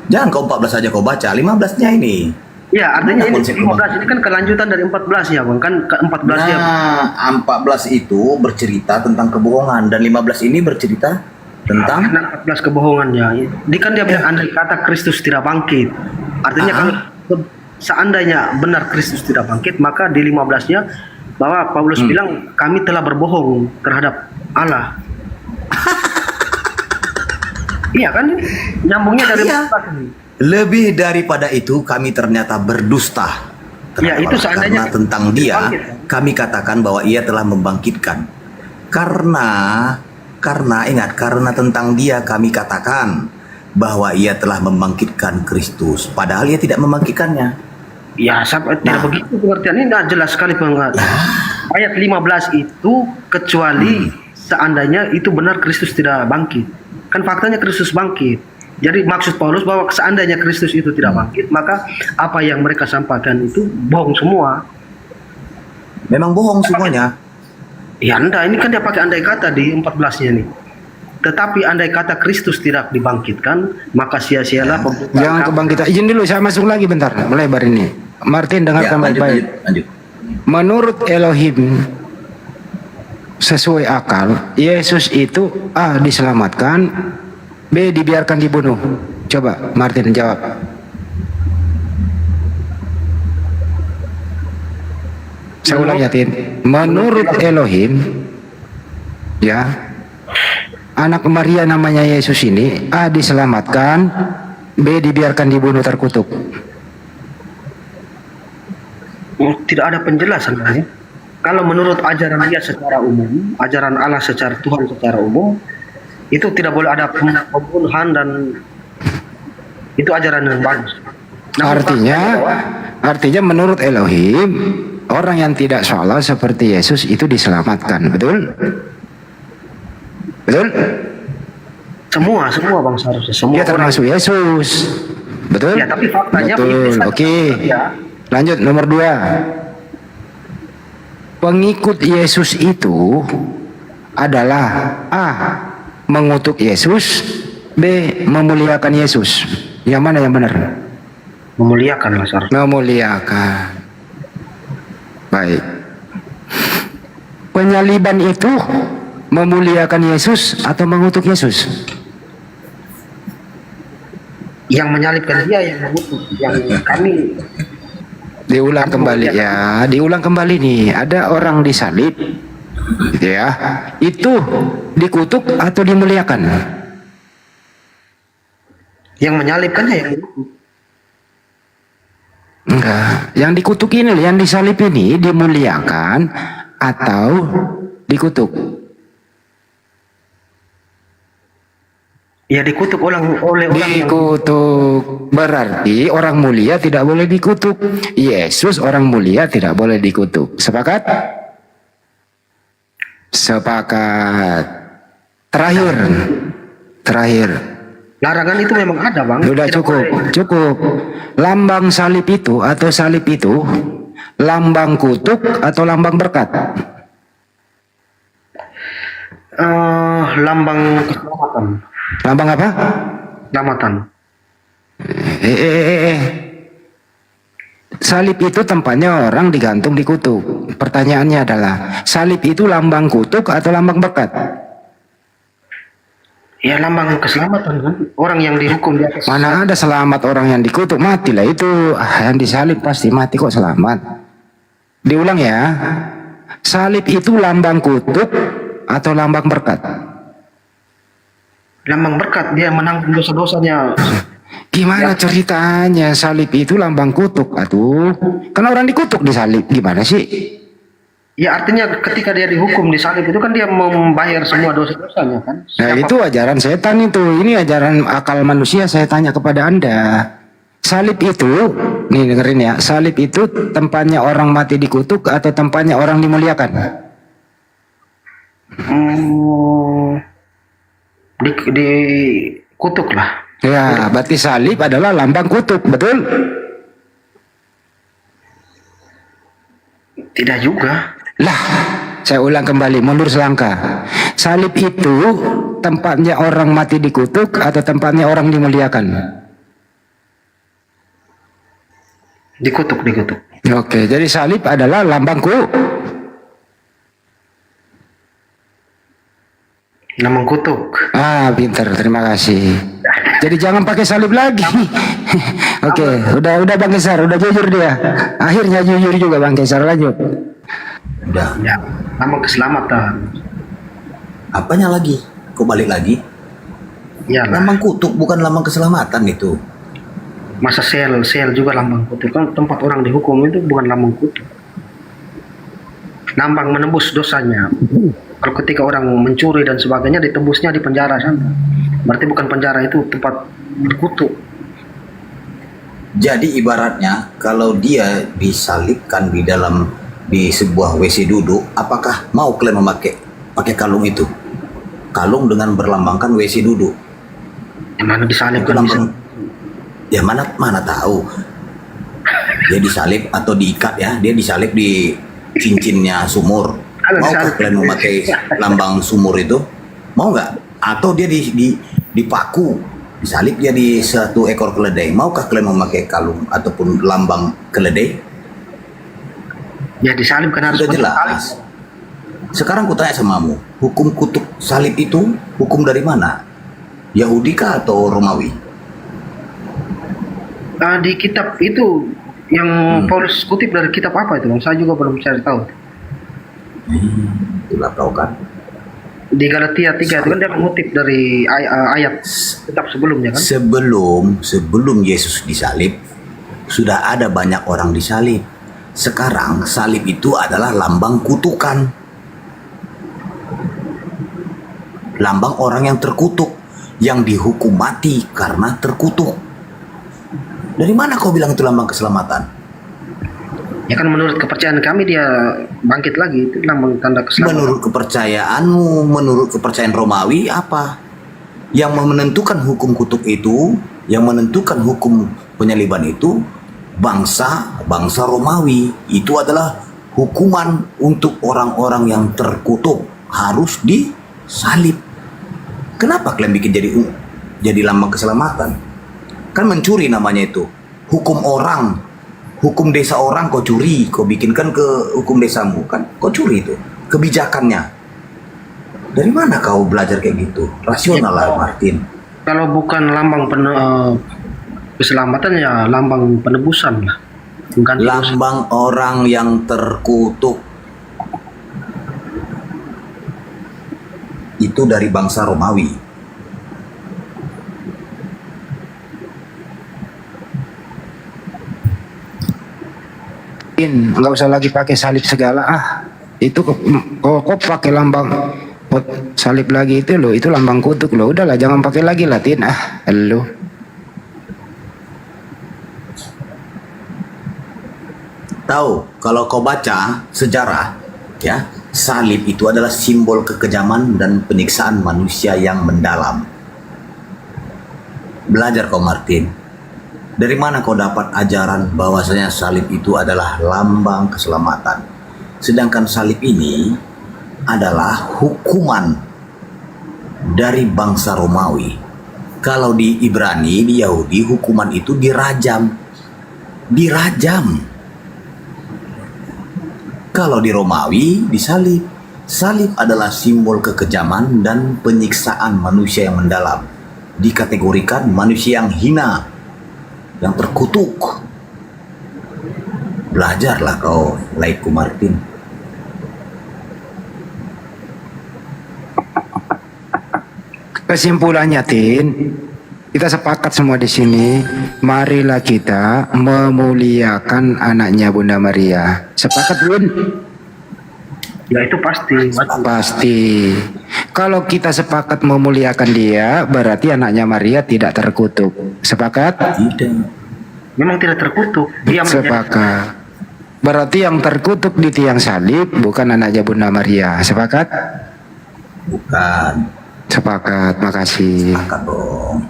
Jangan kau 14 aja kau baca, 15-nya ini. Ya, artinya ini 15 ini kan kelanjutan dari 14 ya, Bang. Kan ke 14 ya. 14 itu bercerita tentang kebohongan dan 15 ini bercerita tentang 14 kebohongannya. Ini kan dia bilang andai kata Kristus tidak bangkit. Artinya kalau seandainya benar Kristus tidak bangkit, maka di 15-nya bahwa Paulus bilang kami telah berbohong terhadap Allah. Iya kan? Nyambungnya dari lebih daripada itu kami ternyata berdusta. Ya, itu seandainya karena tentang dia kami katakan bahwa ia telah membangkitkan. Karena ingat, karena tentang dia kami katakan bahwa ia telah membangkitkan Kristus, padahal ia tidak membangkitkannya. Ya, tidak begitu pengertiannya. Ini jelas sekali pengertian. Ayat 15 itu kecuali seandainya itu benar Kristus tidak bangkit. Kan faktanya Kristus bangkit. Jadi maksud Paulus bahwa seandainya Kristus itu tidak bangkit, maka apa yang mereka sampaikan itu bohong semua. Memang bohong semuanya. Ya enggak, ini kan dia pakai andai kata di 14-nya nih. Tetapi andai kata Kristus tidak dibangkitkan, maka sia-sialah pemberitaan. Jangan kebangkitan. Izin dulu, saya masuk lagi bentar. Melebar ini. Martin, dengarkan baik-baik. Menurut Elohim, sesuai akal, Yesus itu A. diselamatkan, B. dibiarkan dibunuh. Coba Martin jawab. Saya ulang ya, Tin. Menurut Elohim, ya, anak Maria namanya Yesus ini A. diselamatkan, B. dibiarkan dibunuh terkutuk. Tidak ada penjelasan kan? Kalau menurut ajaran dia secara umum, ajaran Allah secara Tuhan secara umum, itu tidak boleh ada pembunuhan dan itu ajaran yang bagus. Artinya menurut Elohim, orang yang tidak salah seperti Yesus itu diselamatkan, betul? Betul? Semua bangsa harusnya. Semua ya termasuk Yesus, betul? Ya, tapi faktanya betul. Oke. Ya. Lanjut nomor 2. Pengikut Yesus itu adalah A. mengutuk Yesus, B. memuliakan Yesus. Yang mana yang benar? Memuliakan, Mas Ar. Memuliakan. Baik. Penyaliban itu memuliakan Yesus atau mengutuk Yesus? Yang menyalibkan dia yang mengutuk, yang kami Diulang kembali ya, diulang kembali nih. Ada orang disalib, gitu ya. Itu dikutuk atau dimuliakan? Yang menyalibkannya yang dikutuk. Enggak, yang dikutuk ini, yang disalib ini dimuliakan atau dikutuk? Ya dikutuk oleh orang yang Dikutuk, berarti orang mulia tidak boleh dikutuk. Yesus orang mulia tidak boleh dikutuk. Sepakat? Sepakat. Terakhir. larangan itu memang ada, Bang. Sudah Tidak cukup, boleh. cukup. Lambang salib itu atau salib itu lambang kutuk atau lambang berkat? Lambang keselamatan. Lambang apa? Keselamatan. Salib itu tempatnya orang digantung dikutuk. Pertanyaannya adalah, salib itu lambang kutuk atau lambang berkat? Ya lambang keselamatan kan. Orang yang dihukum di atas. Mana ada selamat orang yang dikutuk, matilah itu. Yang disalib pasti mati, kok selamat. Diulang ya. Salib itu lambang kutuk atau lambang berkat? Lambang berkat, dia menanggung dosa-dosanya. Gimana ceritanya salib itu lambang kutuk? Aduh, kan orang dikutuk disalib, gimana sih? Ya artinya ketika dia dihukum di salib itu kan dia membayar semua dosa-dosanya kan. Nah itu ajaran setan itu. Ini ajaran akal manusia. Saya tanya kepada Anda, salib itu, nih dengerin ya, salib itu tempatnya orang mati dikutuk atau tempatnya orang dimuliakan? Kutuk lah. Ya, berarti salib adalah lambang kutuk, betul? Tidak juga. Lah, saya ulang kembali, mundur selangkah. Salib itu tempatnya orang mati dikutuk atau tempatnya orang dimuliakan? Dikutuk. Oke, jadi salib adalah lambang Lambang kutuk. Ah, pinter, terima kasih. Jadi jangan pakai salib lagi. Oke, udah Bang Kesar, udah jujur dia. Akhirnya jujur juga Bang Kesar, lanjut. Udah. Ya, lambang keselamatan. Apanya lagi? Kok balik lagi? Ya lah. Lambang kutuk bukan lambang keselamatan itu. Masa sel juga lambang kutuk. Kan tempat orang dihukum itu bukan lambang kutuk. Lambang menembus dosanya. Kalau ketika orang mencuri dan sebagainya ditembusnya di penjara sana. Berarti bukan penjara, itu tempat berkutuk. Jadi ibaratnya kalau dia disalibkan di sebuah WC duduk, apakah mau kalian pakai kalung itu? Kalung dengan berlambangkan WC duduk. Yang mana Itu disalibkan lambang. Ya mana tahu. Dia disalib atau diikat ya, dia disalib di cincinnya sumur. Maukah kalian memakai lambang sumur itu? Mau nggak? Atau dia dipaku, disalib dia di satu ekor keledai. Maukah kalian memakai kalung ataupun lambang keledai? Ya disalib kan harus Sudah jelas. Sekarang kutanya samamu, hukum kutuk salib itu hukum dari mana? Yahudi kah atau Romawi? Di kitab itu yang Paulus kutip dari kitab apa itu? Saya juga belum cari tahu. Itulah kau kan. Di Galatia 3 itu kan dia mengutip dari ayat kitab sebelumnya kan? Sebelum Yesus disalib, sudah ada banyak orang disalib. Sekarang salib itu adalah lambang kutukan. Lambang orang yang terkutuk, yang dihukum mati karena terkutuk. Dari mana kau bilang itu lambang keselamatan? Ya kan menurut kepercayaan kami dia bangkit lagi, itu lambang tanda keselamatan. Menurut kepercayaanmu, menurut kepercayaan Romawi apa? Yang menentukan hukum kutuk itu, yang menentukan hukum penyaliban itu, bangsa Romawi. Itu adalah hukuman untuk orang-orang yang terkutuk, harus disalib. Kenapa kalian bikin jadi lambang keselamatan? Kan mencuri namanya itu. Hukum orang, hukum desa orang kau curi, kau bikinkan ke hukum desamu kan? Kau curi itu kebijakannya. Dari mana kau belajar kayak gitu? Rasional lah Martin. Kalau bukan lambang keselamatan ya lambang penebusan lah. Mengganti dosa. Lambang orang yang terkutuk itu dari bangsa Romawi. Nggak usah lagi pakai salib segala. Itu kok pakai lambang salib lagi itu loh, itu lambang kutuk loh. Udahlah, jangan pakai lagi Latin. Lo. Tahu, kalau kau baca sejarah, ya, salib itu adalah simbol kekejaman dan penyiksaan manusia yang mendalam. Belajar kau Martin. Dari mana kau dapat ajaran bahwasanya salib itu adalah lambang keselamatan? Sedangkan salib ini adalah hukuman dari bangsa Romawi. Kalau di Ibrani, di Yahudi, hukuman itu dirajam. Dirajam. Kalau di Romawi, disalib. Salib adalah simbol kekejaman dan penyiksaan manusia yang mendalam. Dikategorikan manusia yang hina, yang terkutuk. Belajarlah kau, laiku Martin. Kesimpulannya, Tin, kita sepakat semua di sini. Marilah kita memuliakan anaknya Bunda Maria. Sepakat, Bun? Ya itu pasti. Pasti. Kalau kita sepakat memuliakan dia, berarti anaknya Maria tidak terkutuk. Sepakat? Tidak. Memang tidak terkutuk. Dia Sepakat. Berarti yang terkutuk di tiang salib bukan anaknya Bunda Maria. Sepakat? Bukan. Sepakat, makasih. Sepakat dong.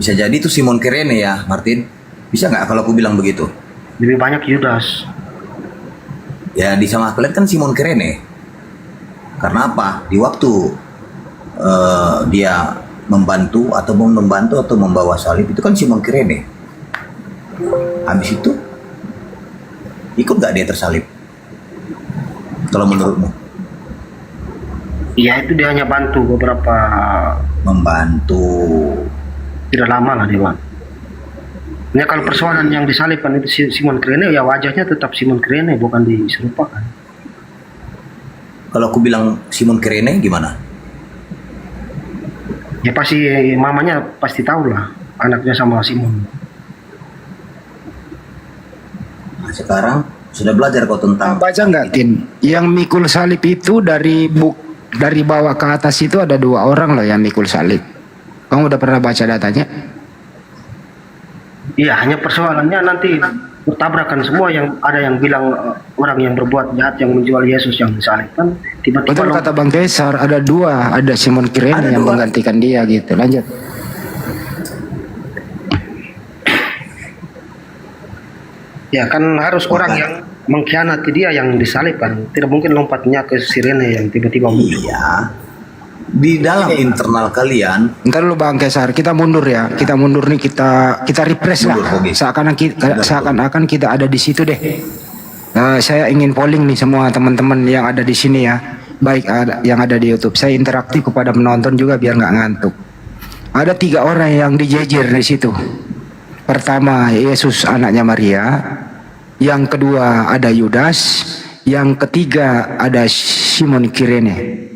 Bisa jadi itu Simon Kirene ya, Martin. Bisa nggak kalau aku bilang begitu? lebih banyak Yudas. Ya di sama kalian kan Simon Kirene. Karena apa? Di waktu dia membantu atau membawa salib itu kan Simon Kirene. Habis itu ikut nggak dia tersalib? Kalau menurutmu? Iya itu dia hanya bantu beberapa. Membantu. Tidak lama lah dia Bang. Ya kalau persoalan yang disalibkan itu Simon Kirene, ya wajahnya tetap Simon Kirene, bukan diserupakan. Kalau aku bilang Simon Kirene gimana? Ya pasti mamanya pasti tahu lah anaknya sama Simon. Nah, sekarang sudah belajar kau tentang Baca nggak, Tin? Yang mikul salib itu dari bawah ke atas itu ada 2 orang loh yang mikul salib. Kamu udah pernah baca datanya? Iya, hanya persoalannya nanti bertabrakan semua, yang ada yang bilang orang yang berbuat jahat yang menjual Yesus yang disalibkan tiba-tiba Betul kata Bang Kesar, ada 2, ada Simon Kirene yang menggantikan dia gitu. Lanjut. ya kan harus orang yang mengkhianati dia yang disalibkan, tidak mungkin lompatnya ke Sirene yang tiba-tiba muncul. Iya. Di dalam internal kalian. Ntar lu Bang Kesar, kita mundur ya. Kita mundur nih, kita refresh lah. Seakan-akan kita ada di situ deh. Saya ingin polling nih semua teman-teman yang ada di sini ya. Baik yang ada di YouTube. Saya interaktif kepada penonton juga biar nggak ngantuk. Ada 3 orang yang dijejer di situ. Pertama Yesus anaknya Maria. Yang kedua ada Yudas. Yang ketiga ada Simon Kirene.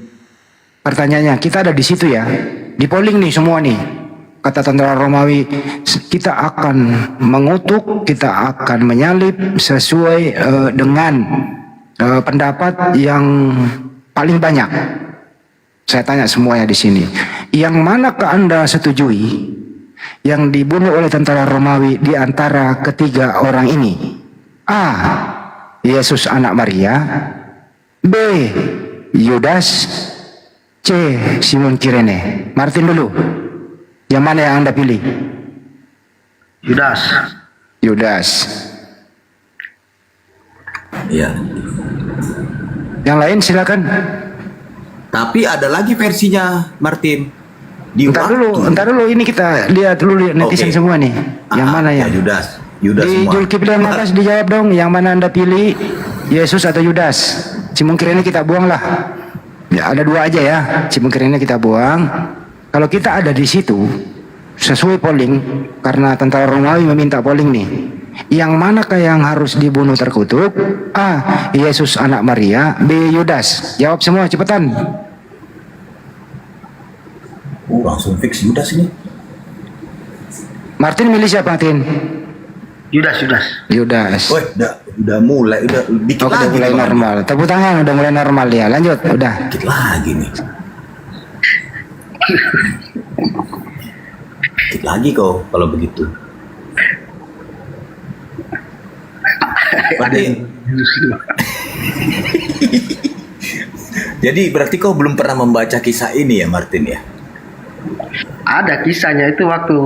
Pertanyaannya, kita ada di situ ya, di polling nih semua nih. Kata tentara Romawi, kita akan mengutuk, kita akan menyalib sesuai dengan pendapat yang paling banyak. Saya tanya semuanya di sini, yang manakah Anda setujui yang dibunuh oleh tentara Romawi di antara ketiga orang ini? A. Yesus anak Maria. B. Yudas. C. Simon Kirene. Martin dulu. Yang mana yang Anda pilih? Yudas. Yudas. Iya. Yang lain silakan. Tapi ada lagi versinya Martin. Entar dulu ini kita lihat dulu netizen semua nih. Yang mana ya? Yudas Di semua. Zulkifli atas dijawab dong, yang mana Anda pilih? Yesus atau Yudas? Simon Kirene kita buang lah. Ya ada 2 aja ya. Simon Kirene kita buang. Kalau kita ada di situ sesuai polling, karena tentara Romawi meminta polling nih. Yang manakah yang harus dibunuh terkutuk? A. Yesus anak Maria. B. Yudas. Jawab semua cepetan. Langsung fix Yudas ini. Martin milih siapa, Martin? Yudas. Yudas. Woi, udah mulai, udah dikit Oke, udah lagi. mulai Bang. normal. Tepuk tangan, udah mulai normal ya. Lanjut, udah. Dikit lagi nih. Dikit lagi kau kalau begitu. Jadi berarti kau belum pernah membaca kisah ini ya, Martin ya? Ada kisahnya itu waktu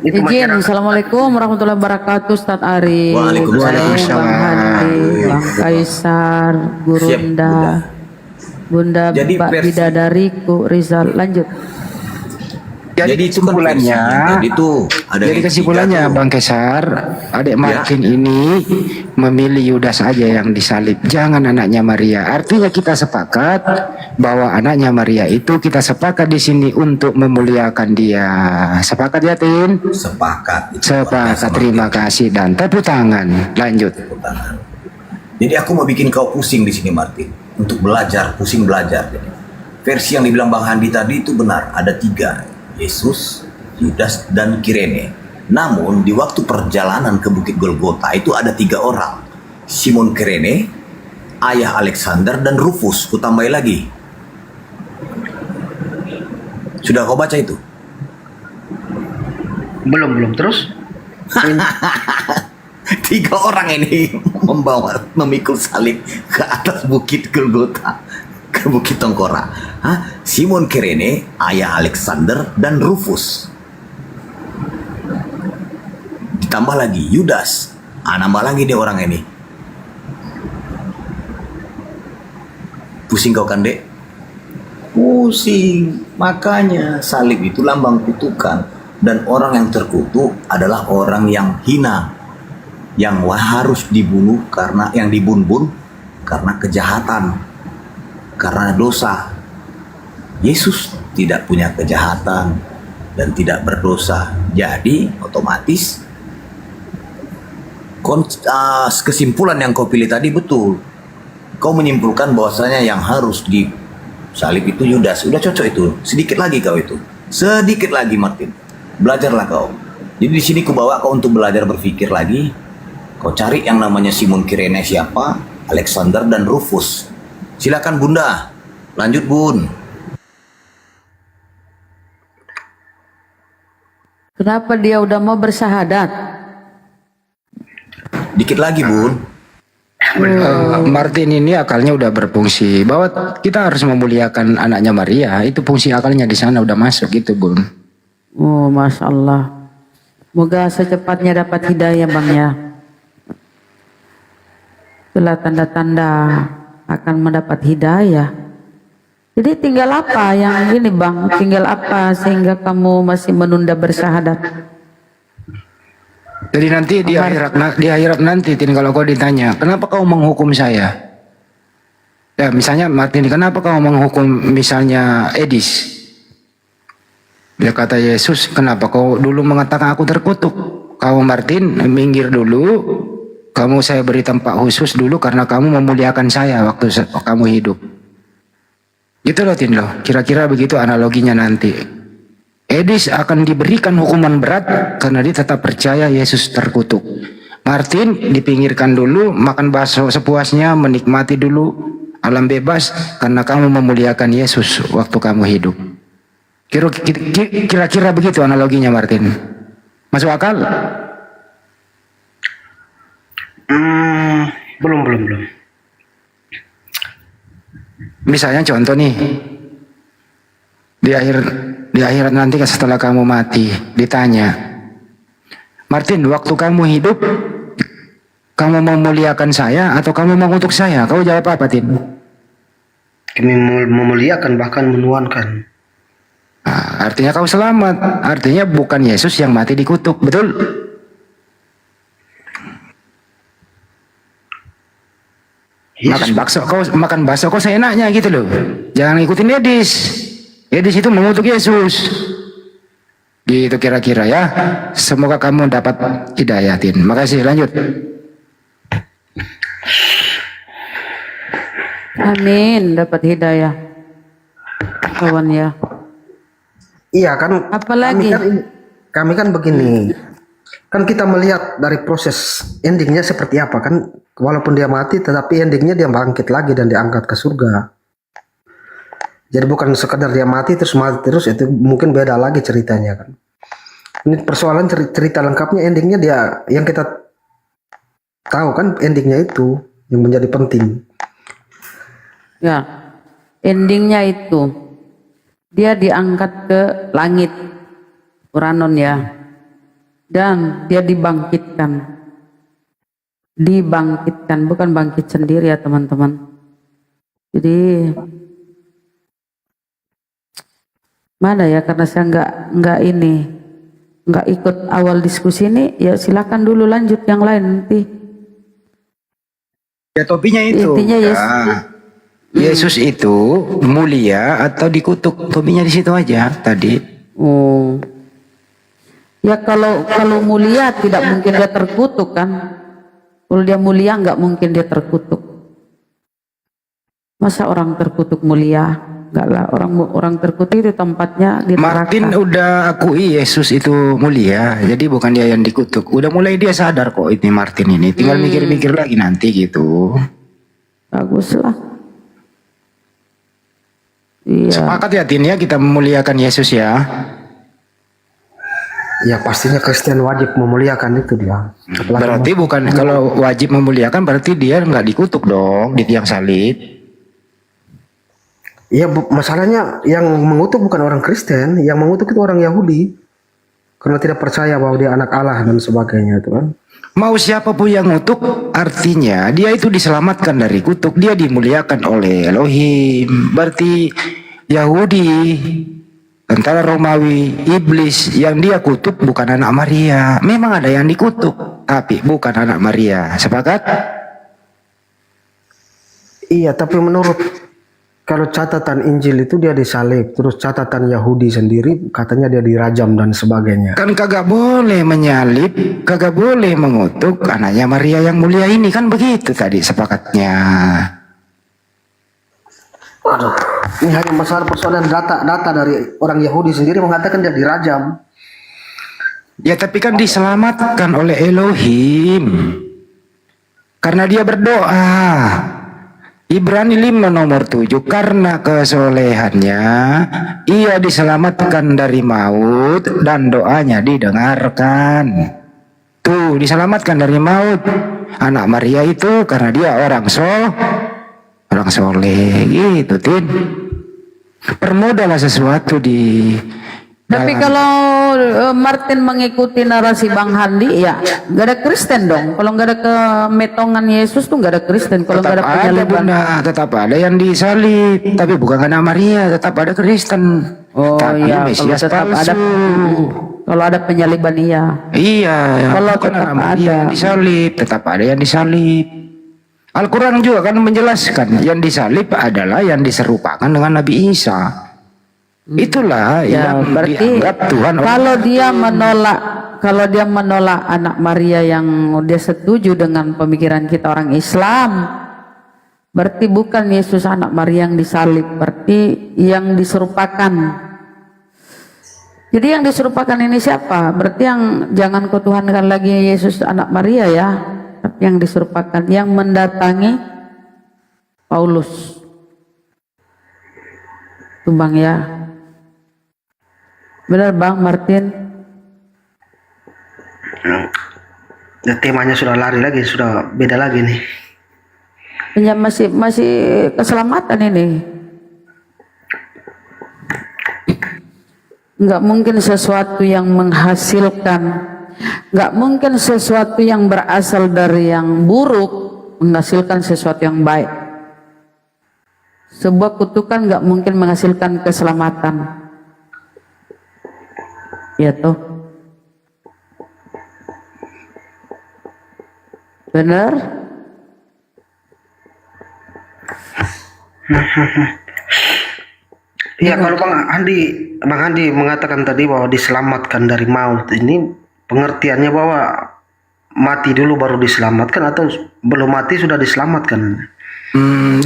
itu Izin, masyarakat. Assalamualaikum warahmatullahi wabarakatuh, Ustadz Ari. Waalaikumsalam. Bang Handi, Bang Kaisar, Gurunda, Bunda Jadi Mbak versi- Bidadariku, Rizal. Lanjut. Jadi itu kan kesimpulannya, versinya tadi tuh ada jadi yang kesimpulannya tiga tuh. Bang Kesar, adik Martin ini memilih Yudas aja yang disalib, jangan anaknya Maria. Artinya kita sepakat bahwa anaknya Maria itu kita sepakat di sini untuk memuliakan dia. Sepakat ya, Tin? Sepakat. Itu luar Sepakat. biasa, Terima Martin. kasih dan tepuk tangan. Lanjut. Tepuk tangan. Jadi aku mau bikin kau pusing di sini, Martin, untuk belajar, pusing belajar. Versi yang dibilang Bang Handi tadi itu benar, ada tiga. Yesus, Yudas, dan Kirene. Namun di waktu perjalanan ke Bukit Golgota itu ada tiga orang. Simon Kirene, ayah Alexander, dan Rufus. Kutambahi lagi. Sudah kau baca itu? Belum terus. Tiga orang ini memikul salib ke atas Bukit Golgota, ke Bukit Tongkora. Simon Kirene, ayah Alexander, dan Rufus. Ditambah lagi Yudas. Nambah lagi deh orang ini. Pusing kau kan, Dek? Pusing. Makanya salib itu lambang kutukan. Dan orang yang terkutuk adalah orang yang hina, yang harus dibunuh karena yang dibun-bun karena kejahatan, karena dosa. Yesus tidak punya kejahatan dan tidak berdosa. Jadi otomatis kesimpulan yang kau pilih tadi betul. Kau menyimpulkan bahwasanya yang harus disalib itu Yudas. Udah cocok itu. Sedikit lagi kau itu. Sedikit lagi, Martin. Belajarlah kau. Jadi di sini ku bawa kau untuk belajar berpikir lagi. Kau cari yang namanya Simon Kirene siapa, Alexander, dan Rufus. Silakan Bunda. Lanjut, Bun. Kenapa dia udah mau bersahadat? Dikit lagi, Bun. Martin ini akalnya udah berfungsi bahwa kita harus memuliakan anaknya Maria. Itu fungsi akalnya di sana udah masuk gitu, Bun. Oh, Masya Allah. Moga secepatnya dapat hidayah, Bang ya. Itulah tanda-tanda akan mendapat hidayah. Jadi tinggal apa yang ini, Bang? Tinggal apa sehingga kamu masih menunda bersahadat? Jadi nanti di akhirat nanti, Tin, kalau kau ditanya, kenapa kau menghukum saya? Ya, misalnya Martin, kenapa kau menghukum misalnya Edis? Dia kata Yesus, kenapa kau dulu mengatakan aku terkutuk? Kau Martin, minggir dulu. Kamu saya beri tempat khusus dulu karena kamu memuliakan saya waktu kamu hidup. Gitu loh, Tin, loh. Kira-kira begitu analoginya nanti. Edis akan diberikan hukuman berat karena dia tetap percaya Yesus terkutuk. Martin dipinggirkan dulu, makan bakso sepuasnya, menikmati dulu alam bebas karena kamu memuliakan Yesus waktu kamu hidup. Kira-kira begitu analoginya, Martin. Masuk akal? Belum. Misalnya contoh nih, di akhirat nanti setelah kamu mati ditanya, Martin, waktu kamu hidup kamu memuliakan saya atau kamu mengutuk saya? Kau jawab apa, Tin? Kami memuliakan, bahkan menuankan. Artinya kau selamat. Artinya bukan Yesus yang mati dikutuk, betul? Makan bakso kau seenaknya gitu loh. Jangan ikutin Edis. Edis itu mengutuk Yesus. Itu kira-kira ya. Semoga kamu dapat hidayah, Tin. Makasih, lanjut. Amin, dapat hidayah. Kawan ya. Iya kan, Apalagi? kami kan begini, kan kita melihat dari proses endingnya seperti apa kan, walaupun dia mati tetapi endingnya dia bangkit lagi dan diangkat ke surga. Jadi bukan sekedar dia mati terus itu mungkin beda lagi ceritanya kan. Ini persoalan cerita lengkapnya, endingnya dia yang kita tahu kan, endingnya itu yang menjadi penting. Ya, endingnya itu dia diangkat ke langit Uranon ya, dan dia dibangkitkan, bukan bangkit sendiri ya teman-teman. Jadi mana ya, karena saya nggak ikut awal diskusi ini, ya silakan dulu lanjut yang lain nanti. Ya topinya itu. Intinya Yesus itu mulia atau dikutuk? Topinya di situ aja tadi. Oh. Ya kalau mulia tidak mungkin dia terkutuk kan. Kalau dia mulia nggak mungkin dia terkutuk. Masa orang terkutuk mulia? Enggak lah, orang terkutuk itu tempatnya di neraka. Martin udah akui Yesus itu mulia, jadi bukan dia yang dikutuk. Udah mulai dia sadar kok ini Martin ini. Tinggal mikir-mikir lagi nanti gitu. Bagus lah. Iya. Sepakat ya Tin ya, kita memuliakan Yesus ya. Ya pastinya Kristen wajib memuliakan itu dia. Berarti bukan, kalau wajib memuliakan berarti dia nggak dikutuk dong di tiang salib. Iya, masalahnya yang mengutuk bukan orang Kristen, yang mengutuk itu orang Yahudi. Karena tidak percaya bahwa dia anak Allah dan sebagainya itu kan. Mau siapapun yang ngutuk, artinya dia itu diselamatkan dari kutuk, dia dimuliakan oleh Elohim. Berarti Yahudi, tentara Romawi, iblis yang dia kutuk bukan anak Maria. Memang ada yang dikutuk, tapi bukan anak Maria. Sepakat? Iya, tapi menurut kalau catatan Injil itu dia disalib, terus catatan Yahudi sendiri katanya dia dirajam dan sebagainya. Kan kagak boleh menyalib, kagak boleh mengutuk anaknya Maria yang mulia ini, kan begitu tadi sepakatnya. Aduh, ini hanya masalah persoalan data dari orang Yahudi sendiri mengatakan dia dirajam. Ya tapi kan diselamatkan oleh Elohim karena dia berdoa. Ibrani 5 nomor 7, karena kesolehannya ia diselamatkan dari maut dan doanya didengarkan. Tuh, diselamatkan dari maut anak Maria itu karena dia orang soleh gitu, Tin. Permudahlah sesuatu di Tapi kalau Martin mengikuti narasi Bang Handi, ya nggak ada Kristen dong. Kalau nggak ada kemetongan Yesus tuh nggak ada Kristen. Kalau nggak ada penyaliban, tetap ada yang disalib, tapi bukan karena Maria, tetap ada Kristen. Oh tapi iya, kalau Mesias tetap palsu. ada, kalau ada penyaliban iya. Iya, Kalau bukan tetap karena Maria ada. yang disalib, tetap ada yang disalib. Al-Quran juga kan menjelaskan yang disalib adalah yang diserupakan dengan Nabi Isa. Itulah Ya yang berarti dianggap Tuhan. kalau dia menolak anak Maria yang dia setuju dengan pemikiran kita orang Islam, berarti bukan Yesus anak Maria yang disalib, berarti yang diserupakan. Jadi yang diserupakan ini siapa? Berarti yang jangan kau tuhankan lagi Yesus anak Maria ya, tapi yang diserupakan yang mendatangi Paulus. Tuh Bang ya. Benar Bang Martin? Ya, temanya sudah lari lagi, sudah beda lagi nih. Ya, masih keselamatan ini. Nggak mungkin sesuatu yang menghasilkan, nggak mungkin sesuatu yang berasal dari yang buruk menghasilkan sesuatu yang baik. Sebuah kutukan nggak mungkin menghasilkan keselamatan. Ya toh, benar? Iya, kalau Bang Andi mengatakan tadi bahwa diselamatkan dari maut ini pengertiannya bahwa mati dulu baru diselamatkan atau belum mati sudah diselamatkan?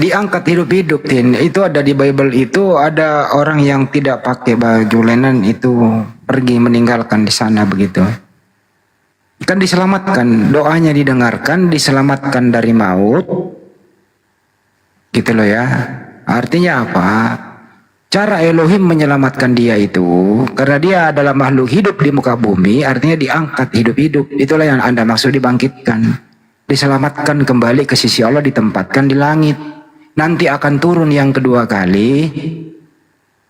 Diangkat hidup-hidup, Tin. Itu ada di Bible, itu ada orang yang tidak pakai baju linen itu pergi meninggalkan di sana begitu. Kan diselamatkan, doanya didengarkan, diselamatkan dari maut. Gitu loh ya. Artinya apa? Cara Elohim menyelamatkan dia itu karena dia adalah makhluk hidup di muka bumi, artinya diangkat hidup-hidup. Itulah yang Anda maksud dibangkitkan. Diselamatkan kembali ke sisi Allah, ditempatkan di langit. Nanti akan turun yang kedua kali.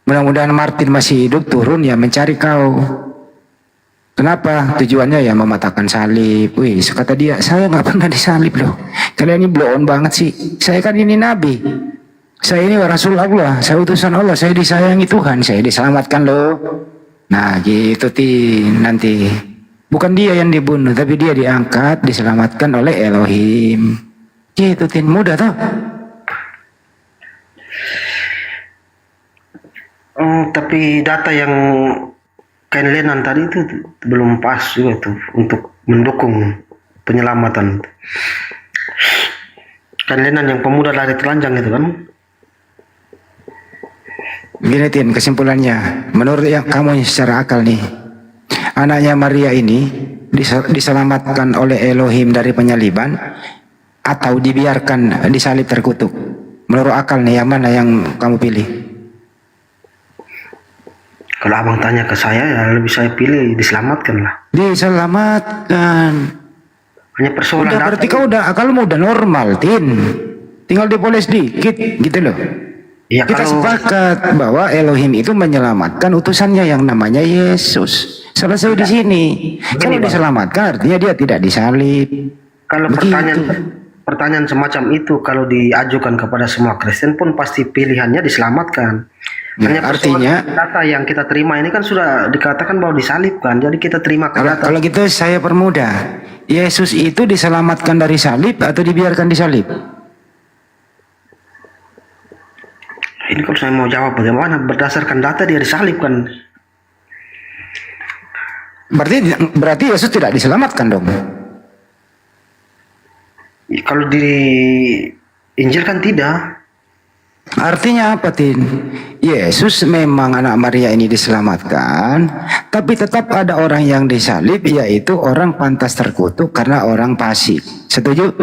Mudah-mudahan Martin masih hidup, turun ya mencari kau. Kenapa? Tujuannya ya mematahkan salib. Wih, kata dia, saya nggak pernah disalib loh. Kalian ini blow on banget sih. Saya kan ini nabi. Saya ini Rasul Allah. Saya utusan Allah. Saya disayangi Tuhan. Saya diselamatkan loh. Nah gitu nanti. Bukan dia yang dibunuh, tapi dia diangkat, diselamatkan oleh Elohim. Gitu, Tin. Mudah toh? Tapi data yang Ken Lennon tadi itu belum pas juga tuh untuk mendukung penyelamatan. Ken Lennon yang pemuda lari telanjang itu kan? Gini, Tin, kesimpulannya. Menurut yang kamu secara akal nih, anaknya Maria ini diselamatkan oleh Elohim dari penyaliban atau dibiarkan disalib terkutuk? Menurut akal nih, yang mana yang kamu pilih? Kalau abang tanya ke saya, ya lebih saya pilih diselamatkan lah. Diselamatkan. Hanya persoalan udah, berarti kau udah normal, Tin. Tinggal dipoles dikit, gitu loh. Ya, Kita kalau sepakat bahwa Elohim itu menyelamatkan utusannya yang namanya Yesus. Selesai di sini. Kalau diselamatkan artinya dia tidak disalib. kalau pertanyaan semacam itu kalau diajukan kepada semua Kristen pun pasti pilihannya diselamatkan. Ya, artinya data yang kita terima ini kan sudah dikatakan bahwa disalibkan. Jadi kita terima data. kalau gitu saya permudah. Yesus itu diselamatkan dari salib atau dibiarkan disalib? Ini kalau saya mau jawab bagaimana berdasarkan data dia disalibkan. Berarti Yesus tidak diselamatkan dong. Kalau di Injil kan tidak. Artinya apa, Tin? Yesus memang anak Maria ini diselamatkan, tapi tetap ada orang yang disalib, yaitu orang pantas terkutuk karena orang fasik. Setuju?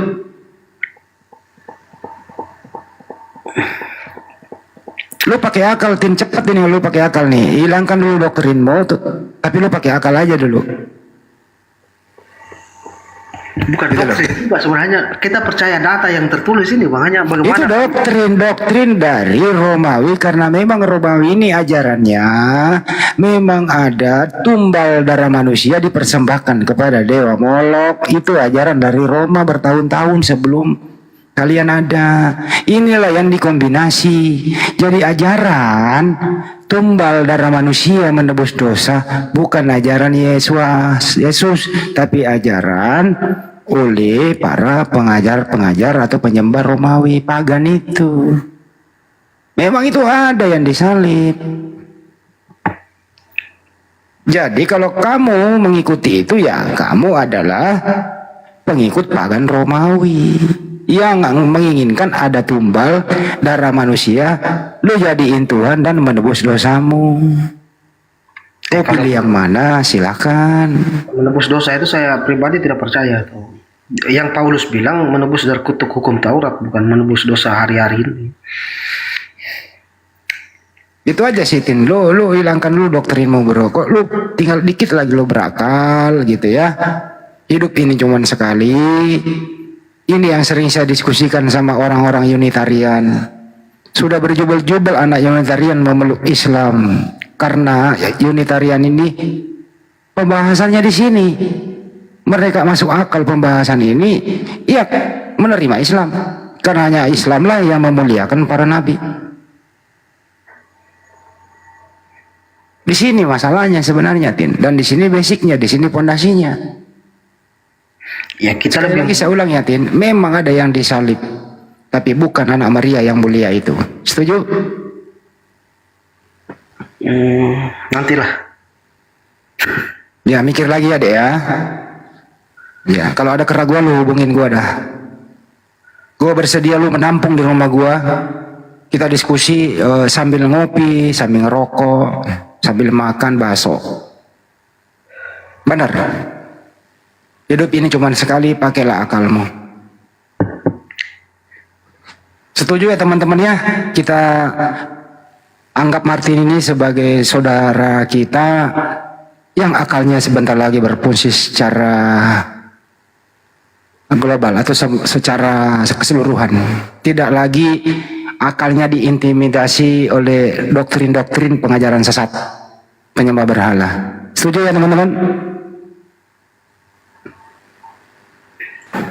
Lu pakai akal, Tin, cepat ini lu pakai akal nih. Hilangkan dulu doktrinmu, tapi lu pakai akal aja dulu. Bukan doktrin juga sebenarnya, kita percaya data yang tertulis ini Bang, hanya bagaimana. Itu doktrin dari Romawi, karena memang Romawi ini ajarannya memang ada tumbal darah manusia dipersembahkan kepada dewa Molok. Itu ajaran dari Roma bertahun-tahun sebelum kalian ada. Inilah yang dikombinasi. Jadi ajaran tumbal darah manusia menebus dosa bukan ajaran Yesus, tapi ajaran oleh para pengajar atau penyembah Romawi pagan itu. Memang itu ada yang disalib. Jadi kalau kamu mengikuti itu, ya kamu adalah pengikut pagan Romawi yang menginginkan ada tumbal darah manusia, lu jadiin Tuhan dan menebus dosamu. Pilih yang mana, silakan. Menebus dosa itu saya pribadi tidak percaya tuh. Yang Paulus bilang menebus dari kutuk hukum Taurat, bukan menebus dosa hari-hari ini. Itu aja sih, Tin. Lu hilangkan dulu doktrinmu, bro. Kok lu tinggal dikit lagi lu berakal gitu ya. Hidup ini cuma sekali. Ini yang sering saya diskusikan sama orang-orang Unitarian. Sudah berjubel-jubel anak Unitarian memeluk Islam, karena Unitarian ini pembahasannya di sini. Mereka masuk akal pembahasan ini, ya menerima Islam. Karena hanya Islamlah yang memuliakan para nabi. Di sini masalahnya sebenarnya, Tin. Dan di sini basicnya, di sini pondasinya. Ya kita Sekali lagi saya ulang ya, Tin, memang ada yang disalib, tapi bukan anak Maria yang mulia itu. Setuju? Nantilah. Ya mikir lagi ya dek ya. Ya kalau ada keraguan lu hubungin gua dah. Gua bersedia lu menampung di rumah gua. Kita diskusi sambil ngopi, sambil ngerokok, sambil makan bakso. Benar. Hidup ini cuma sekali, pakailah akalmu. Setuju ya teman-teman ya? Kita anggap Martin ini sebagai saudara kita yang akalnya sebentar lagi berfungsi secara global atau secara keseluruhan. Tidak lagi akalnya diintimidasi oleh doktrin-doktrin pengajaran sesat penyembah berhala. Setuju ya teman-teman?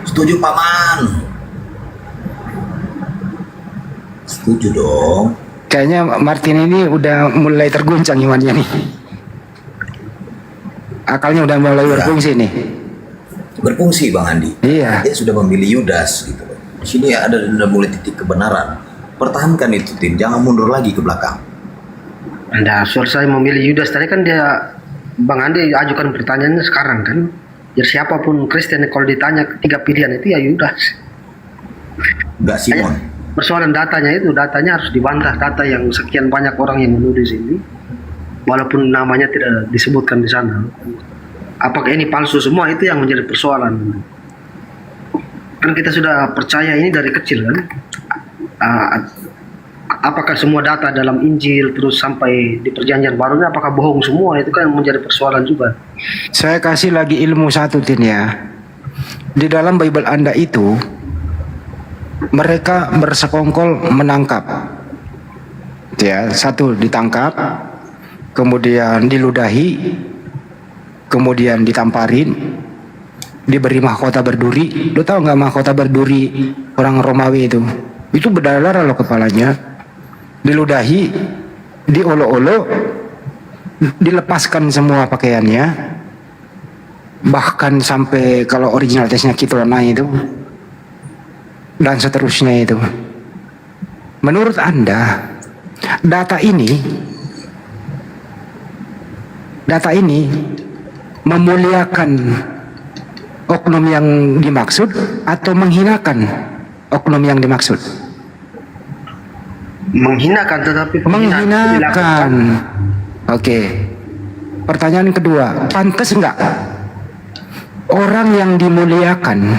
Setuju Paman. Setuju dong. Kayaknya Martin ini udah mulai terguncang imannya nih. Akalnya udah mulai berfungsi nih. Berfungsi Bang Andi. Iya. Dia sudah memilih Yudas gitu loh. Di sini ada mulai titik kebenaran. Pertahankan itu Tin, jangan mundur lagi ke belakang. Anda selesai memilih Yudas tadi kan dia Bang Andi ajukan pertanyaannya sekarang kan. Jadi siapapun Kristen kalau ditanya ketiga pilihan itu ya Yudas. Enggak Simon. Persoalan datanya harus dibantah, data yang sekian banyak orang yang menulis ini, walaupun namanya tidak disebutkan di sana. Apakah ini palsu semua, itu yang menjadi persoalan. Kan kita sudah percaya ini dari kecil kan. Apakah semua data dalam Injil terus sampai di perjanjian barunya apakah bohong semua, itu kan menjadi persoalan juga. Saya kasih lagi ilmu satu Tin ya. Di dalam Bible Anda itu mereka bersekongkol menangkap. Ya, satu ditangkap, kemudian diludahi, kemudian ditamparin, diberi mahkota berduri. Lu tahu nggak mahkota berduri orang Romawi itu? Itu berdarah loh kepalanya. Diludahi, diolo-olo, dilepaskan semua pakaiannya. Bahkan sampai kalau original tesnya Kitlona itu dan seterusnya itu. Menurut Anda, data ini memuliakan oknum yang dimaksud atau menghinakan oknum yang dimaksud? Menghinakan, tetapi Menghinakan. Oke. Pertanyaan kedua, pantas enggak orang yang dimuliakan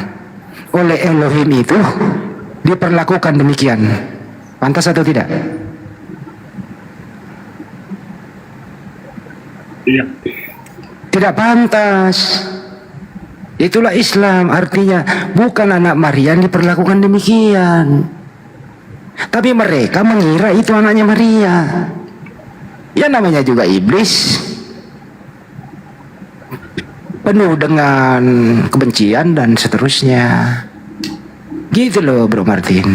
oleh Elohim itu diperlakukan demikian? Pantas atau tidak? Iya. Tidak pantas. Itulah Islam, artinya bukan anak Maria yang diperlakukan demikian. Tapi mereka mengira itu anaknya Maria. Ya namanya juga iblis. Penuh dengan kebencian dan seterusnya. Gitu loh Bro Martin.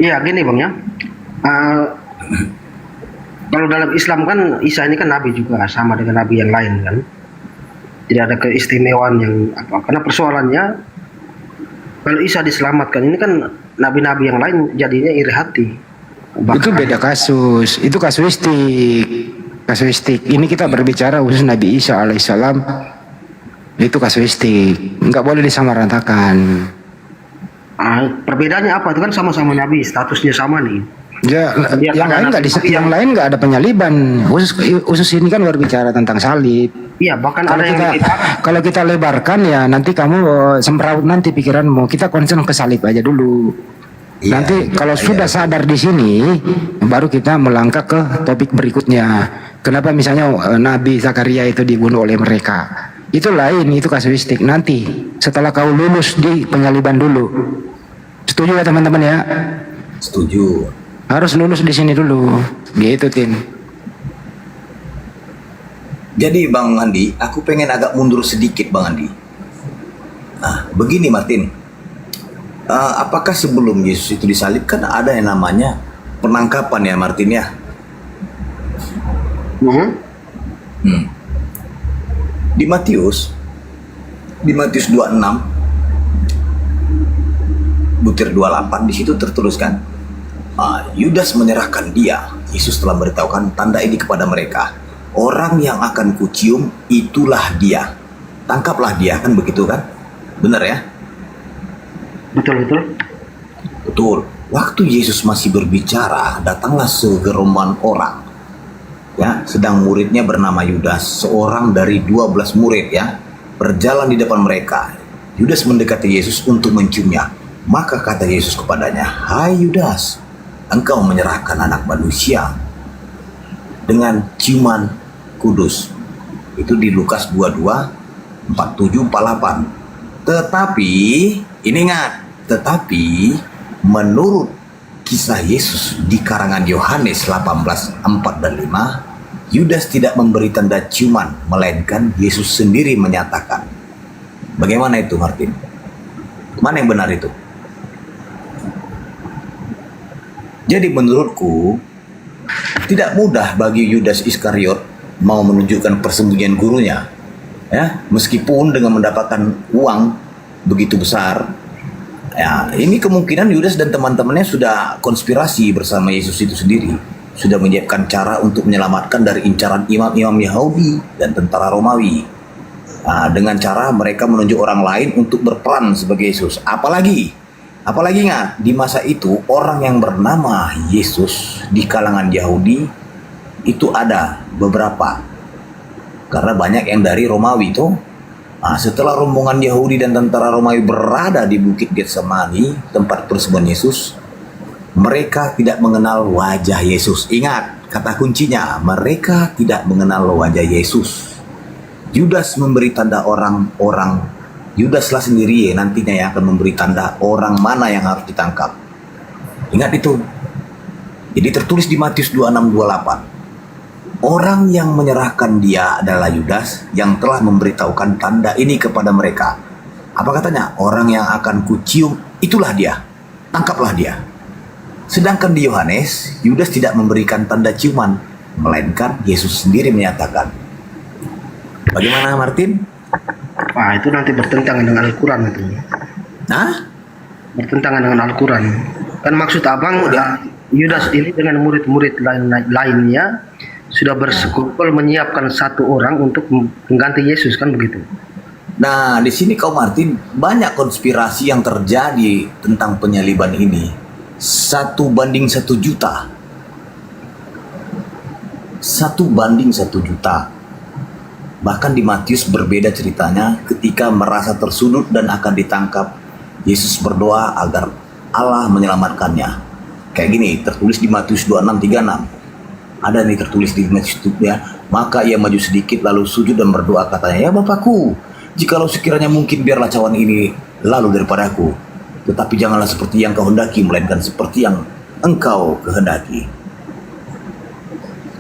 Iya gini Bang ya. Kalau dalam Islam kan Isa ini kan nabi juga sama dengan nabi yang lain kan. Tidak ada keistimewaan yang apa. Karena persoalannya kalau Isa diselamatkan ini kan nabi-nabi yang lain jadinya iri hati. Itu beda kasus. Itu kasuistik. Ini kita berbicara khusus Nabi Isa alaihissalam. Itu kasuistik. Nggak boleh disamaratakan. Perbedaannya apa? Itu kan sama-sama nabi, statusnya sama nih. Ya, yang lain nggak ada penyaliban. Khusus ini kan berbicara tentang salib. Iya, bahkan ada yang kalau kita lebarkan ya nanti kamu semrawut nanti pikiranmu. Kita concern ke salib aja dulu. Iya, Nanti kalau sudah sadar di sini, baru kita melangkah ke topik berikutnya. Kenapa misalnya Nabi Zakaria itu dibunuh oleh mereka? Itu lain, itu kasuistik. Nanti setelah kau lulus di penyaliban dulu. Setuju ya teman-teman ya? Setuju. Harus lulus di sini dulu. Gitu Tin. Jadi Bang Andi, aku pengen agak mundur sedikit Bang Andi. Nah, begini Martin. Apakah sebelum Yesus itu disalibkan ada yang namanya penangkapan ya Martin ya? Di Matius 26 butir 28 di situ tertulis kan, Yudas menyerahkan dia. Yesus telah memberitahukan tanda ini kepada mereka. Orang yang akan kucium itulah dia. Tangkaplah dia, kan begitu kan? Benar ya? Betul. Betul. Waktu Yesus masih berbicara, datanglah segerombolan orang. Ya, sedang muridnya bernama Yudas, seorang dari 12 murid ya, berjalan di depan mereka. Yudas mendekati Yesus untuk menciumnya. Maka kata Yesus kepadanya, "Hai Yudas, engkau menyerahkan anak manusia dengan ciuman kudus." Itu di Lukas 22, 47, 48. Tetapi, ini ingat, tetapi menurut kisah Yesus di karangan Yohanes 18, 4 dan 5, Yudas tidak memberi tanda ciuman, melainkan Yesus sendiri menyatakan. Bagaimana itu, Martin? Mana yang benar itu? Jadi menurutku, tidak mudah bagi Yudas Iskariot mau menunjukkan persembunyian gurunya. Ya, meskipun dengan mendapatkan uang begitu besar, ya, ini kemungkinan Yudas dan teman-temannya sudah konspirasi bersama Yesus itu sendiri, sudah menyiapkan cara untuk menyelamatkan dari incaran imam-imam Yahudi dan tentara Romawi. Dengan cara mereka menunjuk orang lain untuk berperan sebagai Yesus. Apalagi nggak di masa itu orang yang bernama Yesus di kalangan Yahudi itu ada beberapa, karena banyak yang dari Romawi itu. Setelah rombongan Yahudi dan tentara Romawi berada di Bukit Getsemani, tempat persembunyian Yesus, mereka tidak mengenal wajah Yesus. Ingat, kata kuncinya, mereka tidak mengenal wajah Yesus. Yudas memberi tanda orang-orang. Yudaslah sendiri nantinya yang akan memberi tanda orang mana yang harus ditangkap. Ingat itu. Jadi tertulis di Matius 26, 28. Orang yang menyerahkan dia adalah Yudas yang telah memberitahukan tanda ini kepada mereka. Apa katanya? Orang yang akan kucium itulah dia. Tangkaplah dia. Sedangkan di Yohanes, Yudas tidak memberikan tanda ciuman, melainkan Yesus sendiri menyatakan. Bagaimana, Martin? Itu nanti bertentangan dengan Al-Quran itu. Bertentangan dengan Al-Quran. Kan maksud abang, Yudas ini dengan murid-murid lainnya sudah bersekongkol menyiapkan satu orang untuk mengganti Yesus, kan begitu? Nah, di sini kau Martin, banyak konspirasi yang terjadi tentang penyaliban ini. 1:1 juta. 1:1 juta. Bahkan di Matius berbeda ceritanya, ketika merasa tersudut dan akan ditangkap, Yesus berdoa agar Allah menyelamatkannya. Kayak gini, tertulis di Matius 26:36. Ada nih tertulis di Matius ya. Maka ia maju sedikit lalu sujud dan berdoa, katanya, "Ya Bapakku, jikalau sekiranya mungkin biarlah cawan ini lalu daripadaku. Tetapi janganlah seperti yang kau hendaki, melainkan seperti yang engkau kehendaki."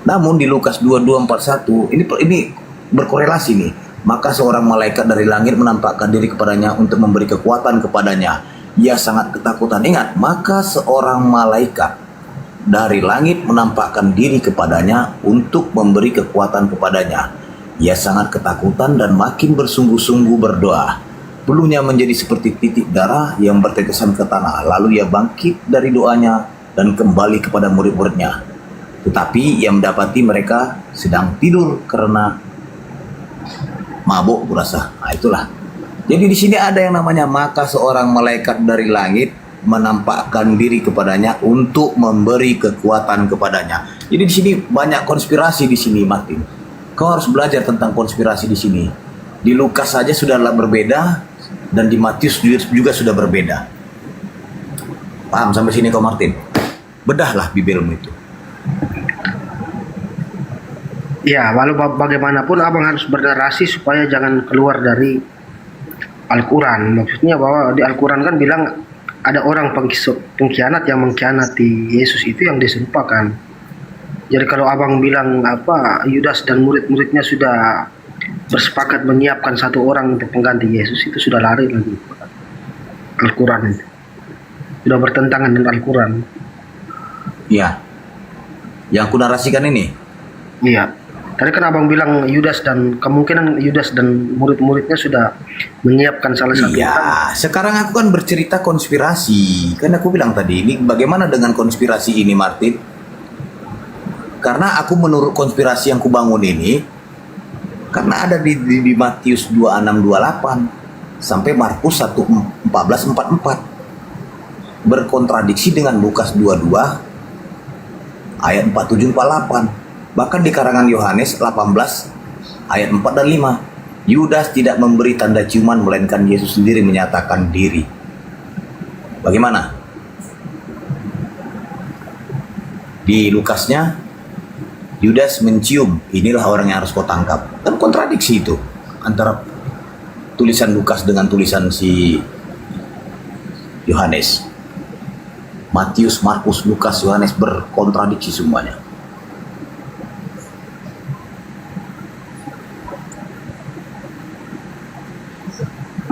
Namun di Lukas 22:41 ini berkorelasi nih. Maka seorang malaikat dari langit menampakkan diri kepadanya untuk memberi kekuatan kepadanya. Ia sangat ketakutan. Ingat, maka seorang malaikat dari langit menampakkan diri kepadanya untuk memberi kekuatan kepadanya. Ia sangat ketakutan dan makin bersungguh-sungguh berdoa. Bulunya menjadi seperti titik darah yang bertetesan ke tanah. Lalu ia bangkit dari doanya dan kembali kepada murid-muridnya. Tetapi ia mendapati mereka sedang tidur karena mabuk kurasa. Itulah. Jadi di sini ada yang namanya maka seorang malaikat dari langit menampakkan diri kepadanya untuk memberi kekuatan kepadanya. Jadi di sini banyak konspirasi di sini, Martin. Kau harus belajar tentang konspirasi di sini. Di Lukas saja sudah berbeda dan di Matius juga sudah berbeda. Paham sampai sini kau, Martin? Bedahlah bibirmu itu. Ya, walau bagaimanapun abang harus bernarasi supaya jangan keluar dari Al-Quran. Maksudnya bahwa di Al-Quran kan bilang ada orang pengkhianat yang mengkhianati Yesus itu yang diserupakan. Jadi kalau abang bilang Yudas dan murid-muridnya sudah bersepakat menyiapkan satu orang untuk mengganti Yesus, itu sudah lari lagi Al-Quran itu. Sudah bertentangan dengan Al-Quran. Iya. Yang aku narasikan ini. Iya. Tadi kan abang bilang Yudas dan kemungkinan Yudas dan murid-muridnya sudah menyiapkan salah satu. Iya, sekarang aku kan bercerita konspirasi. Kan aku bilang tadi, ini bagaimana dengan konspirasi ini, Martin? Karena aku menurut konspirasi yang kubangun ini, karena ada di Matius 26-28 sampai Markus 1:14-44 berkontradiksi dengan Lukas 22 ayat 47-48. Bahkan di karangan Yohanes 18 ayat 4 dan 5, Yudas tidak memberi tanda ciuman melainkan Yesus sendiri menyatakan diri. Bagaimana? Di Lukasnya Yudas mencium, inilah orang yang harus kau tangkap. Kan kontradiksi itu antara tulisan Lukas dengan tulisan si Yohanes. Matius, Markus, Lukas, Yohanes berkontradiksi semuanya.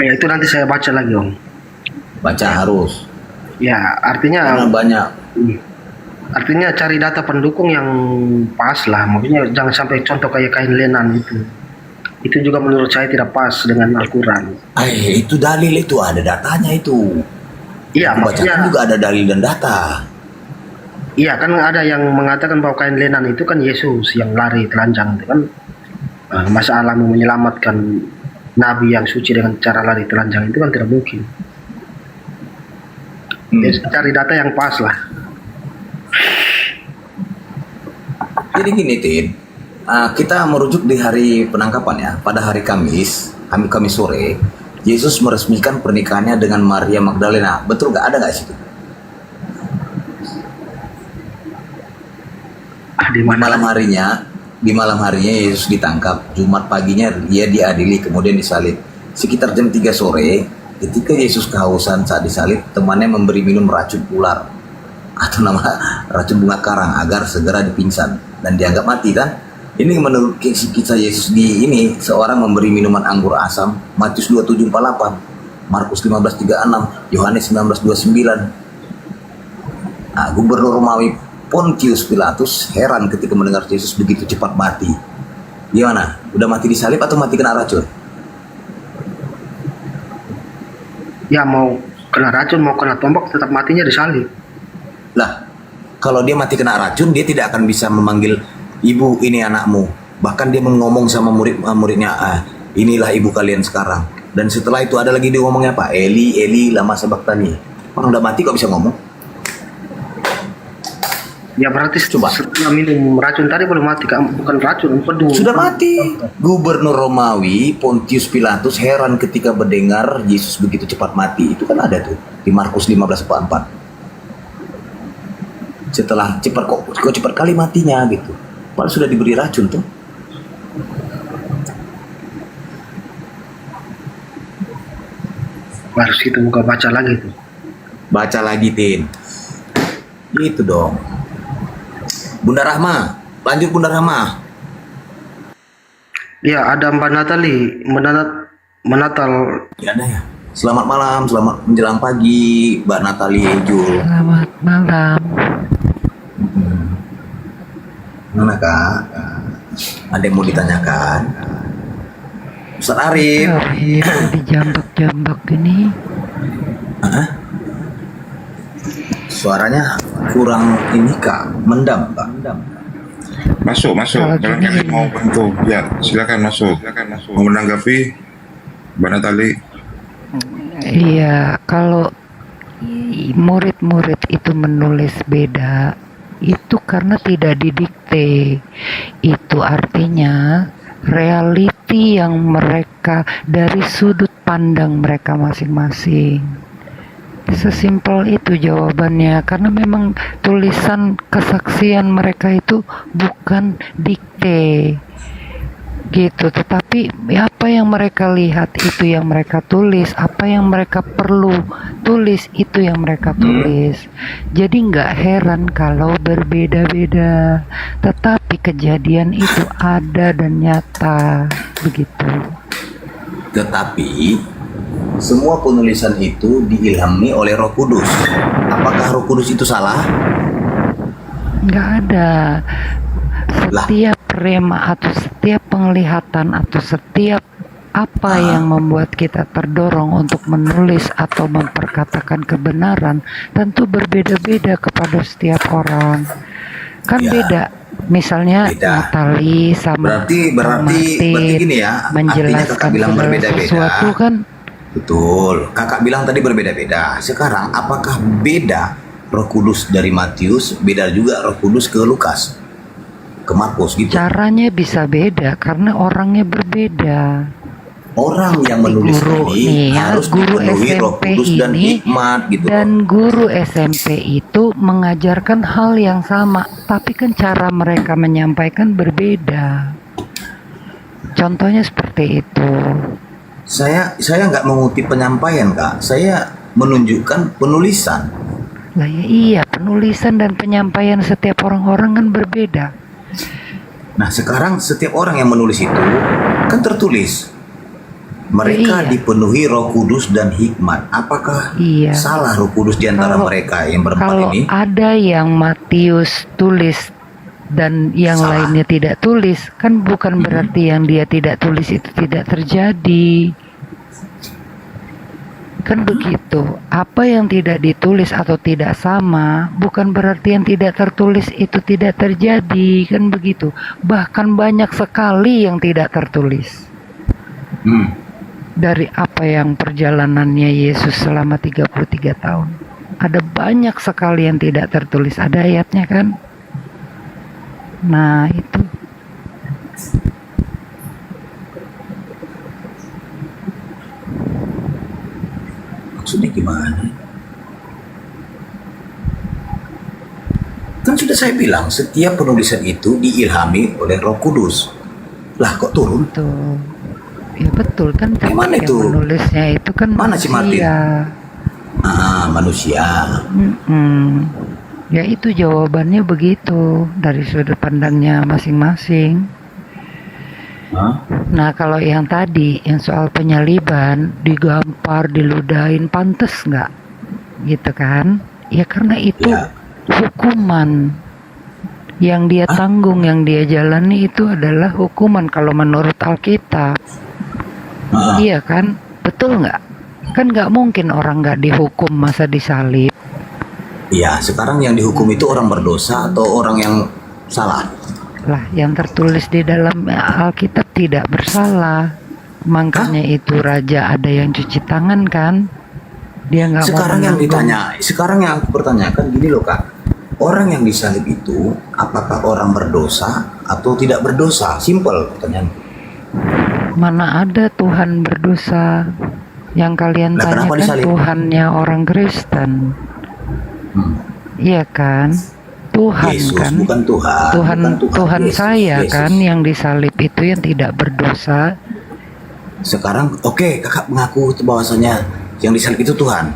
Ya itu nanti saya baca lagi Om. Baca harus. Ya artinya Karena banyak. Artinya cari data pendukung yang pas lah. Maksudnya jangan sampai contoh kayak kain lenan itu. Itu juga menurut saya tidak pas dengan Al-Quran. Itu dalil itu, ada datanya itu. Iya, maksudnya Bacakan juga ada dalil dan data. iya kan ada yang mengatakan bahwa kain lenan itu kan Yesus yang lari telanjang itu kan. Masa Allah mau menyelamatkan Nabi yang suci dengan cara lari telanjang itu kan tidak mungkin. Jadi cari data yang pas lah. Jadi gini Tin, kita merujuk di hari penangkapan ya. Pada hari Kamis sore, Yesus meresmikan pernikahannya dengan Maria Magdalena. Betul nggak? Ada nggak situ? Di malam harinya Yesus ditangkap. Jumat paginya dia diadili kemudian disalib. Sekitar jam 3 sore, ketika Yesus kehausan saat disalib, temannya memberi minum racun ular atau nama racun bunga karang agar segera dipingsan dan dianggap mati kan. Ini menurut kisah Yesus di ini, seorang memberi minuman anggur asam, Matius 27:48, Markus 15:36, Yohanes 19:29. Gubernur Romawi Pontius Pilatus heran ketika mendengar Yesus begitu cepat mati. Gimana? Udah mati disalib atau mati kena racun? Ya mau kena racun mau kena tombak tetap matinya disalib. Lah, kalau dia mati kena racun, dia tidak akan bisa memanggil ibu ini anakmu. Bahkan dia ngomong sama muridnya, inilah ibu kalian sekarang. Dan setelah itu ada lagi dia ngomongnya apa? Eli, Eli, lama sabachthani. Orang udah mati kok bisa ngomong? Ya berarti setelah minum racun tadi belum mati kan? Bukan racun, empedu. Sudah mati. Gubernur Romawi Pontius Pilatus heran ketika mendengar Yesus begitu cepat mati. Itu kan ada tuh di Markus 15:44. Setelah kok cepat kali matinya gitu. Padahal sudah diberi racun tuh. Harus kita buka baca lagi tuh. Baca lagi Tin. Gitu dong. Bunda Rahma, lanjut Bunda Rahma. Ya ada Mbak Natali, Menatal. Ya ada ya. Selamat malam, selamat menjelang pagi, Mbak Natali Jul. Selamat malam. Mana Kak? Ada yang mau ditanyakan? Ustaz Arif. Dijambak-jambak ini. Suaranya kurang ini Kak, mendam Kak. Masuk. Barangkali mau bantu. Ya, silakan masuk. Mau menanggapi, Mbak Natali? Iya, kalau murid-murid itu menulis beda, itu karena tidak didikte. Itu artinya reality yang mereka dari sudut pandang mereka masing-masing. Sesimpel itu jawabannya, karena memang tulisan kesaksian mereka itu bukan dikte gitu, tetapi apa yang mereka lihat itu yang mereka tulis, apa yang mereka perlu tulis itu yang mereka tulis. Jadi nggak heran kalau berbeda-beda, tetapi kejadian itu ada dan nyata begitu. Tetapi semua penulisan itu diilhami oleh Roh Kudus. Apakah Roh Kudus itu salah? Nggak ada. setiap rema atau setiap penglihatan atau setiap apa yang membuat kita terdorong untuk menulis atau memperkatakan kebenaran tentu berbeda-beda kepada setiap orang. Kan Ya. beda. Misalnya Beda. Natali sama Berarti Martin gini ya, artinya kakak menjelaskan bilang segala berbeda-beda. sesuatu kan Betul, kakak bilang tadi berbeda-beda. Sekarang apakah beda Roh Kudus dari Matius, beda juga Roh Kudus ke Lukas, ke Markus gitu? caranya bisa beda karena orangnya berbeda. Orang yang menulis Guru ini nih ya, harus guru dipenuhi Roh SMP Kudus dan ini hikmat gitu. dan guru SMP itu mengajarkan hal yang sama, tapi kan cara mereka menyampaikan berbeda. Contohnya seperti itu. Saya nggak mengutip penyampaian, Kak. Saya menunjukkan penulisan. Lah ya iya, penulisan dan penyampaian setiap orang-orang kan berbeda. Nah, sekarang setiap orang yang menulis itu kan tertulis mereka Iya. dipenuhi Roh Kudus dan hikmat. Apakah Iya. salah Roh Kudus di antara Kalau- mereka yang berempat Kalau ini? ada yang Matius tulis dan yang Salah. lainnya tidak tulis, kan bukan berarti yang dia tidak tulis itu tidak terjadi. Kan begitu. Apa yang tidak ditulis atau tidak sama, bukan berarti yang tidak tertulis itu tidak terjadi. Kan begitu. Bahkan banyak sekali yang tidak tertulis. Dari apa yang perjalanannya Yesus selama 33 tahun. Ada banyak sekali yang tidak tertulis. Ada ayatnya kan? Nah itu. Maksudnya gimana? Kan sudah saya bilang, setiap penulisan itu diilhami oleh Roh Kudus. Lah kok turun? Betul. Ya betul kan. Gimana yang itu? menulisnya itu kan Mana si Martin? manusia. Manusia. Mm-mm. Ya itu jawabannya begitu dari sudut pandangnya masing-masing. Nah kalau yang tadi yang soal penyaliban digampar diludahin pantas nggak gitu kan? Ya karena itu Ya. hukuman yang dia tanggung, yang dia jalani itu adalah hukuman kalau menurut Alkitab. Iya kan? Betul nggak? Kan nggak mungkin orang nggak dihukum masa disalib. Ya, sekarang yang dihukum itu orang berdosa atau orang yang salah? Lah, yang tertulis di dalam Alkitab tidak bersalah. Makanya itu raja ada yang cuci tangan kan? Dia nggak mau Sekarang yang menanggung. ditanya, sekarang yang aku pertanyakan gini loh Kak. Orang yang disalib itu apakah orang berdosa atau tidak berdosa? Simple pertanyaan. Mana ada Tuhan berdosa? Yang kalian Lah, kenapa tanyakan disalib? Tuhannya orang Kristen. Iya kan? Tuhan Yesus kan? bukan Tuhan. Tuhan, bukan Tuhan Yesus, saya Yesus. kan yang disalib itu yang tidak berdosa. Sekarang oke, Kakak mengaku bahwasanya yang disalib itu Tuhan.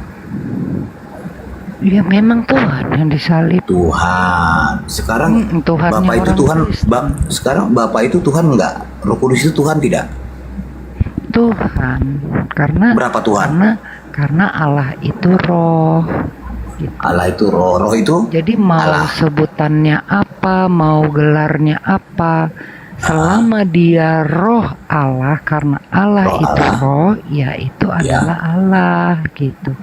Ya memang Tuhan yang disalib. Tuhan. Sekarang Tuhannya Bapak itu orang Tuhan. Kristen. Sekarang Bapak itu Tuhan enggak? Roh Kudus itu Tuhan tidak? Tuhan karena Berapa Tuhan? karena Allah itu roh gitu. Allah itu roh. Roh itu Jadi mau Allah. sebutannya apa, mau gelarnya apa, selama dia roh Allah, karena Allah Roh itu Allah. roh, ya itu adalah Allah gitu.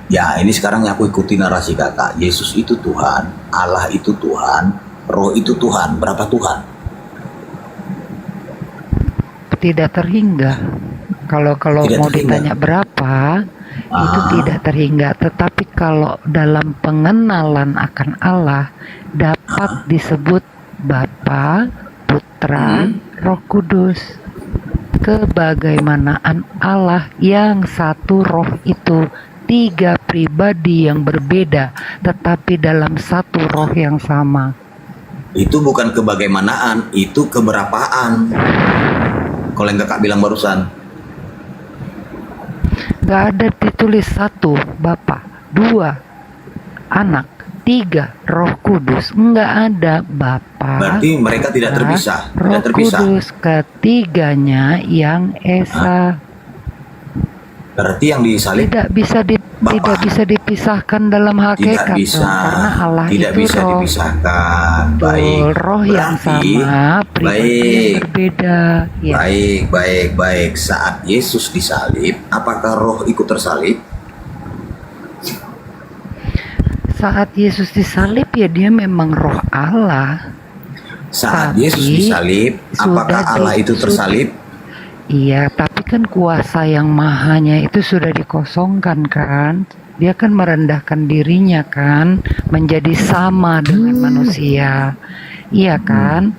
Ya, ini sekarang yang aku ikuti narasi Kakak. Yesus itu Tuhan, Allah itu Tuhan, roh itu Tuhan. Berapa Tuhan? Tidak terhingga. Kalau Tidak mau terhingga. ditanya berapa, itu tidak terhingga. Tetapi kalau dalam pengenalan akan Allah dapat disebut Bapa, Putra, Roh Kudus. Kebagaimanaan Allah yang satu roh itu tiga pribadi yang berbeda, tetapi dalam satu roh yang sama. Itu bukan kebagaimanaan, itu keberapaan. Kalau yang Kakak bilang barusan. Gak ada ditulis satu Bapa, dua Anak, tiga Roh Kudus. Nggak ada Bapa. Berarti mereka tidak terpisah, Roh tidak terpisah. Kudus, ketiganya yang esa. Berarti yang disalib Tidak bisa tidak bisa dipisahkan dalam Tidak hakikat bisa, dong, karena Allah tidak itu bisa roh. dipisahkan. Betul, Baik. roh yang Berarti, sama, pribadi yang baik, berbeda. Ya. baik. Saat Yesus disalib, apakah roh ikut tersalib? Saat Yesus disalib ya dia memang roh Allah. Saat Tapi Yesus disalib, apakah Allah itu tersalib? Iya, tapi kan kuasa yang mahanya itu sudah dikosongkan kan. Dia kan merendahkan dirinya kan, menjadi sama dengan manusia. Iya kan?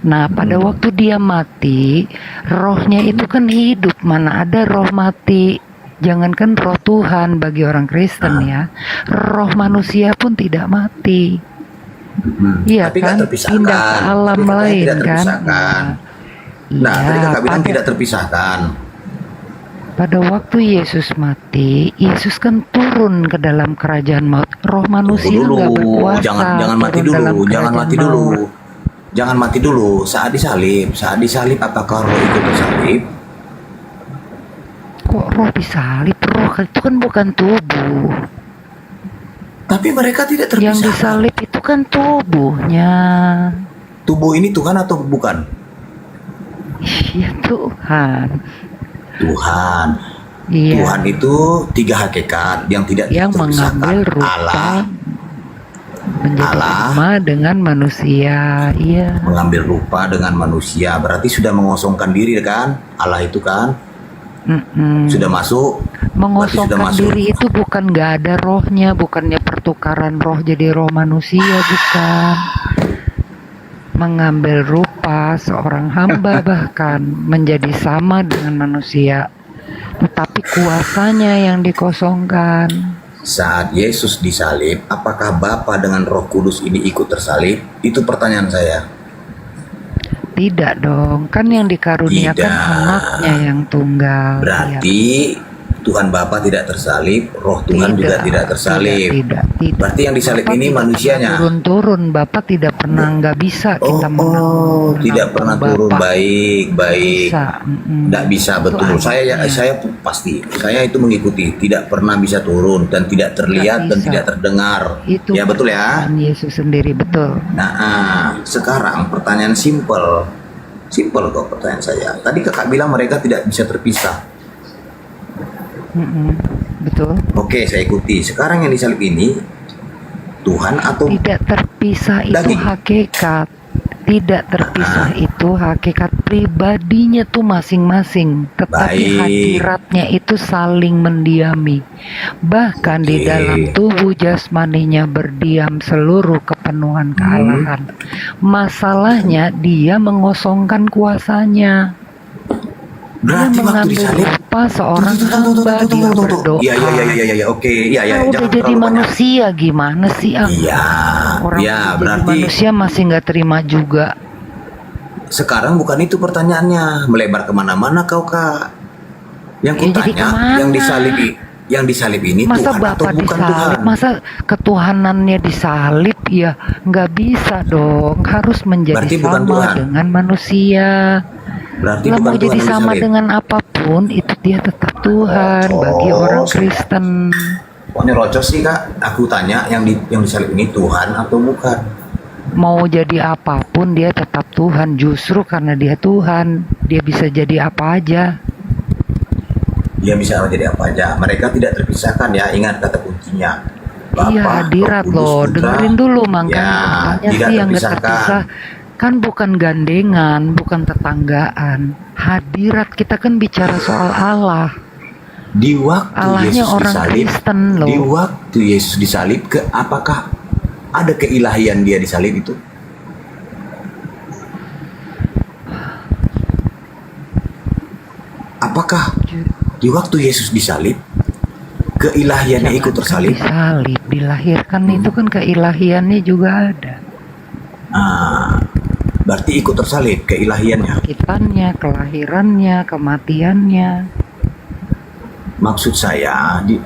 Nah, pada waktu dia mati, rohnya itu kan hidup. Mana ada roh mati? Jangankan roh Tuhan bagi orang Kristen ya, roh manusia pun tidak mati. Iya Tapi kan? nggak terpisahkan. Pindah ke alam Tapi katanya lain tidak kan. terpisahkan. Nah, tadi kakak bilang tidak terpisahkan. Pada waktu Yesus mati, Yesus kan turun ke dalam kerajaan maut. Roh manusia Tunggu nggak dulu, berkuasa. jangan mati turun dalam dulu, jangan kerajaan mati dulu. maut. Jangan mati dulu. Saat disalib apakah roh ikut tersalib? Kok roh disalib? Roh itu kan bukan tubuh. Tapi mereka tidak Yang terpisahkan. disalib itu kan tubuhnya. Tubuh ini Tuhan atau bukan? Ya Tuhan. Tuhan. Iya. Tuhan itu 3 hakikat yang tidak Yang terpisahkan. mengambil rupa Allah menjadi Allah. sama dengan manusia. Iya. mengambil rupa dengan manusia, berarti sudah mengosongkan diri kan? Allah itu kan sudah masuk. Berarti sudah Mengosongkan masuk. diri itu bukan nggak ada rohnya, bukannya pertukaran roh jadi roh manusia, bukan. Mengambil rupa seorang hamba bahkan menjadi sama dengan manusia, tetapi kuasanya yang dikosongkan. Saat Yesus disalib, apakah Bapa dengan Roh Kudus ini ikut tersalib? Itu pertanyaan saya. Tidak dong, kan yang dikaruniakan Tidak. anaknya yang tunggal. Berarti Tuhan Bapa tidak tersalib, Roh Tuhan juga tidak tersalib. Tidak. Berarti yang disalib Bapak ini tidak manusianya. pernah turun-turun, Bapak tidak pernah, nggak bisa kita Tidak pernah turun. Bapak. Baik. Bisa. Tidak bisa, Itu betul. Saya pasti. Saya itu mengikuti. Tidak pernah bisa turun dan tidak terlihat dan bisa. tidak terdengar. Itu Ya betul ya. perkataan Yesus sendiri, betul. Nah, sekarang pertanyaan simple kok pertanyaan saya. Tadi kakak bilang mereka tidak bisa terpisah. Betul. Oke, saya ikuti. Sekarang yang disalib ini Tuhan atau Tidak terpisah itu Daging. hakikat. Tidak terpisah itu hakikat pribadinya tuh masing-masing, tetapi Baik. hadiratnya itu saling mendiami. Bahkan di Oke. dalam tubuh jasmaninya berdiam seluruh kepenuhan kealahan. Masalahnya dia mengosongkan kuasanya. berarti Dia waktu mengambil disalib rupa seorang hamba, dia berdoa. Iya, oke, iya, Kalau udah jangan jadi terlalu banyak. manusia gimana sih? Iya, Orang ya jadi berarti manusia masih nggak terima juga. sekarang bukan itu pertanyaannya, melebar kemana-mana kau kak. Yang Ya, jadi kutanya, kemana? yang disalib ini Masa Tuhan atau Bapak bukan disalib, Tuhan? masa ketuhanannya disalib? Ya nggak bisa dong, harus menjadi Berarti bukan sama Tuhan. dengan manusia. Berarti Lah bukan mau Tuhan jadi yang sama disalib. dengan apapun, itu dia tetap Tuhan bagi orang Kristen. Pokoknya rocos sih kak. Aku tanya yang disalib ini Tuhan atau bukan? Mau jadi apapun dia tetap Tuhan. Justru karena dia Tuhan, dia bisa jadi apa aja. Dia bisa jadi apa aja. Mereka tidak terpisahkan ya. Ingat kata kuncinya. Iya, hadirat Roh Kudus, loh. Putra. Dengerin dulu makanya. Ya, Makanya tidak sih yang nggak terpisahkan. terpisah kan bukan gandengan, bukan tetanggaan. Hadirat kita kan bicara soal Allah. Di waktu Allahnya Yesus orang disalib, Kristen loh. di waktu Yesus disalib, apakah ada keilahian dia disalib itu? Apakah di waktu Yesus disalib, keilahiannya ikut tersalib? Disalib, dilahirkan itu kan keilahiannya juga ada. Ah, berarti ikut tersalib keilahiannya. Kitannya, kelahirannya, kematiannya. Maksud saya di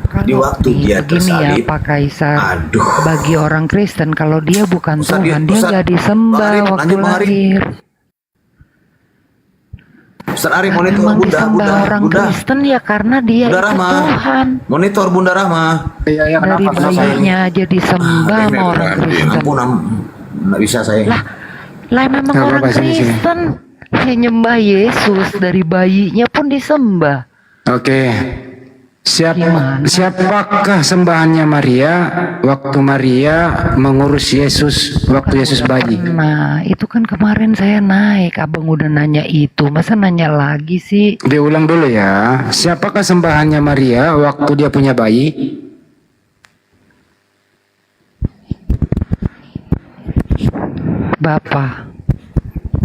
Kalau waktu dia begini tersalib, ya Pak Kaisar, aduh. bagi orang Kristen kalau dia bukan Ustaz, Tuhan, dia Ustaz, nggak disembah Bang Arif, waktu lanjut, Bang Arif. lahir. Ustaz Arif Lah, monitor memang Bunda, disembah orang Bunda. Kristen ya karena dia Bunda itu Rahma. Tuhan. Monitor Bunda Rahma. Iya, ya, Dari kenapa? bayinya aja disembah sama orang Kristen. Ampun, nggak bisa saya. Lah memang Nggak orang apa-apa, sini. Kristen yang nyembah Yesus dari bayinya pun disembah. Oke. Gimana? Siapakah sembahannya Maria waktu Maria mengurus Yesus waktu Yesus bayi? Nah, itu kan kemarin saya naik, abang udah nanya itu, masa nanya lagi sih? Diulang dulu ya. Siapakah sembahannya Maria waktu dia punya bayi? Bapak,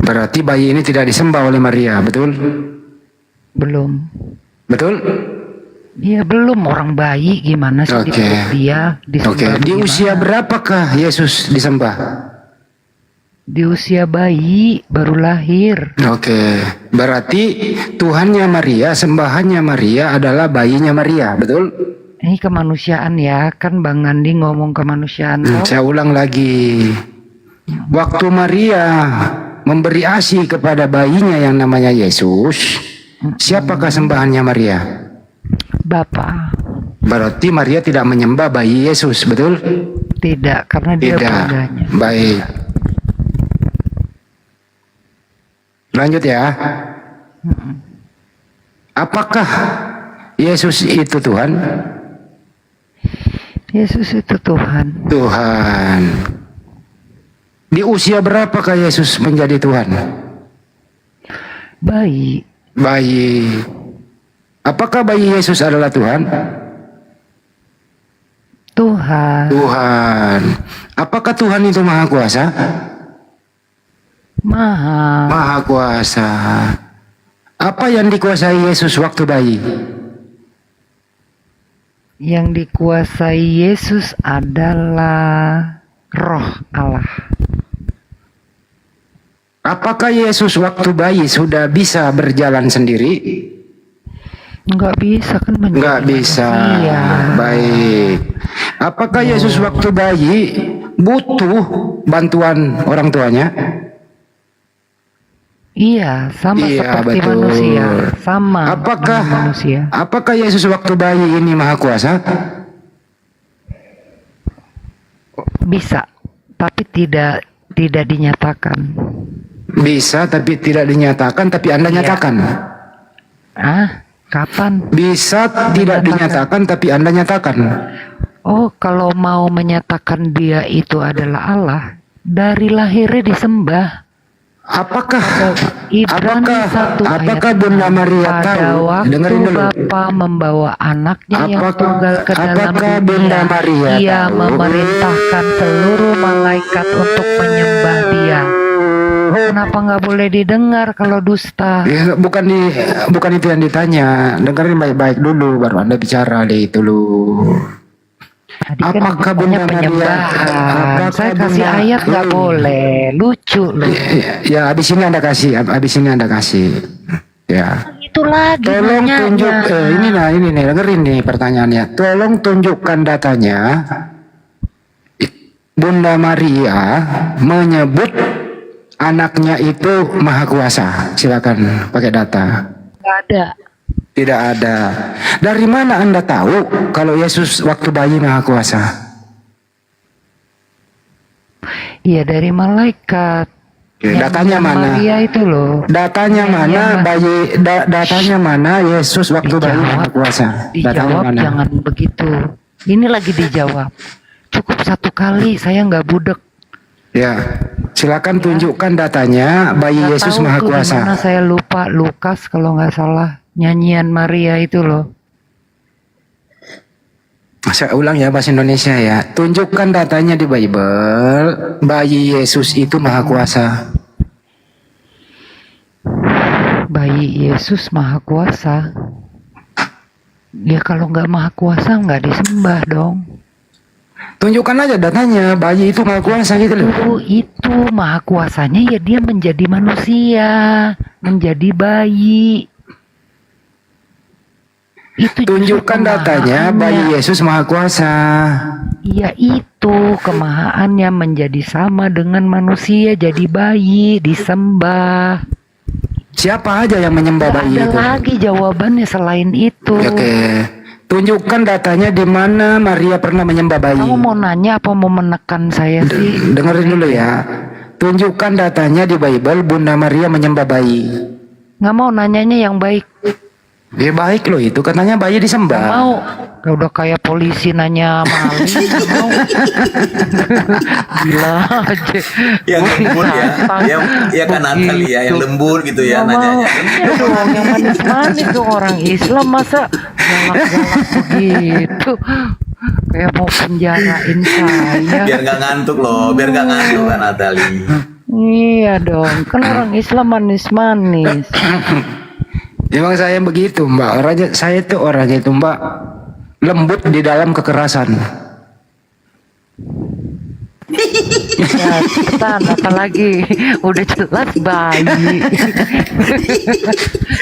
Berarti bayi ini tidak disembah oleh Maria, betul? belum. Betul? Iya belum, orang bayi gimana sih di Oke. perut dia disembah Oke. Di gimana? usia berapakah Yesus disembah? Di usia bayi, baru lahir. Oke. Berarti Tuhannya Maria, sembahannya Maria adalah bayinya Maria, betul? Ini kemanusiaan ya, kan Bang Andi ngomong kemanusiaan. toh. Saya ulang lagi. Waktu Maria memberi ASI kepada bayinya yang namanya Yesus, siapakah sembahannya Maria? Bapak, Berarti Maria tidak menyembah bayi Yesus, betul? tidak, karena dia Tidak. bundanya. Baik. Lanjut ya. Apakah Yesus itu Tuhan? Yesus itu Tuhan. Tuhan. Di usia berapakah Yesus menjadi Tuhan? Bayi, Bayi. Apakah bayi Yesus adalah Tuhan? Tuhan, Tuhan. Apakah Tuhan itu Maha Kuasa? Maha. Maha Kuasa. Apa yang dikuasai Yesus waktu bayi? Yang dikuasai Yesus adalah Roh Allah. Apakah Yesus waktu bayi sudah bisa berjalan sendiri? Enggak bisa kan menjadi Enggak bisa. manusia. Baik. Apakah Yesus waktu bayi butuh bantuan orang tuanya? Iya, sama Iya, seperti betul. manusia, sama Apakah dengan manusia. apakah Yesus waktu bayi ini Maha Kuasa? Bisa, tapi tidak dinyatakan. Bisa tapi tidak dinyatakan, tapi Anda Iya. nyatakan. Ah, kapan? Bisa tidak dinyatakan tapi Anda nyatakan. Oh, kalau mau menyatakan dia itu adalah Allah, dari lahirnya disembah. Apakah Ibrani 1 apakah ayat Bunda 6. Maria Pada tahu? waktu Dengerin dulu. Bapa membawa anaknya yang Apakah- tunggal ke dalam apakah Bunda dunia, Maria ia tahu? memerintahkan seluruh malaikat untuk menyembah dia. Kenapa nggak boleh didengar kalau dusta? Ya, bukan itu yang ditanya. Dengerin baik-baik dulu baru Anda bicara deh dulu. Tadi kan Apakah namanya Bunda Maria- penyembahan. apakah Saya kasih Bunda- ayat nggak boleh, lucu loh. Ya, habis ini Anda kasih. Ya. Itu lagi Tolong nanyanya. tunjuk ini nih dengerin nih pertanyaannya. Tolong tunjukkan datanya. Bunda Maria menyebut anaknya itu Maha Kuasa. Silakan pakai data. Nggak ada. Tidak ada. Dari mana Anda tahu kalau Yesus waktu bayi Maha Kuasa? Iya dari malaikat. Oke, Yang datanya bilang mana? Maria itu loh. Datanya Yang- mana yang- bayi datanya mana Yesus waktu bayi Maha Kuasa? Datanya Dijawab mana? jangan begitu. Ini lagi dijawab. Cukup satu kali, saya nggak budek. Ya, silakan tunjukkan datanya bayi Nggak Yesus tahu Maha tuh di Kuasa. mana saya lupa, Lukas kalau nggak salah. Nyanyian Maria itu loh. Saya ulang ya bahasa Indonesia ya. Tunjukkan datanya di Bible. Bayi Yesus itu Maha Kuasa. Bayi Yesus Maha Kuasa. Ya kalau nggak Maha Kuasa nggak disembah dong. Tunjukkan aja datanya. Bayi itu Maha Kuasa gitu loh. Itu Maha Kuasanya ya dia menjadi manusia, menjadi bayi. Itu justru Tunjukkan datanya kemahaannya. bayi Yesus Maha Kuasa. Iya itu kemahaannya menjadi sama dengan manusia, jadi bayi disembah. Siapa aja yang menyembah Nggak bayi ada itu? lagi jawabannya selain itu. Oke. Tunjukkan datanya di mana Maria pernah menyembah bayi. Kamu mau nanya apa mau menekan saya sih? Dengerin dulu ya. Tunjukkan datanya di Bible Bunda Maria menyembah bayi. Nggak mau nanyanya yang baik. Ya baik loh itu, katanya bayi disembah. Nggak mau. Ya udah kayak polisi nanya maling. Nggak mau. Gila aja. Yang lembut ya, ya kan Natalia yang lembut gitu ya nanyanya. Ya dong, yang manis-manis dong, orang Islam masa galak-galak begitu. Kayak mau penjarain saya. Biar nggak ngantuk loh, biar nggak ngantuk kan Natalia. Iya dong, kan orang Islam manis-manis. Emang saya begitu Mbak. Saya itu orangnya itu Mbak lembut di dalam kekerasan. Ya, cepetan, apalagi udah jelas bayi.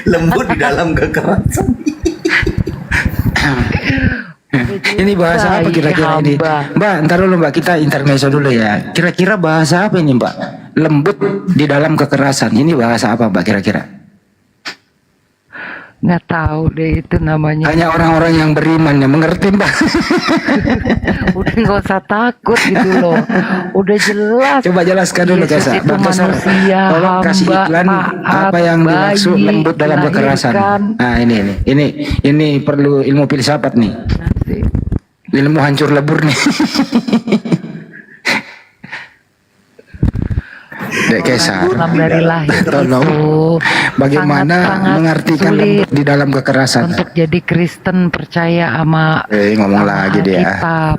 Lembut di dalam kekerasan. Ini bahasa apa kira-kira ini? Mbak, ntar dulu Mbak, kita intermezzo dulu ya. Kira-kira bahasa apa ini Mbak? Lembut di dalam kekerasan. Ini bahasa apa Mbak kira-kira? Nggak tahu deh itu namanya. Hanya orang-orang yang beriman yang mengerti Mbak. Udah nggak usah takut gitu loh. Udah jelas. Coba jelaskan dulu Yesus Kesa. itu manusia, Tolong kasih hamba, iklan taat, apa yang dimaksud bayi, lembut dalam kekerasan. dilahirkan. Nah ini perlu ilmu filsafat nih. Nanti. Ilmu hancur lebur nih. Dek Kesa, Islam dari lahir tolong itu bagaimana sangat mengartikan sulit lembut di dalam kekerasan. untuk jadi Kristen percaya sama Ngomong lagi dia. kitab.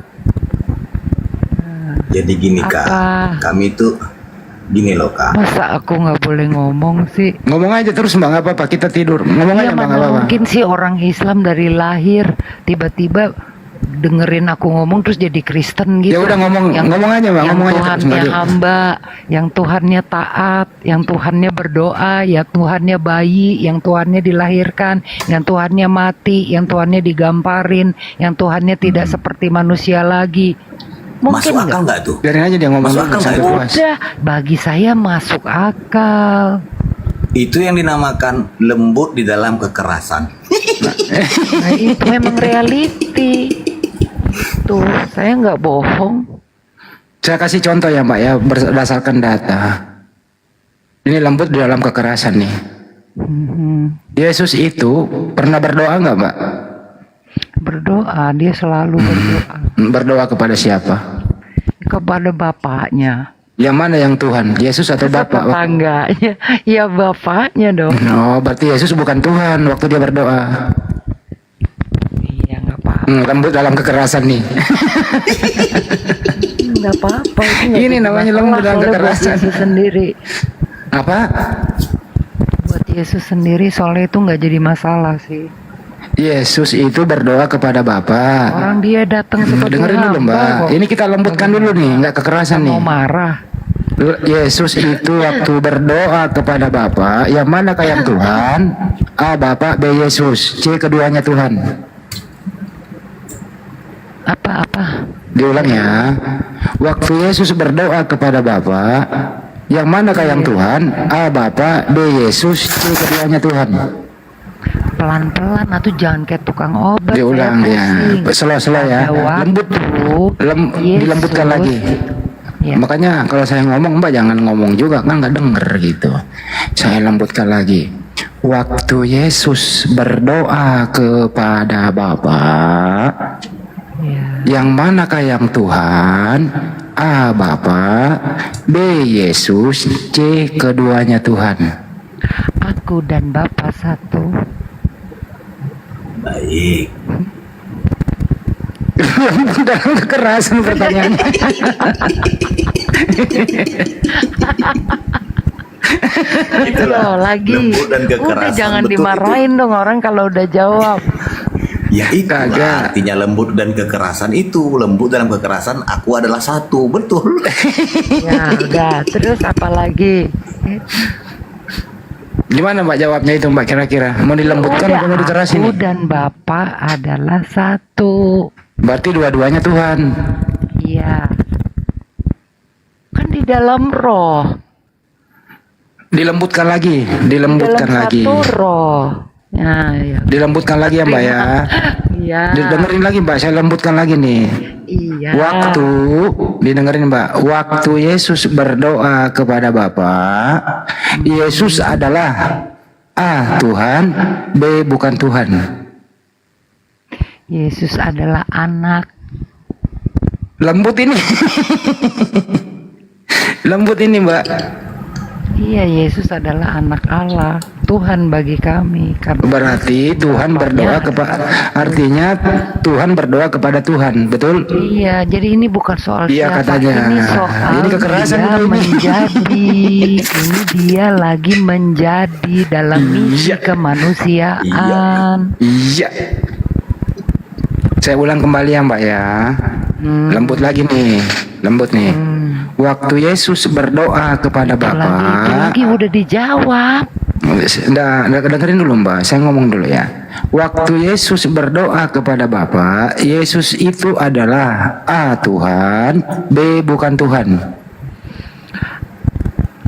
Jadi gini Kak, Apa? kami itu gini loh Kak. Masa aku nggak boleh ngomong sih? Ngomong aja terus Mbak, nggak apa-apa, kita tidur. Ngomong Ya aja Mbak, nggak mana apa-apa. mungkin sih orang Islam dari lahir tiba-tiba dengerin aku ngomong terus jadi Kristen gitu. Ya udah ngomong aja Mbak, yang ngomong aja terus Tuhannya Mbak. hamba, yang Tuhannya taat, yang Tuhannya berdoa, yang Tuhannya bayi, yang Tuhannya dilahirkan, yang Tuhannya mati, yang Tuhannya digamparin, yang Tuhannya tidak seperti manusia lagi. Mungkin Masuk akal nggak tuh? Biarin aja dia ngomong Masuk dulu akal sampai nggak? puas. Udah, bagi saya masuk akal. Itu yang dinamakan lembut di dalam kekerasan. Nah, itu memang reality. Tuh, saya nggak bohong. Saya kasih contoh ya Mbak ya, berdasarkan data. Ini lembut di dalam kekerasan nih. Yesus itu pernah berdoa nggak Mbak? Berdoa, dia selalu berdoa Berdoa kepada siapa? kepada bapaknya. Yang mana yang Tuhan? Yesus atau Bapak? Tetangganya, ya bapaknya dong. Oh, berarti Yesus bukan Tuhan waktu dia berdoa. Iya, nggak apa-apa. Lembut dalam kekerasan nih. Nggak apa-apa. itu nggak Ini jadi namanya masalah lembut dalam soalnya buat kekerasan. Yesus sendiri. Apa? Buat Yesus sendiri soalnya itu nggak jadi masalah sih. Yesus itu berdoa kepada Bapa. Orang dia datang sebagai Dengerin dulu hamba Mbak. kok. Ini kita lembutkan dulu nih, nggak kekerasan nih. Mau marah. Yesus itu waktu berdoa kepada Bapa, yang manakah yang Tuhan? A Bapa, B Yesus, C keduanya Tuhan. Apa-apa? Diulang ya. Waktu Yesus berdoa kepada Bapa, yang manakah yang Tuhan? A Bapa, B Yesus, C keduanya Tuhan. Pelan-pelan atau jangan kayak tukang obat. Diulang saya ya. pusing. Slow ya. Ada waktu, Lembut. Yesus. Dilembutkan lagi. Ya. Makanya kalau saya ngomong Mbak jangan ngomong juga kan nggak denger gitu. Saya lembutkan lagi. Waktu Yesus berdoa kepada Bapa, Ya. yang manakah yang Tuhan? A Bapa, B Yesus, C keduanya Tuhan. Aku dan Bapa satu. Baik. Dalam kekerasan pertanyaannya. Itulah Loh, lagi. lembut dan kekerasan. Udah jangan Betul dimarahin dong orang kalau udah jawab. Ya itulah Kagak. artinya lembut dan kekerasan itu. Lembut dalam kekerasan aku adalah satu. Betul. Ya udah. Terus apa lagi? Gimana Mbak jawabnya itu Mbak kira-kira? Mau dilembutkan atau mau dikerasin? Aku dan Bapa adalah satu. Berarti dua-duanya Tuhan. Iya. Kan di dalam roh. Dilembutkan lagi, dalam satu roh. Nah, ya. dilembutkan lagi ya Mbak ya. Iya. Dengerin lagi Mbak, saya lembutkan lagi nih. Iya. Waktu didengerin Mbak, waktu Yesus berdoa kepada Bapa, Yesus adalah A Tuhan, B bukan Tuhan. Yesus adalah anak. Lembut ini. Lembut ini Mbak. Iya, Yesus adalah anak Allah, Tuhan bagi kami. Karena Berarti Tuhan berdoa kepada, artinya Tuhan berdoa kepada Tuhan, betul? iya, jadi ini bukan soal Iya, siapa, katanya. ini soal Ini kekerasan dia itu ini. menjadi. Ini dia lagi menjadi dalam misi kemanusiaan. Iya. Saya ulang kembali ya Mbak ya. Lembut lagi nih, lembut nih. Waktu Yesus berdoa kepada Bapa. Lagi udah dijawab. Nggak dengerin dulu Mbak, saya ngomong dulu ya. Waktu Yesus berdoa kepada Bapa, Yesus itu adalah A Tuhan, B bukan Tuhan.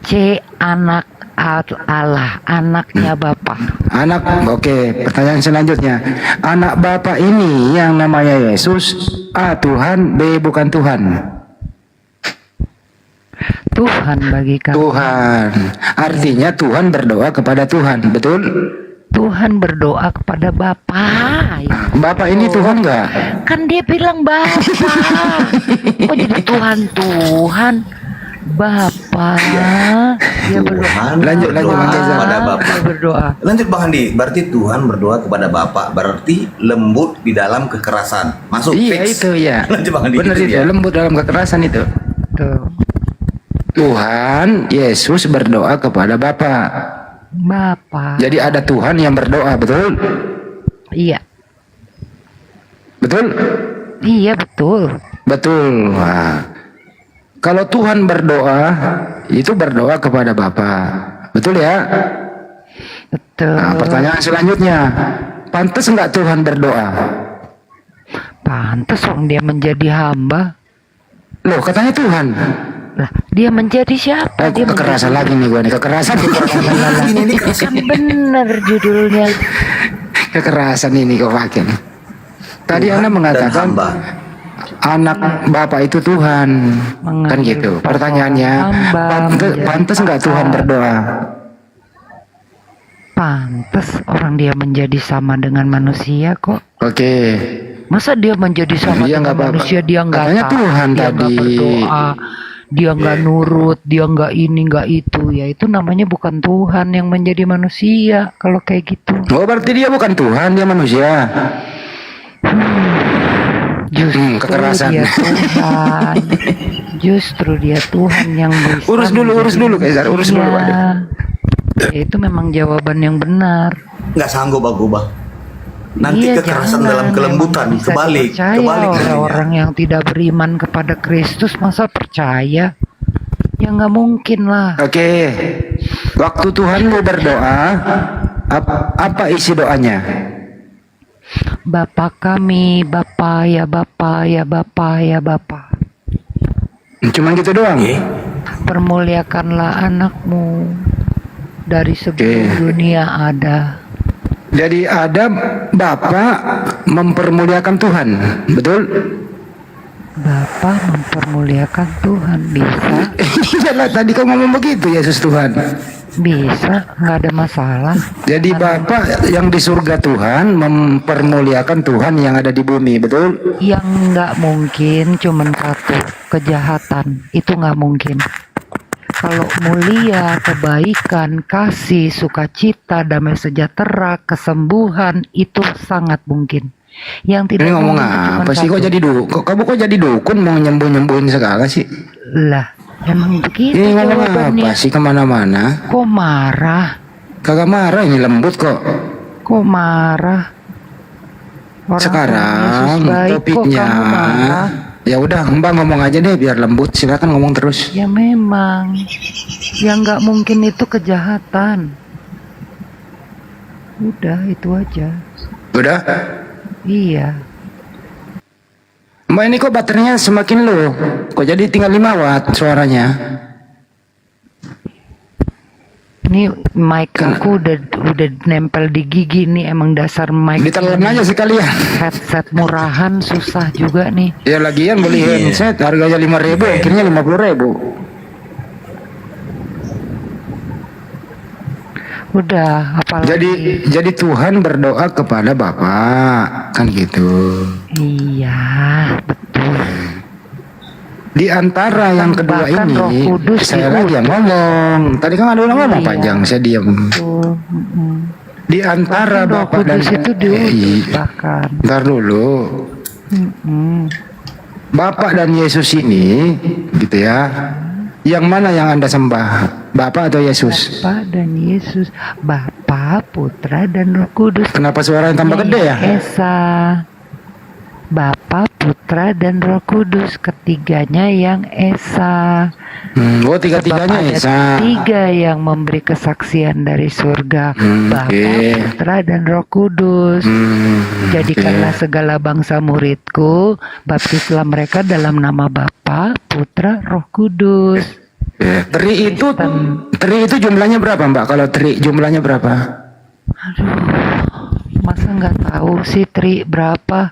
C anak Allah, anaknya Bapa. Anak, oke. Pertanyaan selanjutnya, anak Bapa ini yang namanya Yesus, A Tuhan, B bukan Tuhan. Tuhan bagi kami. Tuhan, artinya Tuhan berdoa kepada Tuhan, betul? Tuhan berdoa kepada Bapa. Ya. Bapak ini Tuhan nggak? Kan dia bilang Bapa. Kok jadi Tuhan? Bapa. Dia berdoa. Lanjut, berdoa Bang Reza. kepada Bapa. Dia berdoa. Lanjut Bang Andi, berarti Tuhan berdoa kepada Bapa, berarti lembut di dalam kekerasan. Masuk Iya fix. itu ya. Lanjut Bang Andi. Benar gitu itu, ya. lembut dalam kekerasan itu. Tuh. Tuhan Yesus berdoa kepada Bapa. Bapa. Jadi ada Tuhan yang berdoa, betul? Iya. Betul? Iya betul. Betul. Nah, kalau Tuhan berdoa, itu berdoa kepada Bapa. Betul ya? Betul. Nah, pertanyaan selanjutnya, pantas nggak Tuhan berdoa? Pantes orang dia menjadi hamba. Loh, katanya Tuhan. Lah, dia menjadi siapa? Dia Kekerasan lagi nih gue nih, kekerasan. ini kan bener judulnya. Kekerasan ini kok pakai. Tadi Tuhan Anda dan mengatakan hamba. anak Bapak itu Tuhan. Kan Mengambil gitu. peran Pertanyaannya, hamba, menjadi pantas nggak Tuhan apa? berdoa? Pantes orang dia menjadi sama dengan manusia kok. Oke. Masa dia menjadi sama Iya, dengan nggak apa-apa. manusia, dia nggak Katanya taat, Tuhan dia nggak tadi. berdoa, dia nggak nurut, dia nggak ini nggak itu, ya itu namanya bukan Tuhan yang menjadi manusia kalau kayak gitu. Oh, berarti dia bukan Tuhan, dia manusia. Justru kekerasan. dia Tuhan. Justru dia Tuhan yang bisa. Urus dulu, Kaisar. Urus dulu, Pak. Ya, itu memang jawaban yang benar. Nggak sanggup aku Bang. Nanti Iya, kekerasan jangan. dalam kelembutan Memang bisa kebalik dipercaya jadinya. orang yang tidak beriman kepada Kristus masa percaya? Ya nggak mungkin lah. Oke. Waktu Tuhan mau berdoa, apa isi doanya? Bapa kami, Bapa ya Bapa ya Bapa ya Bapa. Cuman gitu doang. Permuliakanlah anakmu dari sebelum dunia ada. Jadi ada Bapak mempermuliakan Tuhan, betul? Bapa mempermuliakan Tuhan, bisa? Iyalah, tadi kau ngomong begitu, Yesus Tuhan. Bisa, nggak ada masalah. Jadi Bapak yang di surga Tuhan mempermuliakan Tuhan yang ada di bumi, betul? Yang nggak mungkin cuman satu, kejahatan. Itu nggak mungkin. Kalau mulia, kebaikan, kasih, sukacita, damai sejahtera, kesembuhan, itu sangat mungkin. Yang tidak Ini ngomong mungkin itu apa cuman sih? Kok satu. jadi dukun? Kamu kok jadi dukun mau nyembuhin segala sih? Lah, emang begitu Ini ngomong jawabannya. apa sih kemana-mana? Kok marah? Kagak marah, ini lembut kok. Kok marah? Orang Sekarang Yesus baik, topiknya, kok kamu marah? ya udah Mbak ngomong aja deh biar lembut. Silakan ngomong terus. Ya memang, yang nggak mungkin itu kejahatan. Udah itu aja. Udah? Iya. Mbak ini kok baterainya semakin low? Kok jadi tinggal 5 watt suaranya? Nih mic aku udah nempel di gigi nih, emang dasar mic Ditelan aja sekalian. headset murahan susah juga nih. Ya lagian beli handset harganya 5.000, akhirnya 50.000. Udah, apalagi Jadi Tuhan berdoa kepada Bapa, kan gitu. iya betul. Di antara yang kedua Bahkan ini, Roh Kudus saya lagi yang ngomong. Tadi kan ada orang ngomong Iya. panjang, saya diam. Betul. Di antara Roh Bapa dan Kudus itu diutus bahkan. Ntar dulu. Bapak dan Yesus ini, gitu ya. Yang mana yang Anda sembah? Bapak atau Yesus? Bapa dan Yesus, Bapa, Putra dan Roh Kudus. Kenapa suara yang tambah gede ya? Esa. Bapa, Putra dan Roh Kudus, ketiganya yang Esa. Oh, tiga-tiganya Sebab ada Esa. tiga yang memberi kesaksian dari surga, Bapa, Oke. Putra dan Roh Kudus. Jadikanlah segala bangsa muridku, baptislah mereka dalam nama Bapa, Putra, Roh Kudus. Tri itu jumlahnya berapa, Mbak? Kalau tri jumlahnya berapa? Masa nggak tahu sih Tri berapa?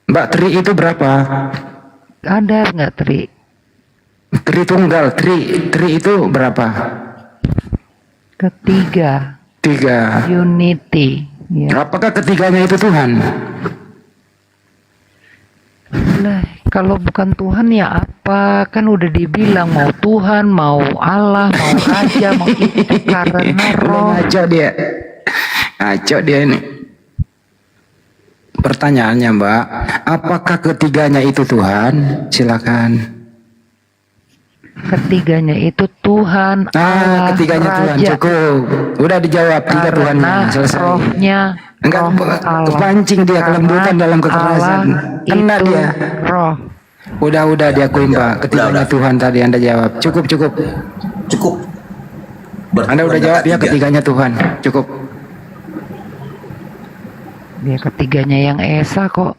Mbak, tri itu berapa? Ada nggak Tri? Tri tunggal, tri itu berapa? Ketiga, 3. unity. Ya. Apakah ketiganya itu Tuhan? Lah, kalau bukan Tuhan ya apa? Kan udah dibilang mau Tuhan, mau Allah, mau Raja, mau itu karena Roh. Ngaco dia ini. Pertanyaannya, Mbak, apakah ketiganya itu Tuhan? Silakan. Ketiganya itu Tuhan, Allah, ketiganya Tuhan, Raja, cukup. Udah dijawab, tiga Tuhan, karena selesai. Rohnya, Enggak, Roh Allah. kepancing dia kelembutan Karena dalam kekerasan. Allah Kena itu dia. Roh. Udah diakui, Mbak. Ketiganya Tuhan tadi Anda jawab. Cukup. Cukup. Anda udah jawab ya, ketiganya Tuhan. Cukup. Dia ketiganya yang Esa kok.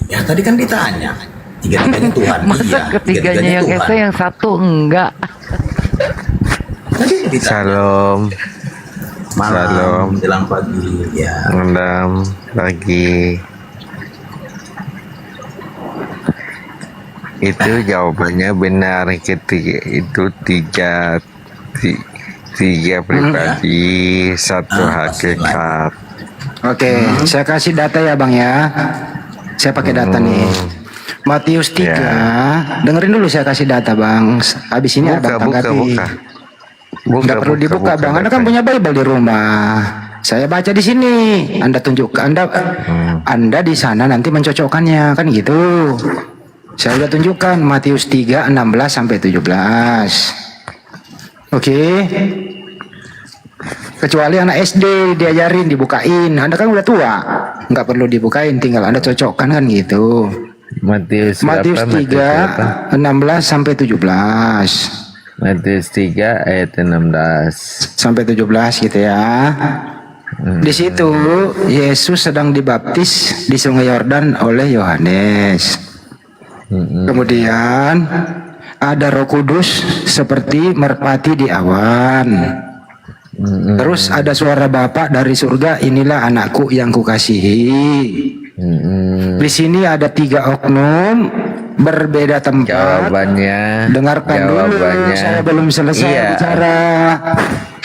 Ya tadi kan ditanya. Tiga-tiganya Tuhan. Masa Iya, ketiganya yang Tuhan. Esa yang satu enggak? Tadi ditanya. Salam. Malam, Salam. menjelang pagi. Ya. Malam lagi. Itu jawabannya benar, ketiga itu tiga pribadi, satu hakikat. Oke, saya kasih data ya, Bang ya. Saya pakai data nih. Matius 3. Dengerin dulu, saya kasih data, Bang. Habis ini Abang tanggapi. Nggak perlu dibuka, Bang. Anda kan punya Bible di rumah. Saya baca di sini. Anda tunjuk Anda di sana nanti mencocokkannya, kan gitu. Saya udah tunjukkan Matius 3, 16 sampai 17. Oke. Kecuali anak SD diajarin, dibukain. Anda kan udah tua, nggak perlu dibukain, tinggal Anda cocokkan kan gitu. Matius 3, 16 sampai 17. Matius 3 ayat 16 sampai 17 gitu ya. Di situ Yesus sedang dibaptis di Sungai Yordan oleh Yohanes. Kemudian ada Roh Kudus seperti merpati di awan. Terus ada suara Bapa dari surga, inilah anakku yang kukasihi. Di sini ada 3 oknum berbeda tempat. Jawabannya. Dengarkan dulu, saya belum selesai bicara.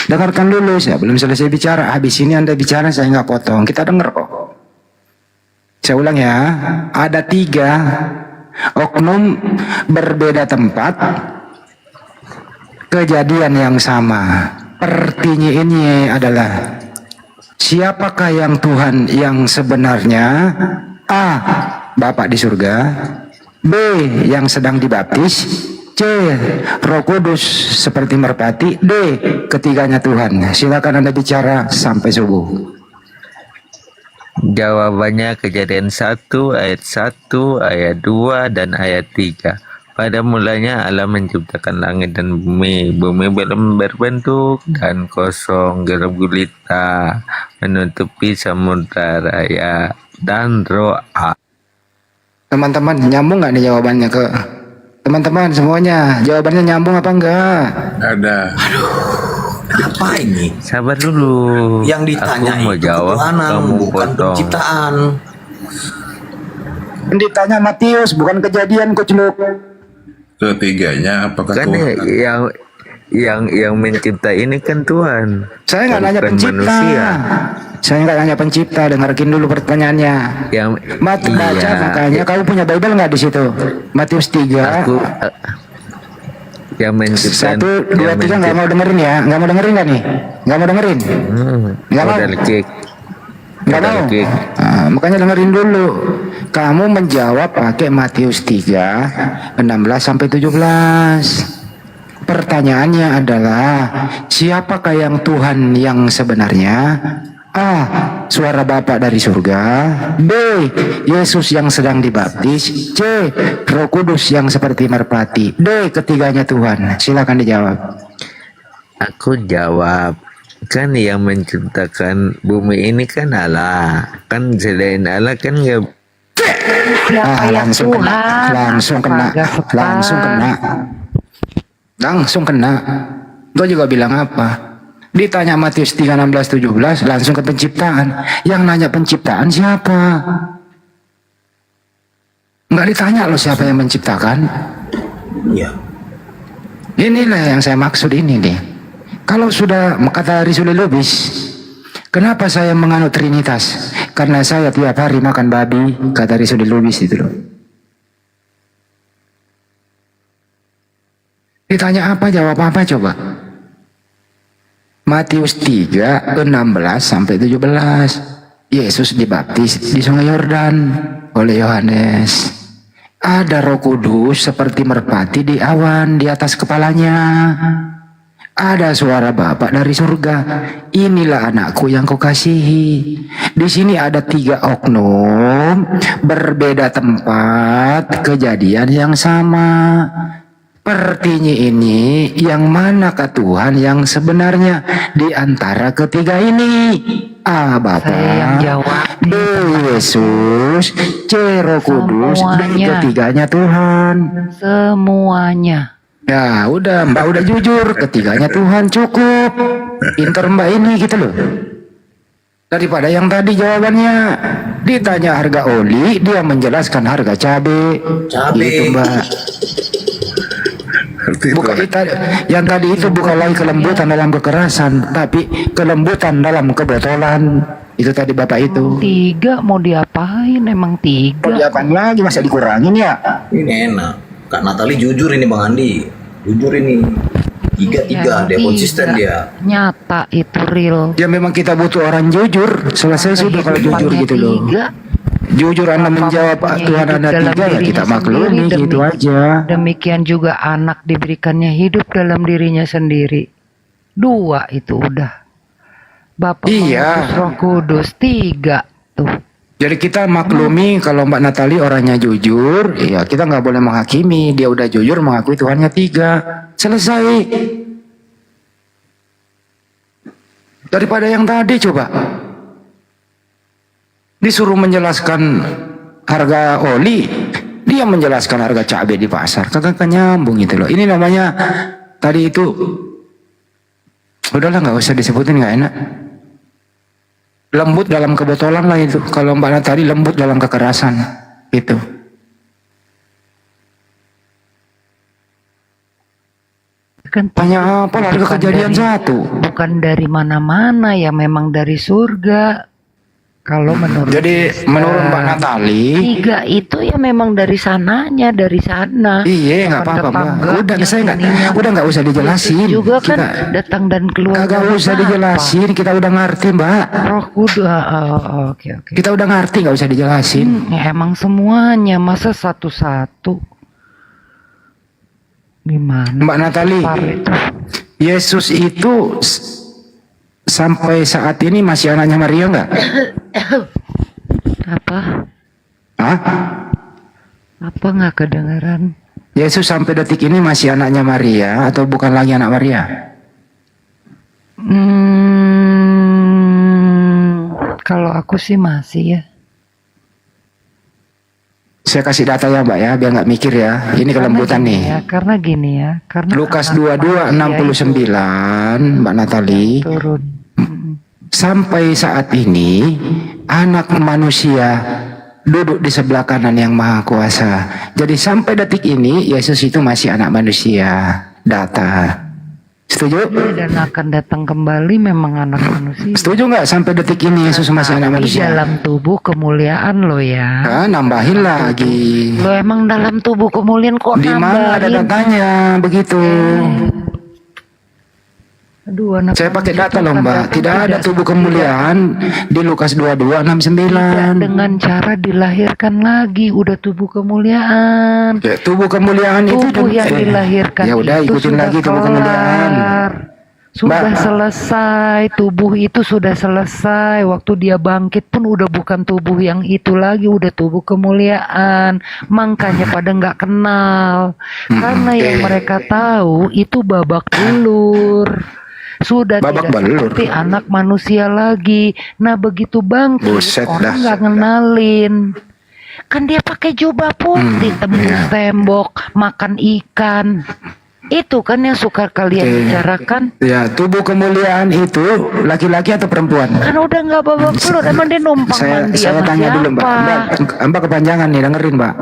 Dengarkan dulu, saya belum selesai bicara. Habis ini Anda bicara, saya nggak potong. Kita dengar kok. Saya ulang ya, ada 3 oknum berbeda tempat, kejadian yang sama. Pertanyaannya adalah, siapakah yang Tuhan yang sebenarnya? A. Bapa di surga. B. Yang sedang dibaptis. C. Roh Kudus seperti merpati. D. Ketiganya Tuhan. Silakan Anda bicara sampai subuh. Jawabannya Kejadian 1 ayat 1, ayat 2 dan ayat 3. Pada mulanya Allah menciptakan langit dan bumi. Bumi belum berbentuk dan kosong, gelap gulita menutupi samudra raya, dan roh Teman-teman, nyambung nggak nih jawabannya ke teman-teman semuanya? Jawabannya nyambung apa enggak? Ada. Apa ini? Sabar dulu. Yang ditanya Aku mau itu jawab, ketuhanan, kamu bukan potong. penciptaan. Ditanya Matius, bukan kejadian Kucluk. Ketiganya apakah Kan Tuhan? yang mencipta ini kan Tuhan. Saya nggak nanya Bukan pencipta. manusia. Saya nggak nanya pencipta. Dengarkan dulu pertanyaannya. Yang Baca makanya kamu punya Bible nggak di situ? Matius 3. aku yang mencipta 1, 2, 3 nggak mau dengerin ya? Nggak mau dengerin nggak nih? Nggak mau dengerin? Nggak mau? modal kick. Nggak mau? Modal kick. Makanya dengerin dulu. Kamu menjawab pakai Matius 3, 16 sampai 17. Pertanyaannya adalah, siapakah yang Tuhan yang sebenarnya? A. Suara Bapa dari surga. B. Yesus yang sedang dibaptis. C. Roh Kudus yang seperti merpati. D. Ketiganya Tuhan. Silakan dijawab. Aku jawab, kan yang menciptakan bumi ini kan Allah. Kan selain Allah kan nggak Langsung kena, langsung kena, langsung kena, langsung kena. Gue juga bilang apa? Ditanya Matius 3, 16, 17, langsung ke penciptaan. Yang nanya penciptaan siapa? Nggak ditanya loh siapa yang menciptakan. Iya. Inilah yang saya maksud ini nih. Kalau sudah kata Rizuli Lubis, kenapa saya menganut Trinitas? Karena saya tiap hari makan babi, kata Rizuli Lubis itu loh. Ditanya apa, jawab apa coba? Matius 3, 16 sampai 17. Yesus dibaptis di Sungai Yordan oleh Yohanes. Ada Roh Kudus seperti merpati di awan di atas kepalanya. Ada suara Bapa dari surga. Inilah anakku yang kukasihi. Di sini ada 3 oknum, berbeda tempat, kejadian yang sama. Pertinya ini, yang manakah Tuhan yang sebenarnya di antara ketiga ini? A. Bapa, Saya yang jawab. B. Yesus, C. Roh Kudus, D. Semuanya. Ketiganya Tuhan. Semuanya. Ya udah, Mbak udah jujur, ketiganya Tuhan, cukup. Pinter Mbak ini gitu loh. Daripada yang tadi jawabannya ditanya harga oli, dia menjelaskan harga cabe. Gitu Mbak. Bukan yang tadi itu bukan lagi kelembutan dalam kekerasan, tapi kelembutan dalam kebotolan. Itu tadi Bapak itu. 3 mau diapain? Emang 3. Mau diapain lagi, masa dikurangin ya? Ini enak. Kak Natali jujur ini Bang Andi. Jujur ini. 3-3 dia konsisten dia. Nyata itu real. Ya memang kita butuh orang jujur. Selesai sudah kalau jujur gitu loh. 3. Jujur Anda menjawab Tuhan Anda 3, ya kita maklumi gitu aja. Demikian juga anak diberikannya hidup dalam dirinya sendiri. 2 itu udah. Bapak Iya. mengutus Roh Kudus. 3 tuh. Jadi kita maklumi kalau Mbak Natali orangnya jujur, ya kita nggak boleh menghakimi. Dia udah jujur mengakui Tuhannya 3. Selesai. Daripada yang tadi coba. Disuruh menjelaskan harga oli, dia menjelaskan harga cabai di pasar. Kagak nyambung gitu loh. Ini namanya tadi itu, udahlah nggak usah disebutin, nggak enak. Lembut dalam kebotolan lah itu. Kalau Mbak Natali lembut dalam kekerasan itu. Kan Tanya apa harga bukan kejadian dari- 1. Bukan dari mana-mana ya, memang dari surga. Kalau menurut Jadi menurut Mbak Natali, 3 itu ya memang dari sananya, dari sana. iya nggak apa-apa Mbak. Udah saya nggak usah dijelasin. Juga kan Kita datang dan keluar. kagak dari usah Bapa. dijelasin. Kita udah ngerti Mbak. Roh Kudus. Oke. Kita udah ngerti, nggak usah dijelasin. Ya, emang semuanya, masa satu-satu. Gimana? Mbak Natali, Par itu. Yesus itu sampai saat ini masih anaknya Maria nggak? Apa? Hah? Apa nggak kedengeran? Yesus sampai detik ini masih anaknya Maria atau bukan lagi anak Maria? Kalau aku sih masih ya. Saya kasih data ya Mbak ya, biar nggak mikir ya. Ini kelembutan nih. Karena gini ya, karena Lukas anak 22:69, Mbak Natali. turun. Sampai saat ini anak manusia duduk di sebelah kanan yang maha kuasa. Jadi sampai detik ini Yesus itu masih anak manusia. Data. Setuju? Dan akan datang kembali memang anak manusia. Setuju nggak sampai detik ini Yesus masih anak Di manusia? dalam tubuh kemuliaan lo ya. Ah, nambahin lagi. Lo emang dalam tubuh kemuliaan kok Di mana ada nambahin? datanya begitu? Aduh, anak Saya pakai manusia data itu loh akan Mbak. datang Tidak ada tubuh kemuliaan di Lukas tidak 22:69. dengan cara dilahirkan lagi, udah tubuh kemuliaan. Ya, tubuh kemuliaan itu Tubuh yang dilahirkan ya udah itu ikutin sudah lagi tubuh kemuliaan. kelar. Sudah Mbak. selesai, tubuh itu sudah selesai. Waktu dia bangkit pun udah bukan tubuh yang itu lagi, udah tubuh kemuliaan. Makanya pada nggak kenal, karena yang mereka tahu itu babak belur. Sudah Babak tidak belur. seperti anak manusia lagi. Nah begitu bangkit, Buset dah. orang nggak ngenalin. Kan dia pakai jubah putih, tembus iya. tembok, makan ikan. Itu kan yang suka kalian Oke. bicarakan. Ya, tubuh kemuliaan itu laki-laki atau perempuan? Kan udah nggak babak belur, emang dia numpang mandi Saya sama tanya dulu Mbak. siapa? Mbak kepanjangan nih, dengerin Mbak.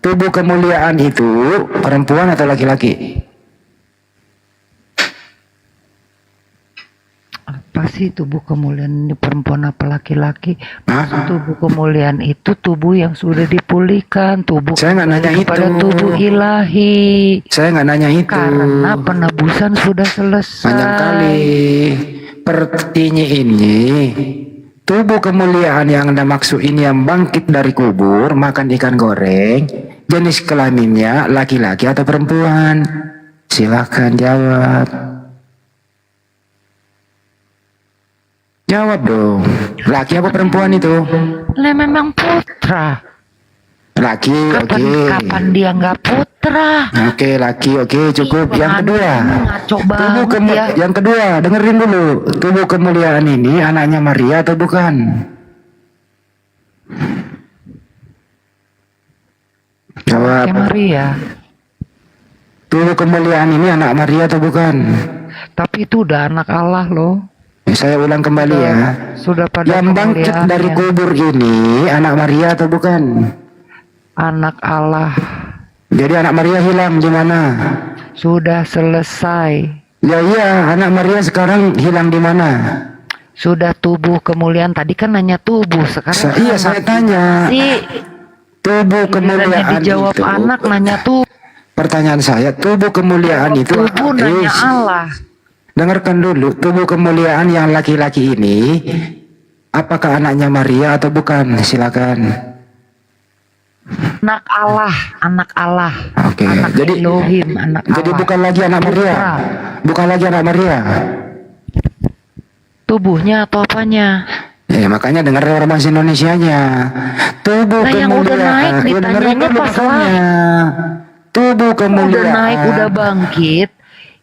Tubuh kemuliaan itu perempuan atau laki-laki? Apa sih tubuh kemuliaan ini, perempuan apa laki-laki? Hah? Tubuh kemuliaan itu tubuh yang sudah dipulihkan, tubuh Saya nggak nanya kepada itu. tubuh ilahi. Saya nggak nanya itu. Karena penebusan sudah selesai. Panjang kali. Pertanyaan ini, tubuh kemuliaan yang Anda maksud ini yang bangkit dari kubur, makan ikan goreng, jenis kelaminnya laki-laki atau perempuan? Silakan jawab. Jawab dong. Laki apa perempuan itu? Lah memang putra. Laki, oke. Kapan dia nggak putra? Oke, laki, oke, cukup. Yang kedua, Ngaco tubuh banget ya. yang kedua, dengerin dulu. Tubuh kemuliaan ini anaknya Maria atau bukan? Jawab. Kayak Maria. Tubuh kemuliaan ini anak Maria atau bukan? Tapi itu udah anak Allah loh. Saya ulang kembali ya. Sudah pada Yang bangkit dari kemuliaannya. kubur ini anak Maria atau bukan? Anak Allah. Jadi anak Maria hilang di mana? Sudah selesai. Ya iya, anak Maria sekarang hilang di mana? Sudah tubuh kemuliaan. Tadi kan nanya tubuh, sekarang Iya, saya tanya. sih. Tubuh Gilirannya kemuliaan dijawab itu. anak, nanya tubuh. Pertanyaan saya, tubuh kemuliaan itu Tubuh nanya Allah. Dengarkan dulu, tubuh kemuliaan yang laki-laki ini apakah anaknya Maria atau bukan? Silakan. Anak Allah, anak Allah. Oke, Anak jadi Elohim, anak jadi Allah. bukan lagi anak Maria. Putra. Bukan lagi anak Maria. Tubuhnya atau apanya? Ya, makanya dengar orang bahasa Indonesianya. Tubuh Nah, yang udah kemuliaan. naik Ya, dengerin ditanyanya dulu pas makanya. Tubuh kemuliaan. Udah naik, udah bangkit.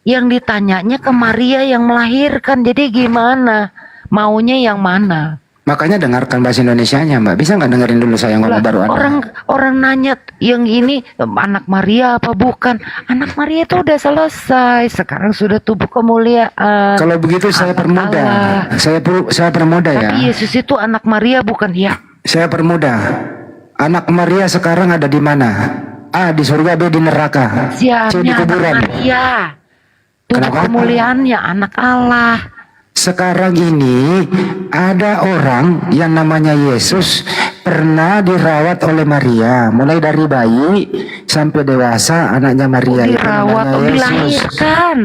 Yang ditanyanya ke Maria yang melahirkan. Jadi gimana? Maunya yang mana? Makanya dengarkan bahasa Indonesianya, Mbak. Bisa nggak dengerin dulu saya ngomong Lah, baru Anda? orang nanya yang ini anak Maria apa bukan? Anak Maria itu udah selesai. Sekarang sudah tubuh kemuliaan. Kalau begitu saya Anak permudah. Allah. Saya permudah ya. Tapi Yesus itu anak Maria bukan ya? Saya permudah. Anak Maria sekarang ada di mana? A di surga, B di neraka. C di Siapnya anak kuburan. Maria. Tubuh Kenapa? kemuliaannya anak Allah. Sekarang ini ada orang yang namanya Yesus pernah dirawat oleh Maria, mulai dari bayi sampai dewasa anaknya Maria. Itu Dirawat, namanya Yesus. dilahirkan.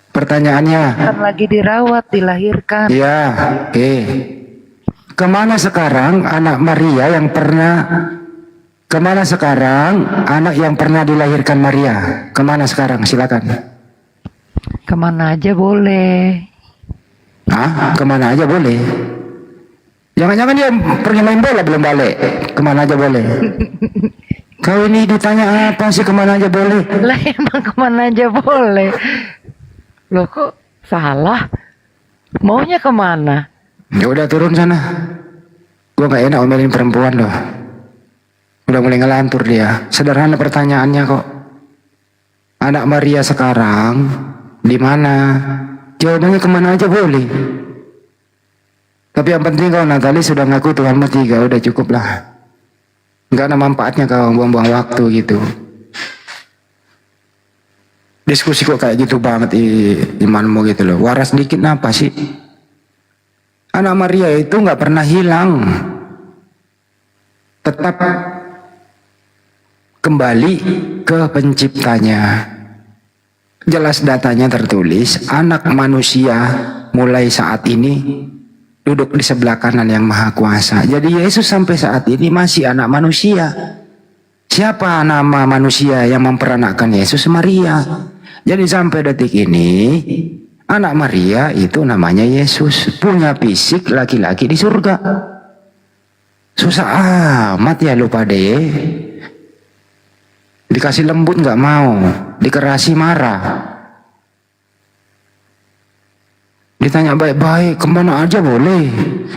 Pertanyaannya, Bukan lagi dirawat, dilahirkan. ya, oke. Kemana sekarang anak Maria yang pernah? Kemana sekarang anak yang pernah dilahirkan Maria? Kemana sekarang? Silakan. Kemana aja boleh. Hah? Kemana aja boleh? Jangan-jangan dia pergi main bola belum balik? Kemana aja boleh? Kau ini ditanya apa sih kemana aja boleh? Lah emang kemana aja boleh. Loh kok salah? Maunya kemana? Ya udah turun sana. Gua nggak enak omelin perempuan loh. Udah mulai ngelantur dia. Sederhana pertanyaannya kok. Anak Maria sekarang di mana? Jawabannya kemana aja boleh. Tapi yang penting kau Natali sudah ngaku Tuhanmu 3, udah cukup lah. Nggak ada manfaatnya kau buang-buang waktu gitu. Diskusi kok kayak gitu banget imanmu gitu loh. Waras dikit apa sih? Anak Maria itu nggak pernah hilang. Tetap kembali ke penciptanya. Jelas datanya tertulis, anak manusia mulai saat ini duduk di sebelah kanan yang maha kuasa. Jadi Yesus sampai saat ini masih anak manusia. Siapa nama manusia yang memperanakkan Yesus? Maria. Jadi sampai detik ini anak Maria itu namanya Yesus, punya fisik laki-laki di surga. Susah amat ya lupa deh. Dikasih lembut nggak mau, dikerasi marah. Ditanya baik-baik, kemana aja boleh.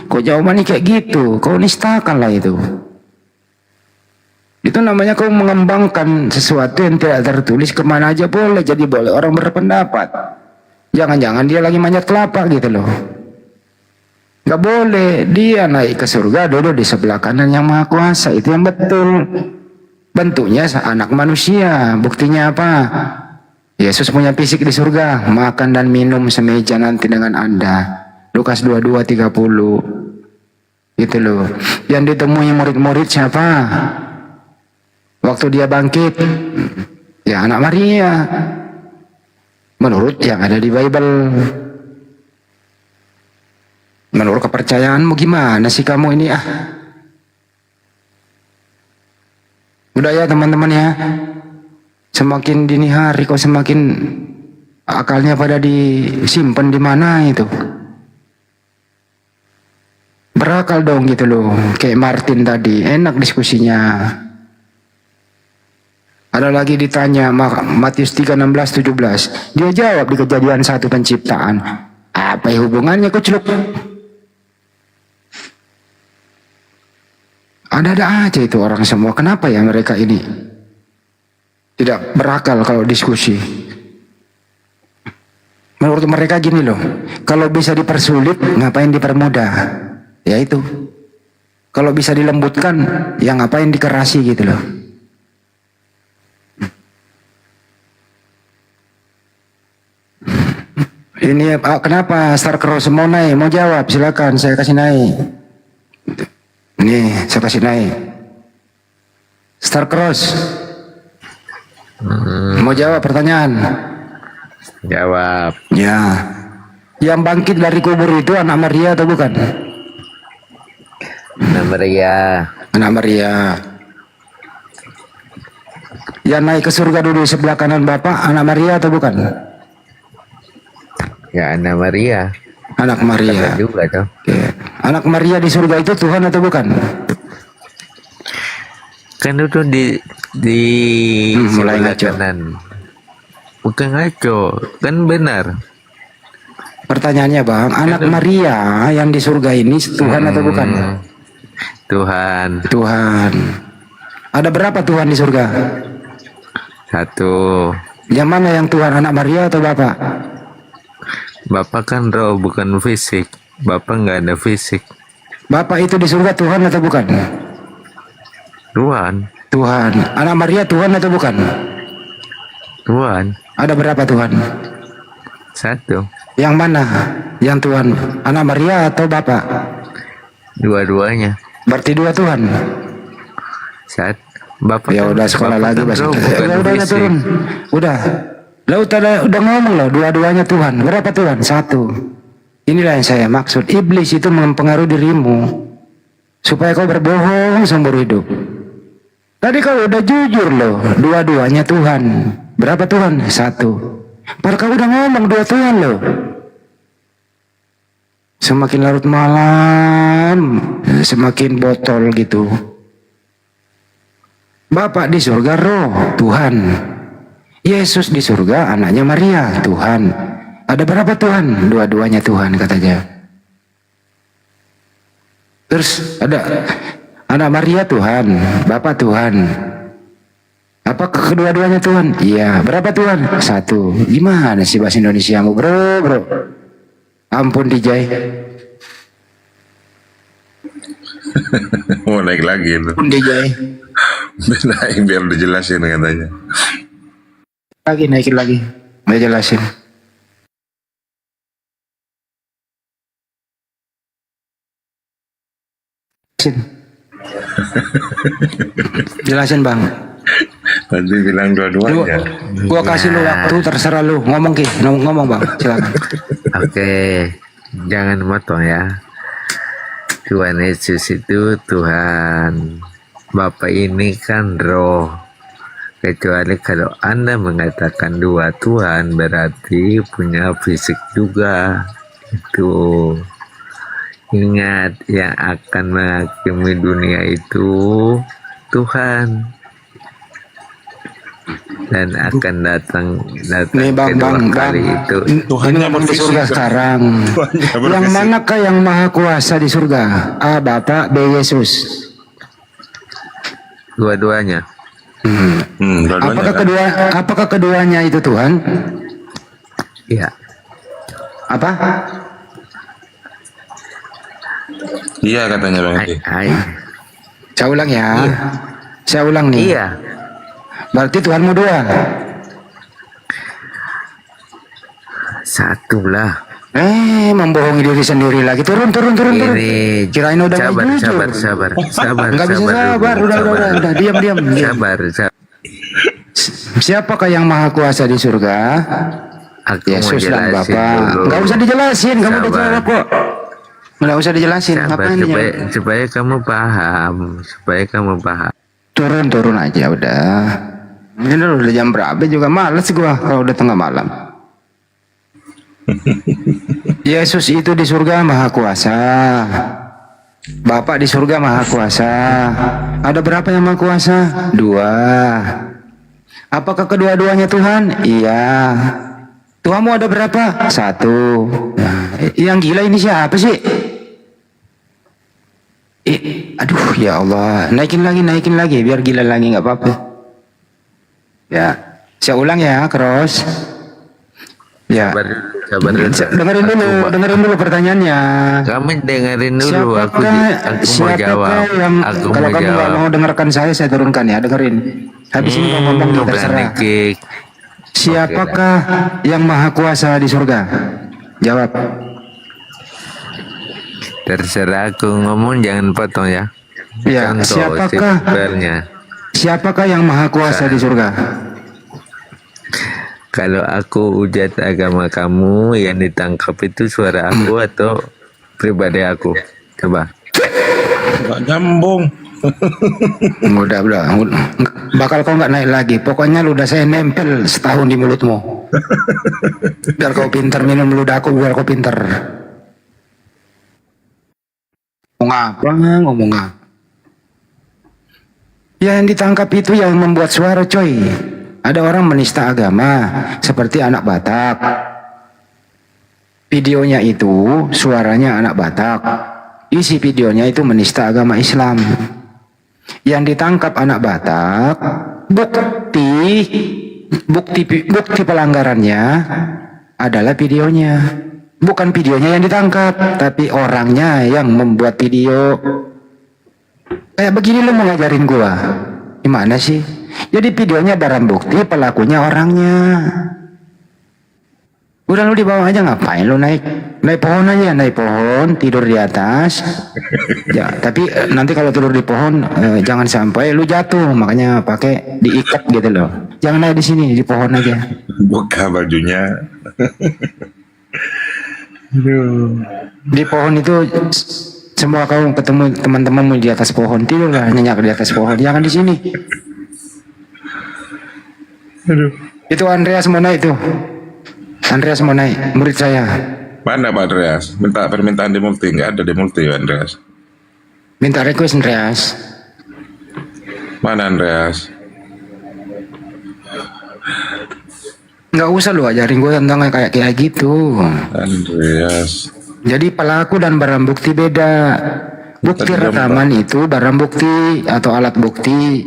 Kok jawabannya kayak gitu? Kau nistakan lah itu. Itu namanya kau mengembangkan sesuatu yang tidak tertulis, kemana aja boleh. Jadi boleh orang berpendapat. Jangan-jangan dia lagi manjat kelapa gitu loh. Gak boleh, dia naik ke surga duduk di sebelah kanan yang maha kuasa. Itu yang betul. Bentuknya anak manusia. Buktinya apa? Yesus punya fisik di surga, makan dan minum semeja nanti dengan Anda. Lukas 22:30. Gitu loh. Yang ditemui murid-murid siapa? Waktu dia bangkit, ya anak Maria. Menurut yang ada di Bible. Menurut kepercayaanmu gimana sih kamu ini Udah ya teman-teman ya. Semakin dini hari kok semakin akalnya pada disimpan di mana itu. Berakal dong gitu loh. Kayak Martin tadi, enak diskusinya. Ada lagi ditanya Matius 3:16-17. Dia jawab di Kejadian 1 penciptaan. Apa hubungannya kucluk? Ada-ada aja itu orang semua. Kenapa ya mereka ini tidak berakal kalau diskusi? Menurut mereka gini loh, kalau bisa dipersulit ngapain dipermudah? Ya itu. Kalau bisa dilembutkan ya ngapain dikerasi gitu loh. Ini kenapa Star Cross mau naik? Mau jawab silakan, saya kasih naik. Nih, saya kasih naik. Star Cross. Mau jawab pertanyaan? Jawab. Ya. Yang bangkit dari kubur itu anak Maria atau bukan? Anak Maria. Anak Maria. Yang naik ke surga dulu sebelah kanan Bapak, anak Maria atau bukan? Ya anak Maria. Anak Maria. Kata juga tuh. Ya. Anak Maria di surga itu Tuhan atau bukan? Kan itu di mulai sebelah ngaco. kanan. Bukan ngaco, kan benar. Pertanyaannya Bang, anak Maria yang di surga ini Tuhan atau bukan? Tuhan. Tuhan. Ada berapa Tuhan di surga? 1. Yang mana yang Tuhan, anak Maria atau Bapak? Bapak kan roh bukan fisik. Bapak nggak ada fisik. Bapak itu di surga Tuhan atau bukan? Tuhan. Tuhan. Anak Maria Tuhan atau bukan? Tuhan. Ada berapa Tuhan? 1. Yang mana? Yang Tuhan, anak Maria atau Bapak? Dua-duanya. Berarti 2 Tuhan. 1. Bapak Ya kan- udah sekolah Bapak lagi kan Mas. roh, bukan Udah fisik. turun. Udah. Lah udah ngomong loh, dua-duanya Tuhan. Berapa Tuhan? 1. Inilah yang saya maksud. Iblis itu mempengaruhi dirimu supaya kau berbohong seumur hidup. Tadi kau udah jujur loh, dua-duanya Tuhan. Berapa Tuhan? 1. Padahal kau udah ngomong 2 Tuhan loh. Semakin larut malam, semakin botol gitu. Bapak di surga roh, Tuhan. Yesus di surga anaknya Maria, Tuhan. Ada berapa Tuhan? Dua-duanya Tuhan katanya. Terus ada Anak Maria Tuhan, Bapa Tuhan. Apa kedua-duanya Tuhan? Iya. Berapa Tuhan? Satu. Gimana sih bahasa Indonesiamu, bro? Ampun Dijay. Mau naik lagi itu. Ampun Dijay. Naik biar dijelasin katanya. Naikin lagi. Mau jelasin. Jelasin bang. Nanti bilang dua-duanya. Gua kasih lu waktu, terserah lu. Ngomong Ki, ngomong bang, silakan. Oke, jangan motong ya. Tuhan Yesus itu Tuhan. Bapa ini kan roh. Kecuali kalau Anda mengatakan dua Tuhan, berarti punya fisik juga. Itu. Ingat, yang akan menghakimi dunia itu Tuhan. Dan akan datang Nih bang, itu. Ini ngomong di surga sekarang. Yang manakah yang maha kuasa di surga? A. Bapak, B. Yesus. Dua-duanya. Apakah keduanya itu Tuhan? Iya. Apa? Iya katanya Bang Edi. Saya ulang ya. Saya ulang nih. Iya. Berarti Tuhanmu dua. Satu lah. Membohongi diri sendiri lagi. Turun. Ini Kirain udah sabar. Enggak bisa sabar. Udah. Diam. Sabar. Siapakah yang maha kuasa di surga? Yesus dan Bapa. Enggak usah dijelasin. Kamu udah jawab kok. Enggak usah dijelasin. Sabar, supaya kamu paham. Turun aja udah. Ini udah jam berapa juga, males gua kalau udah tengah malam. Yesus itu di surga maha kuasa. Bapak di surga maha kuasa. Ada berapa yang maha kuasa? Dua. Apakah kedua-duanya Tuhan? Iya. Tuhanmu ada berapa? Satu. Nah, yang gila ini siapa sih? Aduh ya Allah. Naikin lagi biar gila lagi, nggak apa-apa. Ya, saya ulang ya, Cross. Ya. Sabar dulu. Dengerin dulu pertanyaannya. Kamu dengerin dulu, aku mau jawab. Kalau kamu nggak mau dengarkan saya turunkan ya, dengerin. Habis ini kamu ngomong nih, terserah. Siapakah yang maha kuasa di surga? Jawab. Terserah, aku ngomong jangan potong ya. Ya, siapakah yang maha kuasa di surga? Kalau aku hujat agama kamu, yang ditangkap itu suara aku atau pribadi aku? Coba. Nggak nyambung. Udah. Bakal kau nggak naik lagi. Pokoknya lu udah saya nempel setahun di mulutmu. Biar kau pinter minum ludaku, biar kau pinter. Ngomong apa? Ya, yang ditangkap itu yang membuat suara, coy. Ada orang menista agama seperti anak Batak. Videonya itu suaranya anak Batak. Isi videonya itu menista agama Islam. Yang ditangkap anak Batak, bukti pelanggarannya adalah videonya. Bukan videonya yang ditangkap, tapi orangnya yang membuat video. Kayak begini lu mau ngajarin gua. Gimana sih? Jadi videonya barang bukti, pelakunya orangnya. Udah lu di bawah aja, ngapain lu naik pohon aja, naik pohon, tidur di atas. Ya, tapi nanti kalau tidur di pohon jangan sampai lu jatuh, makanya pakai diikat gitu loh. Jangan naik di sini, di pohon aja. Buka bajunya. Di pohon itu semua kau ketemu teman-temanmu di atas pohon, tidurlah nyenyak di atas pohon, jangan di sini. Itu Andreas mau naik tuh. Andreas mau naik, murid saya. Mana Pak Andreas? Minta permintaan di multi, nggak ada di multi Andreas. Minta request Andreas. Mana Andreas? Nggak usah lu ajarin gue tentang kayak gitu. Andreas. Jadi pelaku dan barang bukti beda. Bukti Tadi jam rekaman itu barang bukti atau alat bukti,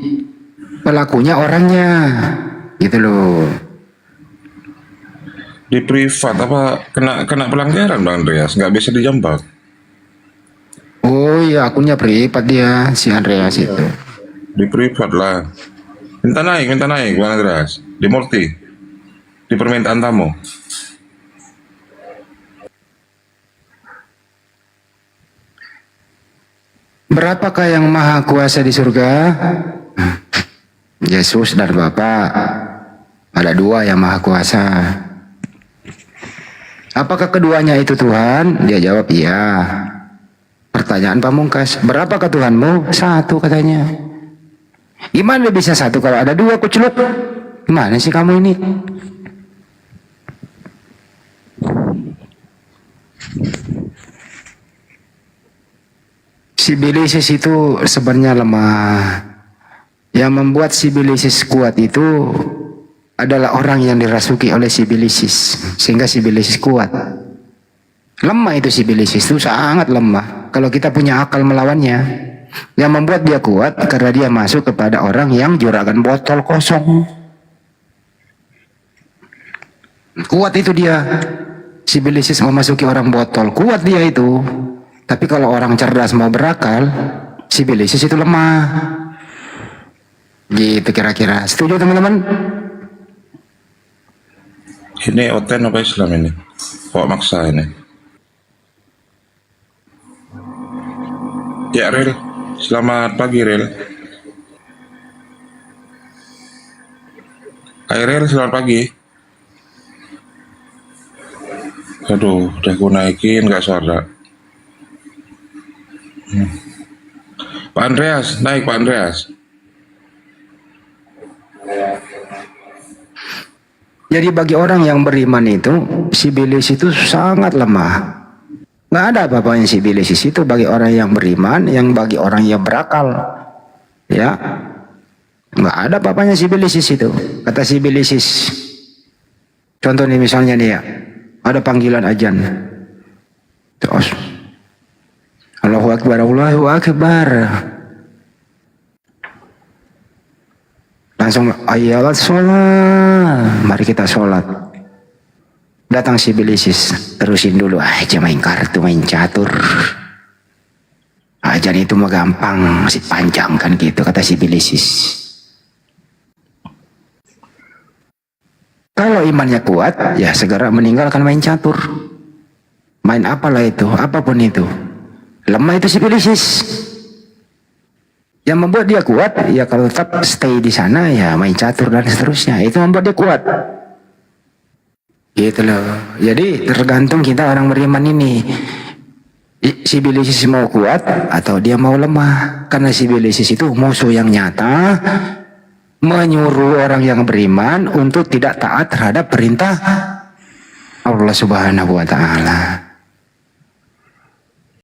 pelakunya orangnya, gitu loh. di privat apa kena pelanggaran Bang Andreas, nggak bisa dijambak. Oh iya, akunnya privat dia, si Andreas itu. Di privat lah. Minta naik Bang Andreas. Di multi. Di permintaan tamu. Berapakah yang maha kuasa di surga? Yesus dan Bapa. Ada dua yang maha kuasa. Apakah keduanya itu Tuhan? Dia jawab iya. Pertanyaan pamungkas, berapakah Tuhanmu? Satu katanya. Gimana bisa satu kalau ada dua, kuceluk? Gimana sih kamu ini? Sibilisis itu sebenarnya lemah. Yang membuat sibilisis kuat itu adalah orang yang dirasuki oleh sibilisis, sehingga sibilisis kuat. Lemah itu sibilisis itu sangat lemah. Kalau kita punya akal melawannya, yang membuat dia kuat karena dia masuk kepada orang yang juragan botol kosong. Kuat itu dia. Sibilisis memasuki orang botol, kuat dia itu. Tapi kalau orang cerdas mau berakal, sibilisis itu lemah. Gitu kira-kira. Setuju teman-teman? Ini oten apa Islam ini? Kok maksa ini? Ya Rel, selamat pagi Rel. Hai Rel, selamat pagi. Aduh, udah gue naikin gak suara. Pak Andreas, naik Pak Andreas. Jadi bagi orang yang beriman itu, sibilis itu sangat lemah. Nggak ada apa-apanya sibilisis itu bagi orang yang beriman, yang bagi orang yang berakal. Ya, nggak ada apa-apanya sibilisis itu. Kata sibilisis. Contoh nih misalnya nih ya, ada panggilan ajan. Terus, Allahu Akbar, Allahu Akbar. Langsung ayalat sholat. Mari kita sholat. Datang sibilisis, terusin dulu aja main kartu, main catur. Ajan itu mah gampang, masih panjang kan gitu kata sibilisis. Kalau imannya kuat, ya segera meninggalkan main catur. Main apalah itu, apapun itu. Lemah itu sibilisis. Yang membuat dia kuat, ya kalau tetap stay di sana, ya main catur dan seterusnya. Itu membuat dia kuat. Gitu loh. Jadi tergantung kita orang beriman ini. Sibilisis mau kuat atau dia mau lemah. Karena sibilisis itu musuh yang nyata, menyuruh orang yang beriman untuk tidak taat terhadap perintah Allah Subhanahu wa Ta'ala.